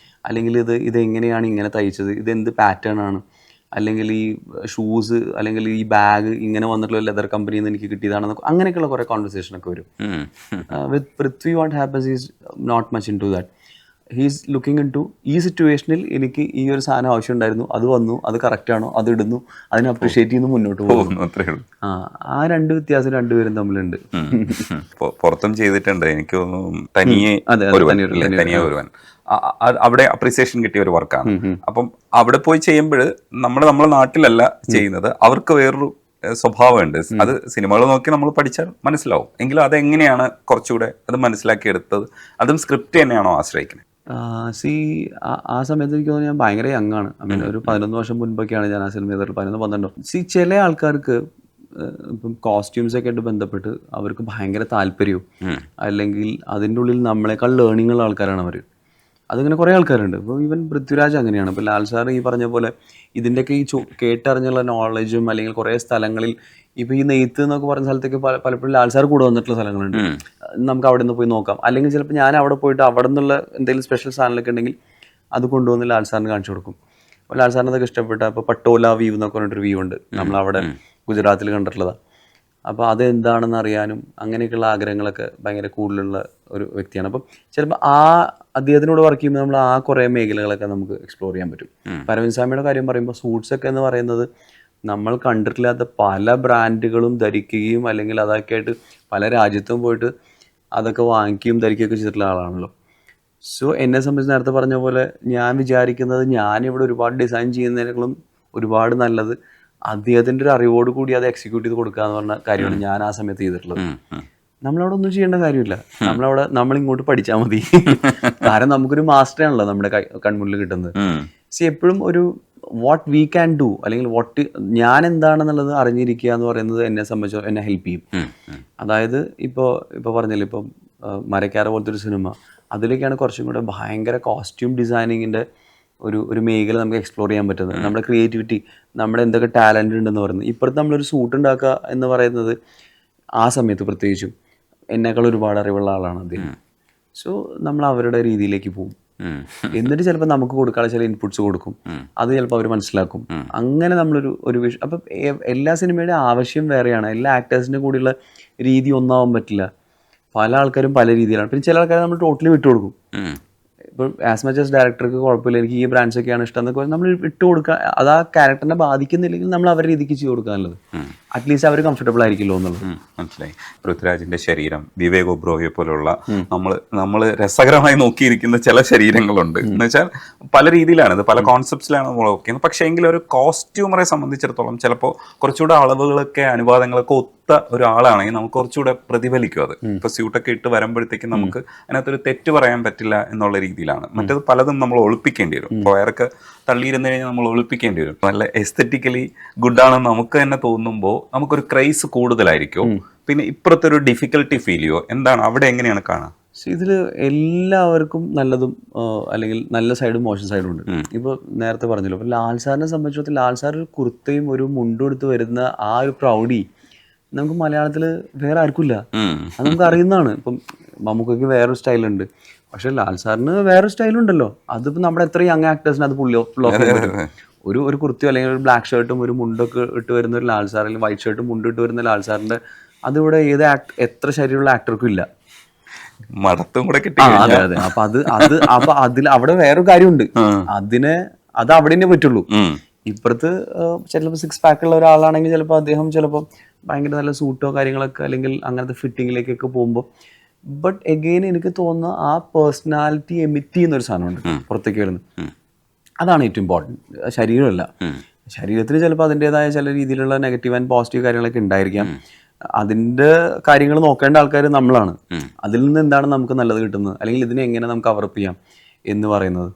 അല്ലെങ്കിൽ ഇതെങ്ങനെയാണ് ഇങ്ങനെ തയ്ച്ചത്, ഇതെന്ത് പാറ്റേൺ ആണ്, അല്ലെങ്കിൽ ഈ ഷൂസ് അല്ലെങ്കിൽ ഈ ബാഗ് ഇങ്ങനെ വന്നിട്ടുള്ള ലെതർ കമ്പനിയിൽ നിന്ന് എനിക്ക് കിട്ടിയതാണെന്നൊക്കെ അങ്ങനെയൊക്കെയുള്ള കുറേ കോൺവെർസേഷനൊക്കെ വരും. With Prithvi what happens is not much into that. He's looking into ഈ സിറ്റുവേഷനിൽ എനിക്ക് ഈ ഒരു സാധനം ആവശ്യം ഉണ്ടായിരുന്നു, അത് വന്നു, അത് കറക്റ്റാണോ, അത് ഇടുന്നു, അതിനെ അപ്രിഷിയേറ്റ് ചെയ്യുന്നു, മുന്നോട്ട് പോകുന്നു. ആ രണ്ട് വ്യത്യാസം രണ്ടുപേരും തമ്മിലുണ്ട്. പുറത്തും ചെയ്തിട്ടുണ്ട് എനിക്ക് തോന്നുന്നു. തനിയെ ഒരുവൻ അവിടെ അപ്രീസിയേഷൻ കിട്ടിയ ഒരു വർക്കാണ്. അപ്പം അവിടെ പോയി ചെയ്യുമ്പോൾ നമ്മളെ നാട്ടിലല്ല ചെയ്യുന്നത്, അവർക്ക് വേറൊരു സ്വഭാവമുണ്ട്. അത് സിനിമകൾ നോക്കി നമ്മൾ പഠിച്ചാൽ മനസ്സിലാവും. എങ്കിലും അതെങ്ങനെയാണ് കുറച്ചുകൂടെ അത് മനസ്സിലാക്കിയെടുത്തത്? അതും സ്ക്രിപ്റ്റ് തന്നെയാണോ ആശ്രയിക്കുന്നത്? ആ സമയത്ത് എനിക്ക് തോന്നുന്നു ഞാൻ ഭയങ്കര യങ്ങാണ്. ഒരു 11 വർഷം മുൻപൊക്കെയാണ് ഞാൻ ആ സിനിമ ചെയ്തിട്ടുള്ളത്. 11-12. ചില ആൾക്കാർക്ക് ഇപ്പം കോസ്റ്റ്യൂംസൊക്കെ ആയിട്ട് ബന്ധപ്പെട്ട് അവർക്ക് ഭയങ്കര താല്പര്യവും അല്ലെങ്കിൽ അതിൻ്റെ ഉള്ളിൽ നമ്മളെക്കാൾ ലേണിംഗ് ഉള്ള ആൾക്കാരാണ് അവർ. അതിങ്ങനെ കുറേ ആൾക്കാരുണ്ട്. ഇപ്പോൾ ഈവൻ പൃഥ്വിരാജ് അങ്ങനെയാണ്. ഇപ്പോൾ ലാൽ സാർ ഈ പറഞ്ഞ പോലെ ഇതിൻ്റെയൊക്കെ ഈ കേട്ടറിഞ്ഞുള്ള നോളജും അല്ലെങ്കിൽ കുറേ സ്ഥലങ്ങളിൽ ഇപ്പോൾ ഈ നെയ്ത്ത് എന്നൊക്കെ പറഞ്ഞ സ്ഥലത്തേക്ക് പലപ്പോഴും ലാൽ സാർ കൂടെ വന്നിട്ടുള്ള സ്ഥലങ്ങളുണ്ട്. നമുക്ക് അവിടെ നിന്ന് പോയി നോക്കാം. അല്ലെങ്കിൽ ചിലപ്പോൾ ഞാൻ അവിടെ പോയിട്ട് അവിടെ നിന്നുള്ള എന്തെങ്കിലും സ്പെഷ്യൽ സാധനങ്ങളൊക്കെ ഉണ്ടെങ്കിൽ അത് കൊണ്ടുവന്ന് ലാൽ സാറിന് കാണിച്ചു കൊടുക്കും. അപ്പോൾ ലാൽ സാറിന് അതൊക്കെ ഇഷ്ടപ്പെട്ട ഇപ്പോൾ പട്ടോല വ്യൂ എന്നൊക്കെ പറഞ്ഞിട്ടൊരു വ്യൂ ഉണ്ട്, നമ്മളവിടെ ഗുജറാത്തിൽ കണ്ടിട്ടുള്ളതാണ്. അപ്പോൾ അതെന്താണെന്ന് അറിയാനും അങ്ങനെയൊക്കെയുള്ള ആഗ്രഹങ്ങളൊക്കെ ഭയങ്കര കൂടുതലുള്ള ഒരു വ്യക്തിയാണ്. അപ്പം ചിലപ്പോൾ അദ്ദേഹത്തിനോട് വർക്ക് ചെയ്യുമ്പോൾ നമ്മൾ ആ കുറേ മേഖലകളൊക്കെ നമുക്ക് എക്സ്പ്ലോർ ചെയ്യാൻ പറ്റും. അരവിന്ദ് സ്വാമിയുടെ കാര്യം പറയുമ്പോൾ സൂട്ട്സൊക്കെ എന്ന് പറയുന്നത് നമ്മൾ കണ്ടിട്ടില്ലാത്ത പല ബ്രാൻഡുകളും ധരിക്കുകയും അല്ലെങ്കിൽ അതൊക്കെ ആയിട്ട് പല രാജ്യത്തും പോയിട്ട് അതൊക്കെ വാങ്ങിക്കുകയും ധരിക്കുകയൊക്കെ ചെയ്തിട്ടുള്ള ആളാണല്ലോ. സോ എന്നെ സംബന്ധിച്ച് നേരത്തെ പറഞ്ഞ പോലെ ഞാൻ വിചാരിക്കുന്നത് ഞാനിവിടെ ഒരുപാട് ഡിസൈൻ ചെയ്യുന്നതിനേക്കാളും ഒരുപാട് നല്ലത് അദ്ദേഹത്തിൻ്റെ ഒരു അറിവോട് കൂടി അത് എക്സിക്യൂട്ട് ചെയ്ത് കൊടുക്കുക എന്ന് പറഞ്ഞ കാര്യമാണ് ഞാൻ ആ സമയത്ത് ചെയ്തിട്ടുള്ളത്. നമ്മളവിടെ ഒന്നും ചെയ്യേണ്ട കാര്യമില്ല, നമ്മളിങ്ങോട്ട് പഠിച്ചാൽ മതി. കാരണം നമുക്കൊരു മാസ്റ്റർ ആണല്ലോ നമ്മുടെ കൺമുന്നിൽ കിട്ടുന്നത്. എപ്പോഴും ഒരു വാട്ട് വി ക്യാൻ ഡു അല്ലെങ്കിൽ ഞാൻ എന്താണെന്നുള്ളത് അറിഞ്ഞിരിക്കുക എന്ന് പറയുന്നത് എന്നെ സംബന്ധിച്ചോ എന്നെ ഹെൽപ്പ് ചെയ്യും. അതായത് ഇപ്പോൾ പറഞ്ഞില്ലേ, ഇപ്പം മരക്കാര പോലത്തെ ഒരു സിനിമ, അതിലേക്കാണ് കുറച്ചും കൂടെ ഭയങ്കര കോസ്റ്റ്യൂം ഡിസൈനിങ്ങിൻ്റെ ഒരു മേഖല നമുക്ക് എക്സ്പ്ലോർ ചെയ്യാൻ പറ്റുന്നത്. നമ്മുടെ ക്രിയേറ്റിവിറ്റി, നമ്മുടെ എന്തൊക്കെ ടാലൻ്റ് ഉണ്ടെന്ന് പറയുന്നത്. ഇപ്പോഴത്തെ നമ്മളൊരു സൂട്ട് ഉണ്ടാക്കുക എന്ന് പറയുന്നത് ആ സമയത്ത് പ്രത്യേകിച്ചും എന്നേക്കാൾ ഒരുപാട് അറിവുള്ള ആളാണ് അദ്ദേഹം. സോ നമ്മൾ അവരുടെ രീതിയിലേക്ക് പോകും. എന്നിട്ട് ചിലപ്പോൾ നമുക്ക് കൊടുക്കാനുള്ള ചില ഇൻപുട്സ് കൊടുക്കും, അത് ചിലപ്പോൾ അവർ മനസ്സിലാക്കും. അങ്ങനെ നമ്മളൊരു വിഷയം. അപ്പം എല്ലാ സിനിമയുടെ ആവശ്യം വേറെയാണ്. എല്ലാ ആക്ടേഴ്സിൻ്റെ കൂടെയുള്ള രീതി ഒന്നാവാൻ പറ്റില്ല. പല ആൾക്കാരും പല രീതിയിലാണ്. പിന്നെ ചില ആൾക്കാരെ നമ്മൾ ടോട്ടലി വിട്ടുകൊടുക്കും. ഇപ്പോൾ ആസ് മച്ച് ആസ് ഡയറക്ടർക്ക് കുഴപ്പമില്ല, എനിക്ക് ഈ ബ്രാൻഡ്സൊക്കെയാണ് ഇഷ്ടം എന്നൊക്കെ നമ്മൾ ഇട്ട് കൊടുക്കുക. അത് ആ ക്യാരക്ടറിനെ ബാധിക്കുന്നില്ലെങ്കിൽ നമ്മൾ അവരുടെ രീതിക്ക് ചെയ്ത് കൊടുക്കാനുള്ളത്. അറ്റ്ലീസ്റ്റ് അവർ കംഫർട്ടബിൾ ആയിരിക്കുമല്ലോ എന്നുള്ളത്. മനസ്സിലായി. പൃഥ്വിരാജിന്റെ ശരീരം, വിവേക് ഒബ്രോയെ പോലുള്ള നമ്മൾ രസകരമായി നോക്കിയിരിക്കുന്ന ചില ശരീരങ്ങളുണ്ട്. എന്ന് വെച്ചാൽ പല രീതിയിലാണ് ഇത്, പല കോൺസെപ്റ്റ്സിലാണ് നമ്മൾ നോക്കുന്നത്. പക്ഷേ എങ്കിലും ഒരു കോസ്റ്റ്യൂമറെ സംബന്ധിച്ചിടത്തോളം ചിലപ്പോൾ കുറച്ചുകൂടെ അളവുകളൊക്കെ അനുപാതങ്ങളൊക്കെ ഒത്ത ഒരാളാണെങ്കിൽ നമുക്ക് കുറച്ചുകൂടെ പ്രതിഫലിക്കും അത്. ഇപ്പൊ സ്യൂട്ടൊക്കെ ഇട്ട് വരുമ്പോഴത്തേക്കും നമുക്ക് അതിനകത്തൊരു തെറ്റ് പറയാൻ പറ്റില്ല എന്നുള്ള രീതിയിലാണ്. മറ്റേത് പലതും നമ്മൾ ഒളിപ്പിക്കേണ്ടി വരും. വയറൊക്കെ തള്ളിയിരുന്നു കഴിഞ്ഞാൽ നമ്മൾ ഒളിപ്പിക്കേണ്ടി വരും. നല്ല എസ്തെറ്റിക്കലി ഗുഡാണെന്ന് നമുക്ക് തന്നെ തോന്നുമ്പോൾ നമുക്കൊരു ക്രൈസ് കൂടുതലായിരിക്കും. പിന്നെ ഇപ്പുറത്തെ ഒരു ഡിഫിക്കൽട്ടി ഫീൽ ചെയ്യുമോ? എന്താണ് അവിടെ, എങ്ങനെയാണ് കാണുക? ഇതിൽ എല്ലാവർക്കും നല്ലതും അല്ലെങ്കിൽ നല്ല സൈഡും മോശം സൈഡും ഉണ്ട്. ഇപ്പോൾ നേരത്തെ പറഞ്ഞല്ലോ, ഇപ്പോൾ ലാൽ സാറിനെ സംബന്ധിച്ചിടത്തോളം ലാൽ സാർ ഒരു കുർത്തയും ഒരു മുണ്ടും എടുത്ത് വരുന്ന ആ ഒരു പ്രൗഡി നമുക്ക് മലയാളത്തിൽ വേറെ ആർക്കില്ല. അത് നമുക്ക് അറിയുന്നതാണ്. ഇപ്പം മമ്മൂക്കയ്ക്ക് വേറൊരു സ്റ്റൈലുണ്ട്, പക്ഷെ ലാൽ സാറിന് വേറൊരു സ്റ്റൈലുണ്ടല്ലോ. അതിപ്പോൾ നമ്മുടെ എത്ര യങ് ആക്ടേഴ്സിന് അത് ഒരു കുർത്തിയോ അല്ലെങ്കിൽ ഒരു ബ്ലാക്ക് ഷർട്ടും ഒരു മുണ്ടൊക്കെ ഇട്ട് വരുന്ന ഒരു ലാൽ സാർ, അല്ലെങ്കിൽ വൈറ്റ് ഷർട്ടും മുണ്ടും ഇട്ട് വരുന്ന ലാൽ സാറിന്റെ അതിവിടെ എത്ര ശരീരമുള്ള ആക്ടർക്കും ഇല്ല. മടത്തും കൂടെ കിട്ടി. അതെ അതെ. അപ്പൊ അതിൽ അവിടെ വേറൊരു കാര്യമുണ്ട്. അത് അവിടെ തന്നെ പറ്റുള്ളൂ. ഇപ്പുറത്ത് ചിലപ്പോൾ 6 പാക്ക് ഉള്ള ഒരാളാണെങ്കിൽ ചിലപ്പോൾ അദ്ദേഹം ഭയങ്കര നല്ല സൂട്ടോ കാര്യങ്ങളൊക്കെ അല്ലെങ്കിൽ അങ്ങനത്തെ ഫിറ്റിങ്ങിലേക്കൊക്കെ പോകുമ്പോൾ, ബട്ട് എഗെയിൻ എനിക്ക് തോന്നുന്ന ആ പേഴ്സണാലിറ്റി എമിറ്റ് ചെയ്യുന്ന ഒരു സാധനമുണ്ട് പുറത്തേക്ക് വരുന്നത്. അതാണ് ഏറ്റവും ഇമ്പോർട്ടൻറ്റ്. ശരീരമല്ല. ശരീരത്തിന് ചിലപ്പോൾ അതിൻ്റെതായ ചില രീതിയിലുള്ള നെഗറ്റീവ് ആൻഡ് പോസിറ്റീവ് കാര്യങ്ങളൊക്കെ ഉണ്ടായിരിക്കാം. അതിൻ്റെ കാര്യങ്ങൾ നോക്കേണ്ട ആൾക്കാർ നമ്മളാണ്. അതിൽ നിന്ന് എന്താണ് നമുക്ക് നല്ലത് കിട്ടുന്നത്, അല്ലെങ്കിൽ ഇതിനെ എങ്ങനെ നമുക്ക് കവറപ്പ് ചെയ്യാം എന്ന് പറയുന്നത്.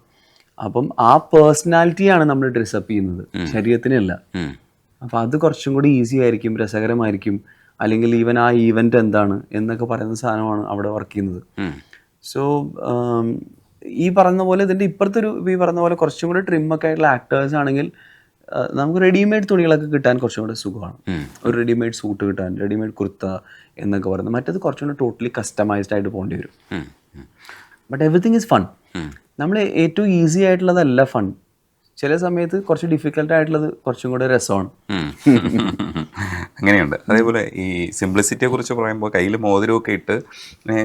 അപ്പം ആ പേഴ്സണാലിറ്റിയാണ് നമ്മൾ ഡ്രസ്സപ്പ് ചെയ്യുന്നത്, ശരീരത്തിനല്ല. അപ്പം അത് കുറച്ചും കൂടി ഈസി ആയിരിക്കും, രസകരമായിരിക്കും. അല്ലെങ്കിൽ ഈവൻ ആ ഈവൻറ്റ് എന്താണ് എന്നൊക്കെ പറയുന്ന സാധനമാണ് അവിടെ വർക്ക് ചെയ്യുന്നത്. സോ ഈ പറഞ്ഞ പോലെ ഇതിൻ്റെ ഇപ്പുറത്തൊരു ഈ പറഞ്ഞ പോലെ കുറച്ചും കൂടി ട്രിമ്മൊക്കെ ആയിട്ടുള്ള ആക്ടേഴ്സ് ആണെങ്കിൽ നമുക്ക് റെഡിമെയ്ഡ് തുണികളൊക്കെ കിട്ടാൻ കുറച്ചും കൂടെ സുഖമാണ്. ഒരു റെഡിമെയ്ഡ് സൂട്ട് കിട്ടാൻ, റെഡിമെയ്ഡ് കുർത്ത എന്നൊക്കെ പറയുന്നത്. മറ്റേത് കുറച്ചും കൂടെ ടോട്ടലി കസ്റ്റമൈസ്ഡ് ആയിട്ട് പോകേണ്ടി വരും. But everything is fun. നമ്മൾ ഏറ്റവും ഈസി ആയിട്ടുള്ളതല്ല ഫൺ. ചില സമയത്ത് കുറച്ച് ഡിഫിക്കൽട്ട് ആയിട്ടുള്ളത് കുറച്ചും കൂടെ രസമാണ്. അങ്ങനെയുണ്ട്. അതേപോലെ ഈ സിംപ്ലിസിറ്റിയെ കുറിച്ച് പറയുമ്പോൾ കയ്യിൽ മോതിരമൊക്കെ ഇട്ട്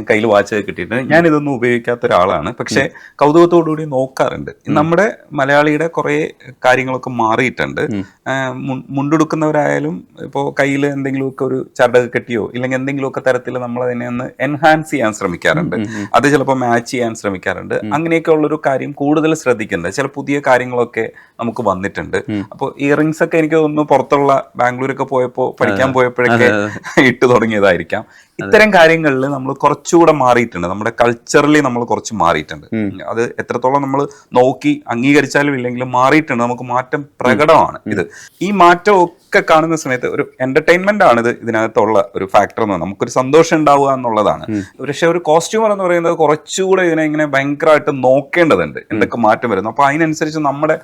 കയ്യിൽ വാച്ചൊക്കെ കിട്ടിയിട്ട് ഞാനിതൊന്നും ഉപയോഗിക്കാത്ത ഒരാളാണ്, പക്ഷേ കൗതുകത്തോടുകൂടി നോക്കാറുണ്ട്. നമ്മുടെ മലയാളിയുടെ കുറേ കാര്യങ്ങളൊക്കെ മാറിയിട്ടുണ്ട്. മുണ്ടെടുക്കുന്നവരായാലും ഇപ്പോൾ കയ്യിൽ എന്തെങ്കിലുമൊക്കെ ഒരു ചരട് കെട്ടിയോ ഇല്ലെങ്കിൽ എന്തെങ്കിലുമൊക്കെ തരത്തിൽ നമ്മളതിനെ ഒന്ന് എൻഹാൻസ് ചെയ്യാൻ ശ്രമിക്കാറുണ്ട്. അത് ചിലപ്പോൾ മാച്ച് ചെയ്യാൻ ശ്രമിക്കാറുണ്ട്. അങ്ങനെയൊക്കെ ഉള്ളൊരു കാര്യം കൂടുതൽ ശ്രദ്ധിക്കുന്നുണ്ട്. ചില പുതിയ കാര്യങ്ങളൊക്കെ നമുക്ക് വന്നിട്ടുണ്ട്. അപ്പോൾ ഇയറിങ്സ് ഒക്കെ എനിക്ക് തോന്നുന്നു പുറത്തുള്ള ബാംഗ്ലൂരൊക്കെ പോയപ്പോൾ പഠിക്കാൻ പോയപ്പോഴൊക്കെ ഇട്ട് തുടങ്ങിയതായിരിക്കാം. ഇത്തരം കാര്യങ്ങളിൽ നമ്മൾ കുറച്ചുകൂടെ മാറിയിട്ടുണ്ട്. നമ്മുടെ കൾച്ചറലി നമ്മൾ കുറച്ച് മാറിയിട്ടുണ്ട്. അത് എത്രത്തോളം നമ്മൾ നോക്കി അംഗീകരിച്ചാലും ഇല്ലെങ്കിലും മാറിയിട്ടുണ്ട്. നമുക്ക് മാറ്റം പ്രകടമാണ്. ഈ മാറ്റം ഒക്കെ കാണുന്ന സമയത്ത് ഒരു എന്റർടൈൻമെന്റ് ആണ് ഇതിനകത്തുള്ള ഒരു ഫാക്ടർ എന്ന്. നമുക്കൊരു സന്തോഷം ഉണ്ടാവുക എന്നുള്ളതാണ്. പക്ഷെ ഒരു കോസ്റ്റ്യൂമർ എന്ന് പറയുന്നത് കുറച്ചുകൂടെ ഇതിനെ ഇങ്ങനെ ഭയങ്കരമായിട്ട് നോക്കേണ്ടതുണ്ട്, എന്തൊക്കെ മാറ്റം വരുന്നു. അപ്പൊ അതിനനുസരിച്ച് നമ്മുടെ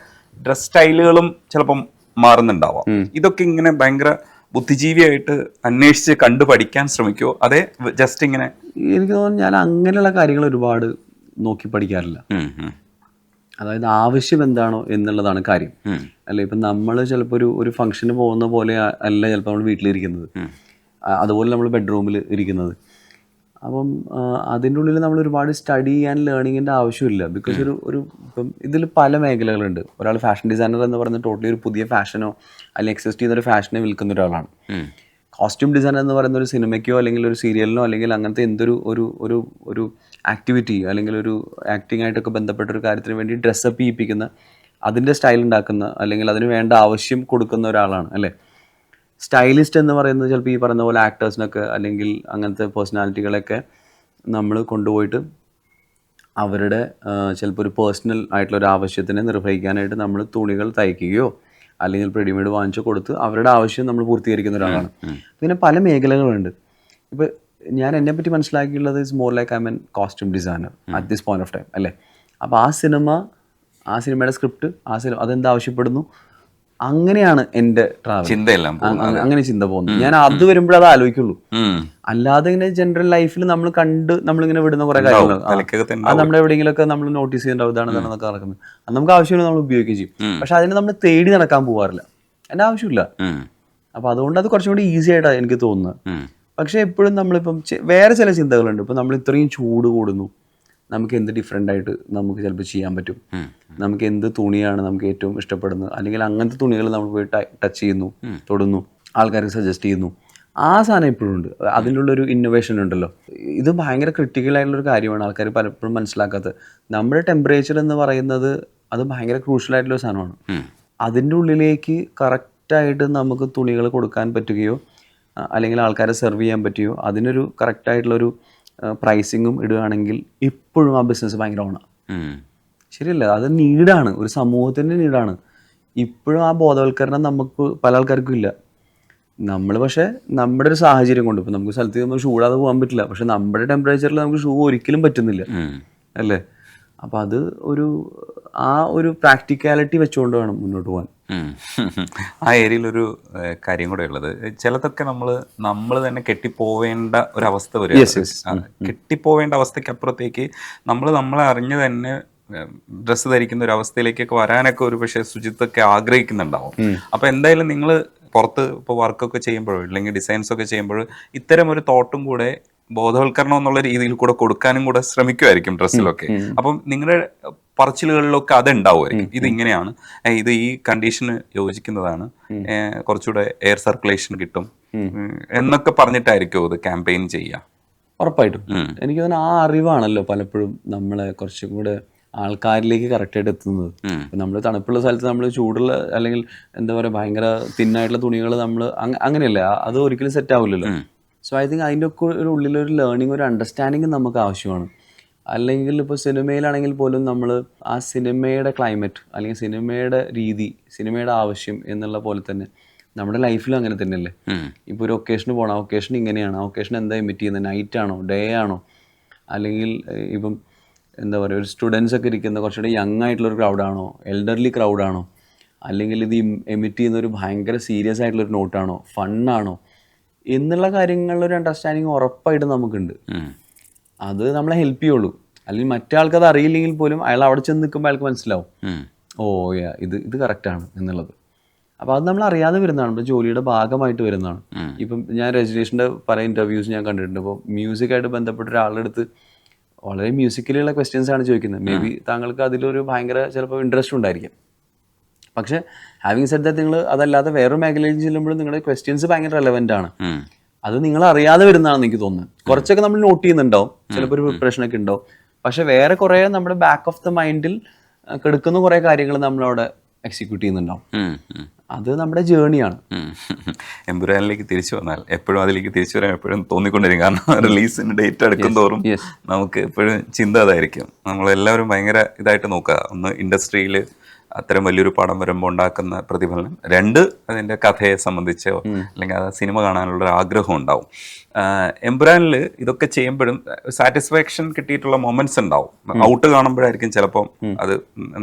ഡ്രസ് സ്റ്റൈലുകളും ചിലപ്പം മാറുന്നുണ്ടാവാം. ഇതൊക്കെ ഇങ്ങനെ ഭയങ്കര ബുദ്ധിജീവിയായിട്ട് അന്വേഷിച്ച് കണ്ടു പഠിക്കാൻ ശ്രമിക്കുമോ, അതെ ജസ്റ്റ് ഇങ്ങനെ? എനിക്ക് തോന്നുന്നു ഞാൻ അങ്ങനെയുള്ള കാര്യങ്ങൾ ഒരുപാട് നോക്കി പഠിക്കാറില്ല. അതായത് ആവശ്യം എന്താണോ എന്നുള്ളതാണ് കാര്യം. അല്ലെ, ഇപ്പം നമ്മൾ ചിലപ്പോൾ ഒരു ഫംഗ്ഷന് പോകുന്ന പോലെ അല്ല ചിലപ്പോൾ നമ്മൾ വീട്ടിലിരിക്കുന്നത്, അതുപോലെ നമ്മൾ ബെഡ്റൂമിൽ ഇരിക്കുന്നത്. അപ്പം അതിൻ്റെ ഉള്ളിൽ നമ്മൾ ഒരുപാട് സ്റ്റഡി ആൻഡ് ലേണിങ്ങിൻ്റെ ആവശ്യമില്ല. ബിക്കോസ് ഇപ്പം ഇതിൽ പല മേഖലകളുണ്ട്. ഒരാൾ ഫാഷൻ ഡിസൈനർ എന്ന് പറയുന്നത് ടോട്ടലി ഒരു പുതിയ ഫാഷനോ അല്ലെങ്കിൽ എക്സിസ്റ്റ് ചെയ്യുന്നൊരു ഫാഷനെ വിൽക്കുന്ന ഒരാളാണ്. കോസ്റ്റ്യൂം ഡിസൈനർ എന്ന് പറയുന്ന ഒരു സിനിമയ്ക്കോ അല്ലെങ്കിൽ ഒരു സീരിയലിനോ അല്ലെങ്കിൽ അങ്ങനത്തെ എന്തൊരു ഒരു ആക്ടിവിറ്റി അല്ലെങ്കിൽ ഒരു ആക്ടിങ് ആയിട്ടൊക്കെ ബന്ധപ്പെട്ട ഒരു കാര്യത്തിന് വേണ്ടി ഡ്രസ്സപ്പ് ചെയ്യിപ്പിക്കുന്ന, അതിൻ്റെ സ്റ്റൈൽ ഉണ്ടാക്കുന്ന അല്ലെങ്കിൽ അതിന് വേണ്ട ആവശ്യം കൊടുക്കുന്ന ഒരാളാണ് അല്ലേ. സ്റ്റൈലിസ്റ്റ് എന്ന് പറയുന്നത് ചിലപ്പോൾ ഈ പറയുന്ന പോലെ ആക്ടേഴ്സിനൊക്കെ അല്ലെങ്കിൽ അങ്ങനത്തെ പേഴ്സണാലിറ്റികളൊക്കെ നമ്മൾ കൊണ്ടുപോയിട്ട് അവരുടെ ചിലപ്പോൾ ഒരു പേഴ്സണൽ ആയിട്ടുള്ള ഒരു ആവശ്യത്തിനെ നിർവഹിക്കാനായിട്ട് നമ്മൾ തുണികൾ തയ്ക്കുകയോ അല്ലെങ്കിൽ റെഡിമെയ്ഡ് വാങ്ങിച്ചു കൊടുത്ത് അവരുടെ ആവശ്യം നമ്മൾ പൂർത്തീകരിക്കുന്ന ഒരാളാണ്. പിന്നെ പല മേഖലകളുണ്ട്. ഇപ്പോൾ ഞാൻ എന്നെ പറ്റി മനസ്സിലാക്കിയുള്ളത് is more like I'm an costume designer at this point of time അല്ലേ. അപ്പോൾ ആ സിനിമയുടെ സ്ക്രിപ്റ്റ് അതെന്ത് ആവശ്യപ്പെടുന്നു, അങ്ങനെയാണ് എൻ്റെ ട്രാവൽ. ചിന്തയെല്ലാം അങ്ങനെ ചിന്ത പോകുന്നു. ഞാൻ അത് വരുമ്പോഴേ അത് ആലോചിക്കുള്ളൂ. അല്ലാതെ ഇങ്ങനെ ജനറൽ ലൈഫിൽ നമ്മളിങ്ങനെ വിടുന്ന കുറെ കാര്യങ്ങൾ അത് നമ്മുടെ എവിടെയെങ്കിലുമൊക്കെ നമ്മൾ നോട്ടീസ് ചെയ്യേണ്ട ഇതാണെന്നൊക്കെ നടക്കുന്നത്. അത് നമുക്ക് ആവശ്യമില്ല, നമ്മൾ ഉപയോഗിക്കുകയും ചെയ്യും. പക്ഷെ അതിനെ നമ്മൾ തേടി നടക്കാൻ പോകാറില്ല, എൻ്റെ ആവശ്യമില്ല. അപ്പൊ അതുകൊണ്ട് അത് കുറച്ചും കൂടി ഈസി ആയിട്ടാണ് എനിക്ക് തോന്നുന്നത്. പക്ഷെ എപ്പോഴും നമ്മളിപ്പം വേറെ ചില ചിന്തകളുണ്ട്. ഇപ്പം നമ്മൾ ഇത്രയും ചൂട് കൂടുന്നു, നമുക്ക് എന്ത് ഡിഫറെൻ്റ് ആയിട്ട് നമുക്ക് ചിലപ്പോൾ ചെയ്യാൻ പറ്റും, നമുക്ക് എന്ത് തുണിയാണ് നമുക്ക് ഏറ്റവും ഇഷ്ടപ്പെടുന്നത്, അല്ലെങ്കിൽ അങ്ങനത്തെ തുണികൾ നമ്മൾ പോയി ടച്ച് ചെയ്യുന്നു, തൊടുന്നു. ആൾക്കാർക്ക് സജസ്റ്റ് ചെയ്യുന്നു. ആ സാധനം ഇപ്പോഴും ഉണ്ട്. അതിൻ്റെ ഉള്ളൊരു ഇന്നോവേഷൻ ഉണ്ടല്ലോ. ഇത് ഭയങ്കര ക്രിട്ടിക്കലായിട്ടുള്ളൊരു കാര്യമാണ് ആൾക്കാർ പലപ്പോഴും മനസ്സിലാക്കാത്തത്. നമ്മുടെ ടെമ്പറേച്ചർ എന്ന് പറയുന്നത് അത് ഭയങ്കര ക്രൂഷ്യലായിട്ടുള്ളൊരു സാധനമാണ്. അതിൻ്റെ ഉള്ളിലേക്ക് കറക്റ്റായിട്ട് നമുക്ക് തുണികൾ കൊടുക്കാൻ പറ്റുകയോ അല്ലെങ്കിൽ ആൾക്കാരെ സെർവ് ചെയ്യാൻ പറ്റുകയോ അതിനൊരു കറക്റ്റായിട്ടുള്ളൊരു പ്രൈസിങ്ങും ഇടുകയാണെങ്കിൽ ഇപ്പോഴും ആ ബിസിനസ് ഭയങ്കര ഓണാണ്. ശരിയല്ല, അത് നീഡാണ്, ഒരു സമൂഹത്തിൻ്റെ നീഡാണ്. ഇപ്പോഴും ആ ബോധവൽക്കരണം നമുക്ക് പല ആൾക്കാർക്കും ഇല്ല. നമ്മൾ പക്ഷേ നമ്മുടെ ഒരു സാഹചര്യം കൊണ്ട് ഇപ്പോൾ നമുക്ക് സ്ഥലത്ത് നമ്മൾ ഷൂ ഇടാതെ പോകാൻ പറ്റില്ല. പക്ഷെ നമ്മുടെ ടെമ്പറേച്ചറിൽ നമുക്ക് ഷൂ ഒരിക്കലും പറ്റുന്നില്ല അല്ലേ? അപ്പം അത് ഒരു പ്രാക്ടിക്കാലിറ്റി വെച്ചുകൊണ്ട് വേണം മുന്നോട്ട് പോകാൻ. ആ ഏരിയയിലൊരു കാര്യം കൂടെ ഉള്ളത്, ചിലതൊക്കെ നമ്മൾ തന്നെ കെട്ടിപ്പോവേണ്ട ഒരവസ്ഥ വരും. കെട്ടിപ്പോവേണ്ട അവസ്ഥയ്ക്ക് അപ്പുറത്തേക്ക് നമ്മളെ അറിഞ്ഞ് തന്നെ ഡ്രസ്സ് ധരിക്കുന്ന ഒരു അവസ്ഥയിലേക്കൊക്കെ വരാനൊക്കെ ഒരു പക്ഷേ ശുചിത്വമൊക്കെ ആഗ്രഹിക്കുന്നുണ്ടാവും. അപ്പോൾ എന്തായാലും നിങ്ങൾ പുറത്ത് ഇപ്പോൾ വർക്കൊക്കെ ചെയ്യുമ്പോഴോ അല്ലെങ്കിൽ ഡിസൈൻസ് ഒക്കെ ചെയ്യുമ്പോഴോ ഇത്തരം ഒരു തോട്ടും കൂടെ ബോധവൽക്കരണം എന്നുള്ള രീതിയിൽ കൂടെ കൊടുക്കാനും കൂടെ ശ്രമിക്കുമായിരിക്കും ഡ്രസ്സിലൊക്കെ. അപ്പം നിങ്ങളുടെ പറച്ചിലുകളിലൊക്കെ അത് ഉണ്ടാവുമായിരിക്കും. ഇതിങ്ങനെയാണ്, ഇത് ഈ കണ്ടീഷന് യോജിക്കുന്നതാണ്, കുറച്ചുകൂടെ എയർ സർക്കുലേഷൻ കിട്ടും എന്നൊക്കെ പറഞ്ഞിട്ടായിരിക്കും ഇത് ക്യാമ്പയിൻ ചെയ്യുക. ഉറപ്പായിട്ടും എനിക്ക് തോന്നുന്നു ആ അറിവാണല്ലോ പലപ്പോഴും നമ്മളെ കുറച്ചും കൂടെ ആൾക്കാരിലേക്ക് കറക്റ്റായിട്ട് എത്തുന്നത്. നമ്മൾ തണുപ്പുള്ള സ്ഥലത്ത് നമ്മൾ ചൂടുള്ള അല്ലെങ്കിൽ എന്താ പറയുക ഭയങ്കര തിന്നായിട്ടുള്ള തുണികൾ നമ്മൾ അങ്ങനെയല്ല, അത് ഒരിക്കലും സെറ്റ് ആവില്ലല്ലോ. സോ ഐ തിങ്ക് അതിൻ്റെ ഒക്കെ ഒരു ഉള്ളിലൊരു ലേണിംഗ്, ഒരു അണ്ടർസ്റ്റാൻഡിങ് നമുക്ക് ആവശ്യമാണ്. അല്ലെങ്കിൽ ഇപ്പോൾ സിനിമയിലാണെങ്കിൽ പോലും നമ്മൾ ആ സിനിമയുടെ ക്ലൈമറ്റ് അല്ലെങ്കിൽ സിനിമയുടെ രീതി, സിനിമയുടെ ആവശ്യം എന്നുള്ള പോലെ തന്നെ നമ്മുടെ ലൈഫിലും അങ്ങനെ തന്നെയല്ലേ. ഇപ്പോൾ ഒരു ഒക്കേഷന് പോകണം, ആ ഒക്കേഷൻ ഇങ്ങനെയാണ്, ആ ഒക്കേഷൻ എന്താ എമിറ്റ് ചെയ്യുന്നത്, നൈറ്റ് ആണോ ഡേ ആണോ, അല്ലെങ്കിൽ ഇപ്പം എന്താ പറയുക ഒരു സ്റ്റുഡൻസ് ഒക്കെ ഇരിക്കുന്ന കുറച്ചുകൂടെ യങ് ആയിട്ടുള്ളൊരു ക്രൗഡാണോ, എൽഡർലി ക്രൗഡാണോ, അല്ലെങ്കിൽ ഇത് എമിറ്റ് ചെയ്യുന്ന ഒരു ഭയങ്കര സീരിയസ് ആയിട്ടുള്ളൊരു നോട്ടാണോ, ഫണ്ണാണോ എന്നുള്ള കാര്യങ്ങളിലൊരു അണ്ടർസ്റ്റാൻഡിങ് ഉറപ്പായിട്ട് നമുക്കുണ്ട്. അത് നമ്മളെ ഹെൽപ്പ് ചെയ്യുള്ളൂ. അല്ലെങ്കിൽ മറ്റേ ആൾക്കത് അറിയില്ലെങ്കിൽ പോലും അയാൾ അവിടെ ചെന്ന് നിൽക്കുമ്പോൾ അയാൾക്ക് മനസ്സിലാവും, ഓ യാ ഇത് കറക്റ്റാണ് എന്നുള്ളത്. അപ്പോൾ അത് നമ്മൾ അറിയാതെ വരുന്നതാണ്, ഇപ്പോൾ ജോലിയുടെ ഭാഗമായിട്ട് വരുന്നതാണ്. ഇപ്പം ഞാൻ രജനീഷിൻ്റെ പല ഇൻ്റർവ്യൂസ് ഞാൻ കണ്ടിട്ടുണ്ട്. ഇപ്പോൾ മ്യൂസിക്കായിട്ട് ബന്ധപ്പെട്ട ഒരാളുടെ അടുത്ത് വളരെ മ്യൂസിക്കലിയുള്ള ക്വസ്റ്റ്യൻസ് ആണ് ചോദിക്കുന്നത്. മേ ബി താങ്കൾക്ക് അതിലൊരു ഭയങ്കര ചിലപ്പോൾ ഇൻട്രസ്റ്റ് ഉണ്ടായിരിക്കും. പക്ഷേ ഹാവിങ് സെഡ് ദാറ്റ് നിങ്ങൾ അതല്ലാതെ വേറൊരു മേഖലയിൽ ചെല്ലുമ്പോഴും നിങ്ങളുടെ ക്വസ്റ്റ്യൻസ് ഭയങ്കര റെലവെൻ്റ് ആണ്. അത് നിങ്ങൾ അറിയാതെ വരുന്നതാണെന്ന് എനിക്ക് തോന്നുന്നത്. കുറച്ചൊക്കെ നമ്മൾ നോട്ട് ചെയ്യുന്നുണ്ടാവും, ചിലപ്പോൾ ഒരു പ്രിപ്പറേഷനൊക്കെ ഉണ്ടാവും. പക്ഷെ വേറെ കുറേ നമ്മുടെ ബാക്ക് ഓഫ് ദ മൈൻഡിൽ കിടക്കുന്ന കുറേ കാര്യങ്ങൾ നമ്മളവിടെ എക്സിക്യൂട്ട് ചെയ്യുന്നുണ്ടാവും. അത് നമ്മുടെ ജേണിയാണ്. എമ്പുരാനിലേക്ക് തിരിച്ചു വന്നാൽ എപ്പോഴും അതിലേക്ക് തിരിച്ചു വരാൻ എപ്പോഴും തോന്നിക്കൊണ്ടിരിക്കും. കാരണം റിലീസിന് ഡേറ്റ് അടുക്കും തോറും നമുക്ക് എപ്പോഴും ചിന്ത അതായിരിക്കും. നമ്മളെല്ലാവരും ഭയങ്കര ഇതായിട്ട് നോക്കുക, ഒന്ന് ഇൻഡസ്ട്രിയിൽ അത്തരം വലിയൊരു പടം വരുമ്പോൾ ഉണ്ടാക്കുന്ന പ്രതിഫലനം, രണ്ട് അതിൻ്റെ കഥയെ സംബന്ധിച്ചോ അല്ലെങ്കിൽ ആ സിനിമ കാണാനുള്ള ഒരു ആഗ്രഹം ഉണ്ടാവും. എമ്പുരാനിൽ ഇതൊക്കെ ചെയ്യുമ്പോഴും സാറ്റിസ്ഫാക്ഷൻ കിട്ടിയിട്ടുള്ള മൊമെന്റ്സ് ഉണ്ടാവും. ഔട്ട് കാണുമ്പോഴായിരിക്കും ചിലപ്പം അത്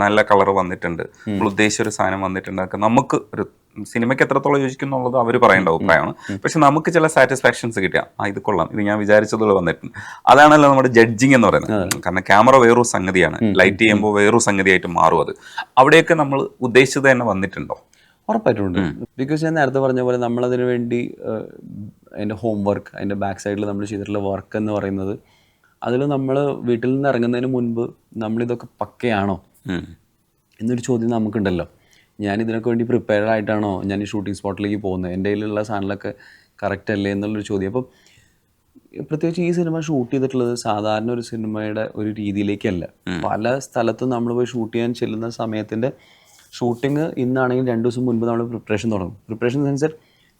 നല്ല കളർ വന്നിട്ടുണ്ട്, നമ്മൾ ഉദ്ദേശിച്ചൊരു സാധനം വന്നിട്ടുണ്ട്, നമുക്ക് ഒരു സിനിമയ്ക്ക് എത്രത്തോളം യോജിക്കുന്നുള്ളത് അവർ പറയേണ്ട അഭിപ്രായമാണ്. പക്ഷെ നമുക്ക് ചില സാറ്റിസ്ഫാക്ഷൻസ് കിട്ടിയ ഇത് കൊള്ളാം, ഇത് ഞാൻ വിചാരിച്ചതുപോലെ വന്നിട്ടുണ്ട്. അതാണല്ലോ നമ്മുടെ ജഡ്ജിങ് എന്ന് പറയുന്നത്. കാരണം ക്യാമറ വേറൊരു സംഗതിയാണ്, ലൈറ്റ് ചെയ്യുമ്പോൾ വേറൊരു സംഗതിയായിട്ട് മാറും. അത് അവിടെയൊക്കെ നമ്മൾ ഉദ്ദേശിച്ചത് തന്നെ വന്നിട്ടുണ്ടോ? ഉറപ്പായിട്ടുണ്ട്. ബിക്കോസ് ഞാൻ നേരത്തെ പറഞ്ഞ പോലെ നമ്മളതിനു വേണ്ടി അതിൻ്റെ ഹോം വർക്ക്, അതിൻ്റെ ബാക്ക് സൈഡിൽ നമ്മൾ ചെയ്തിട്ടുള്ള വർക്ക് എന്ന് പറയുന്നത്, അതിൽ നമ്മൾ വീട്ടിൽ നിന്ന് ഇറങ്ങുന്നതിന് മുൻപ് നമ്മളിതൊക്കെ പക്കയാണോ എന്നൊരു ചോദ്യം നമുക്കുണ്ടല്ലോ. ഞാൻ ഇതിനൊക്കെ വേണ്ടി പ്രിപ്പയർഡ് ആയിട്ടാണോ ഞാൻ ഈ ഷൂട്ടിംഗ് സ്പോട്ടിലേക്ക് പോകുന്നത്, എൻ്റെ കയ്യിലുള്ള സാധനങ്ങളൊക്കെ കറക്റ്റ് അല്ലേ എന്നുള്ളൊരു ചോദ്യം. അപ്പം പ്രത്യേകിച്ച് ഈ സിനിമ ഷൂട്ട് ചെയ്തിട്ടുള്ളത് സാധാരണ ഒരു സിനിമയുടെ ഒരു രീതിയിലേക്കല്ല. പല സ്ഥലത്തും നമ്മൾ പോയി ഷൂട്ട് ചെയ്യാൻ ചെല്ലുന്ന സമയത്തിൻ്റെ ഷൂട്ടിങ് ഇന്നാണെങ്കിൽ 2 ദിവസം മുൻപ് നമ്മൾ പ്രിപ്പറേഷൻ തുടങ്ങും. പ്രിപ്പറേഷൻ സെൻസർ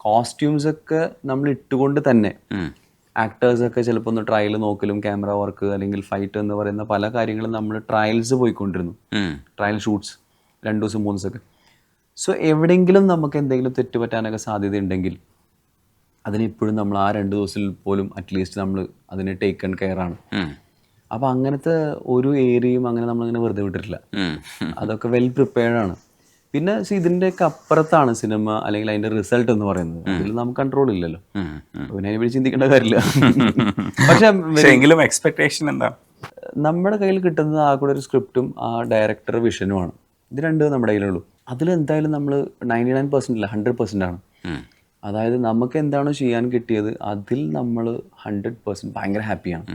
കോസ്റ്റ്യൂംസൊക്കെ നമ്മൾ ഇട്ടുകൊണ്ട് തന്നെ ആക്ടേഴ്സൊക്കെ ചിലപ്പോൾ ഒന്ന് ട്രയൽ നോക്കലും ക്യാമറ വർക്ക് അല്ലെങ്കിൽ ഫൈറ്റ് എന്ന് പറയുന്ന പല കാര്യങ്ങളും നമ്മൾ ട്രയൽസ് പോയിക്കൊണ്ടിരുന്നു. ട്രയൽ ഷൂട്ട്സ് 2 ദിവസം 3 ദിവസമൊക്കെ. സോ എവിടെയെങ്കിലും നമുക്ക് എന്തെങ്കിലും തെറ്റുപറ്റാനൊക്കെ സാധ്യതയുണ്ടെങ്കിൽ അതിനെപ്പോഴും നമ്മൾ ആ 2 ദിവസത്തിൽ പോലും അറ്റ്ലീസ്റ്റ് നമ്മൾ അതിനെ ടേക്കൺ കെയർ ആണ്. അപ്പോൾ അങ്ങനത്തെ ഒരു ഏരിയയും അങ്ങനെ നമ്മളിങ്ങനെ വെറുതെ വിട്ടിട്ടില്ല. അതൊക്കെ വെൽ പ്രിപ്പയർഡ് ആണ്. പിന്നെ ഇതിൻ്റെയൊക്കെ അപ്പുറത്താണ് സിനിമ അല്ലെങ്കിൽ അതിൻ്റെ റിസൾട്ട് എന്ന് പറയുന്നത്. അതിൽ നമുക്ക് കൺട്രോൾ ഇല്ലല്ലോ, പിന്നെ അതിനെപ്പറ്റി ചിന്തിക്കേണ്ട കാര്യമില്ല. പക്ഷേ എങ്കിലും എക്സ്പെക്ടേഷൻ എന്താ, നമ്മുടെ കയ്യിൽ കിട്ടുന്നത് ആ കൂടെ ഒരു സ്ക്രിപ്റ്റും ആ ഡയറക്ടർ വിഷനുമാണ്. ഇത് രണ്ടും നമ്മുടെ കയ്യിലുള്ളൂ. അതിലെന്തായാലും നമ്മൾ 99% അല്ല 100% ആണ്. അതായത് നമുക്ക് എന്താണോ ചെയ്യാൻ കിട്ടിയത് അതിൽ നമ്മൾ 100% ഭയങ്കര ഹാപ്പിയാണ്.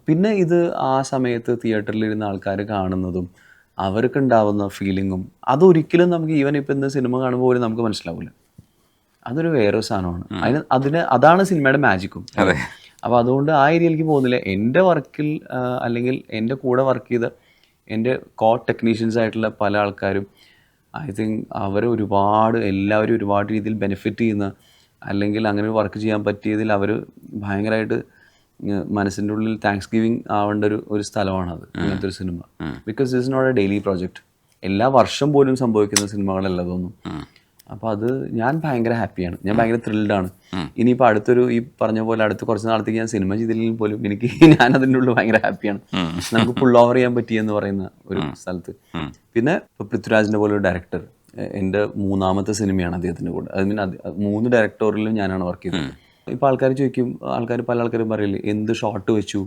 പിന്നെ ഇത് ആ സമയത്ത് തിയേറ്ററിലിരുന്ന ആൾക്കാർ കാണുന്നതും അവർക്ക് ഉണ്ടാവുന്ന ഫീലിങ്ങും അതൊരിക്കലും നമുക്ക് ഈവൻ ഇപ്പം ഇന്ന് സിനിമ കാണുമ്പോൾ പോലും നമുക്ക് മനസ്സിലാവില്ല. അതൊരു വേറൊരു സാധനമാണ്. അതാണ് സിനിമയുടെ മാജിക്കും. അതെ. അപ്പോൾ അതുകൊണ്ട് ആ ഏരിയയിലേക്ക് പോകുന്നില്ല. എൻ്റെ വർക്കിൽ അല്ലെങ്കിൽ എൻ്റെ കൂടെ വർക്ക് ചെയ്ത എൻ്റെ ടെക്നീഷ്യൻസ് ആയിട്ടുള്ള പല ആൾക്കാരും ഐ തിങ്ക് എല്ലാവരും ഒരുപാട് രീതിയിൽ ബെനിഫിറ്റ് ചെയ്യുന്ന, അല്ലെങ്കിൽ അങ്ങനെ ഒരു വർക്ക് ചെയ്യാൻ പറ്റിയതിൽ അവർ ഭയങ്കരമായിട്ട് മനസ്സിൻ്റെ ഉള്ളിൽ താങ്ക്സ് ഗിവിങ് ആവേണ്ട ഒരു സ്ഥലമാണത്, അങ്ങനത്തെ ഒരു സിനിമ. Because this is not a daily project. എല്ലാ വർഷം പോലും സംഭവിക്കുന്ന സിനിമകളല്ല അതൊന്നും. അപ്പോൾ അത് ഞാൻ ഭയങ്കര ഹാപ്പിയാണ്, ഞാൻ ഭയങ്കര ത്രില്ഡാണ്. ഇനിയിപ്പോൾ അടുത്തൊരു ഈ പറഞ്ഞ പോലെ അടുത്ത കുറച്ച് നാളത്തേക്ക് ഞാൻ സിനിമ ചെയ്തില്ലെങ്കിൽ പോലും ഞാൻ അതിൻ്റെ ഉള്ളിൽ ഭയങ്കര ഹാപ്പിയാണ്. നമുക്ക് പുൾ ഓവർ ചെയ്യാൻ പറ്റിയെന്ന് പറയുന്ന ഒരു സ്ഥലത്ത്. പിന്നെ ഇപ്പോൾ പൃഥ്വിരാജിൻ്റെ പോലെ ഒരു ഡയറക്ടർ, എൻ്റെ 3ാമത്തെ സിനിമയാണ് അദ്ദേഹത്തിൻ്റെ കൂടെ. ഐ മീൻ 3 ഡയറക്ടോറിയലും ഞാനാണ് വർക്ക് ചെയ്തത്. ഇപ്പോൾ ആൾക്കാർ ചോദിക്കും, പല ആൾക്കാരും പറയില്ലേ എന്ത് ഷോട്ട് വെച്ചു,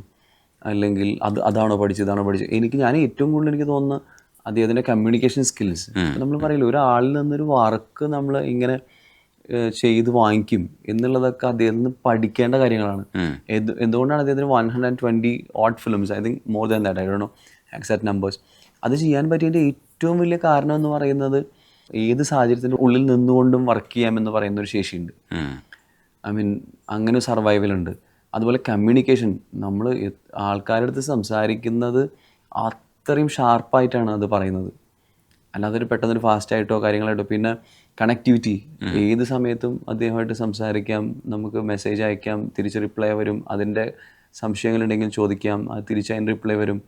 അല്ലെങ്കിൽ അതാണോ പഠിച്ചത്. ഞാൻ ഏറ്റവും കൂടുതൽ എനിക്ക് തോന്നുന്ന അദ്ദേഹത്തിൻ്റെ കമ്മ്യൂണിക്കേഷൻ സ്കിൽസ്. നമ്മൾ പറയില്ല, ഒരാളിൽ നിന്നൊരു വർക്ക് നമ്മൾ ഇങ്ങനെ ചെയ്ത് വാങ്ങിക്കും എന്നുള്ളതൊക്കെ അദ്ദേഹത്തിന് പഠിക്കേണ്ട കാര്യങ്ങളാണ്. എന്തുകൊണ്ടാണ് അദ്ദേഹത്തിന് 120 odd films, I think more than that, I don't know exact numbers. അത് ചെയ്യാൻ പറ്റിയതിൻ്റെ ഏറ്റവും വലിയ കാരണം എന്ന് പറയുന്നത് ഏത് സാഹചര്യത്തിൻ്റെ ഉള്ളിൽ നിന്നുകൊണ്ടും വർക്ക് ചെയ്യാമെന്ന് പറയുന്ന ഒരു ശേഷിയുണ്ട്. ഐ മീൻ അങ്ങനെ സർവൈവലുണ്ട്. അതുപോലെ കമ്മ്യൂണിക്കേഷൻ, നമ്മൾ ആൾക്കാരുടെ അടുത്ത് സംസാരിക്കുന്നത് അത്രയും ഷാർപ്പായിട്ടാണ് അത് പറയുന്നത്, അല്ലാതെ ഒരു പെട്ടെന്നൊരു ഫാസ്റ്റായിട്ടോ കാര്യങ്ങളായിട്ടോ. പിന്നെ കണക്ടിവിറ്റി, ഏത് സമയത്തും അദ്ദേഹമായിട്ട് സംസാരിക്കാം, നമുക്ക് മെസ്സേജ് അയക്കാം, തിരിച്ച് റിപ്ലൈ വരും, അതിൻ്റെ സംശയങ്ങളുണ്ടെങ്കിൽ ചോദിക്കാം, അത് തിരിച്ച് അതിൻ്റെ റിപ്ലൈ വരും.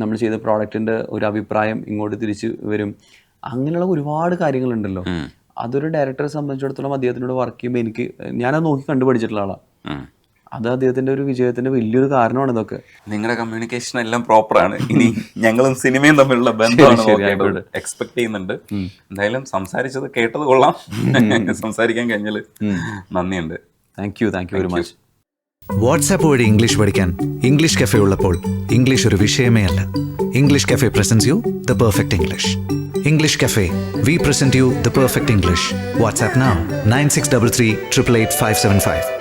നമ്മൾ ചെയ്ത പ്രോഡക്റ്റിൻ്റെ ഒരു അഭിപ്രായം ഇങ്ങോട്ട് തിരിച്ച് വരും. അങ്ങനെയുള്ള ഒരുപാട് കാര്യങ്ങളുണ്ടല്ലോ. അതൊരു ഡയറക്ടറെ സംബന്ധിച്ചിടത്തോളം അദ്ദേഹത്തിനോട് വർക്ക് ചെയ്യുമ്പോൾ ഞാനത് നോക്കി കണ്ടുപഠിച്ചിട്ടുള്ള ആളാണ്. അത് അദ്ദേഹത്തിൻ്റെ ഒരു വിജയത്തിൻ്റെ വലിയൊരു കാരണമാണ് ഇതൊക്കെ. നിങ്ങളുടെ കമ്മ്യൂണിക്കേഷൻ എല്ലാം പ്രോപ്പറാണ്. ഇനി ഞങ്ങളും സിനിമയും തമ്മിലുള്ള ബന്ധമാണ് എക്സ്പെക്ട് ചെയ്യുന്നുണ്ട്. എന്തായാലും സംസാരിച്ചത് കേട്ടത് കൊള്ളാം, സംസാരിക്കാൻ കഴിഞ്ഞാൽ നന്ദിയുണ്ട്. Thank you very much. WhatsApp വഴി ഇംഗ്ലീഷ് പഠിക്കാൻ ഇംഗ്ലീഷ് കഫേ ഉള്ളപ്പോൾ ഇംഗ്ലീഷ് ഒരു വിഷയമേ അല്ല. English cafe presents you the perfect English. English cafe, we present you the perfect English. WhatsApp now 9633 888 575.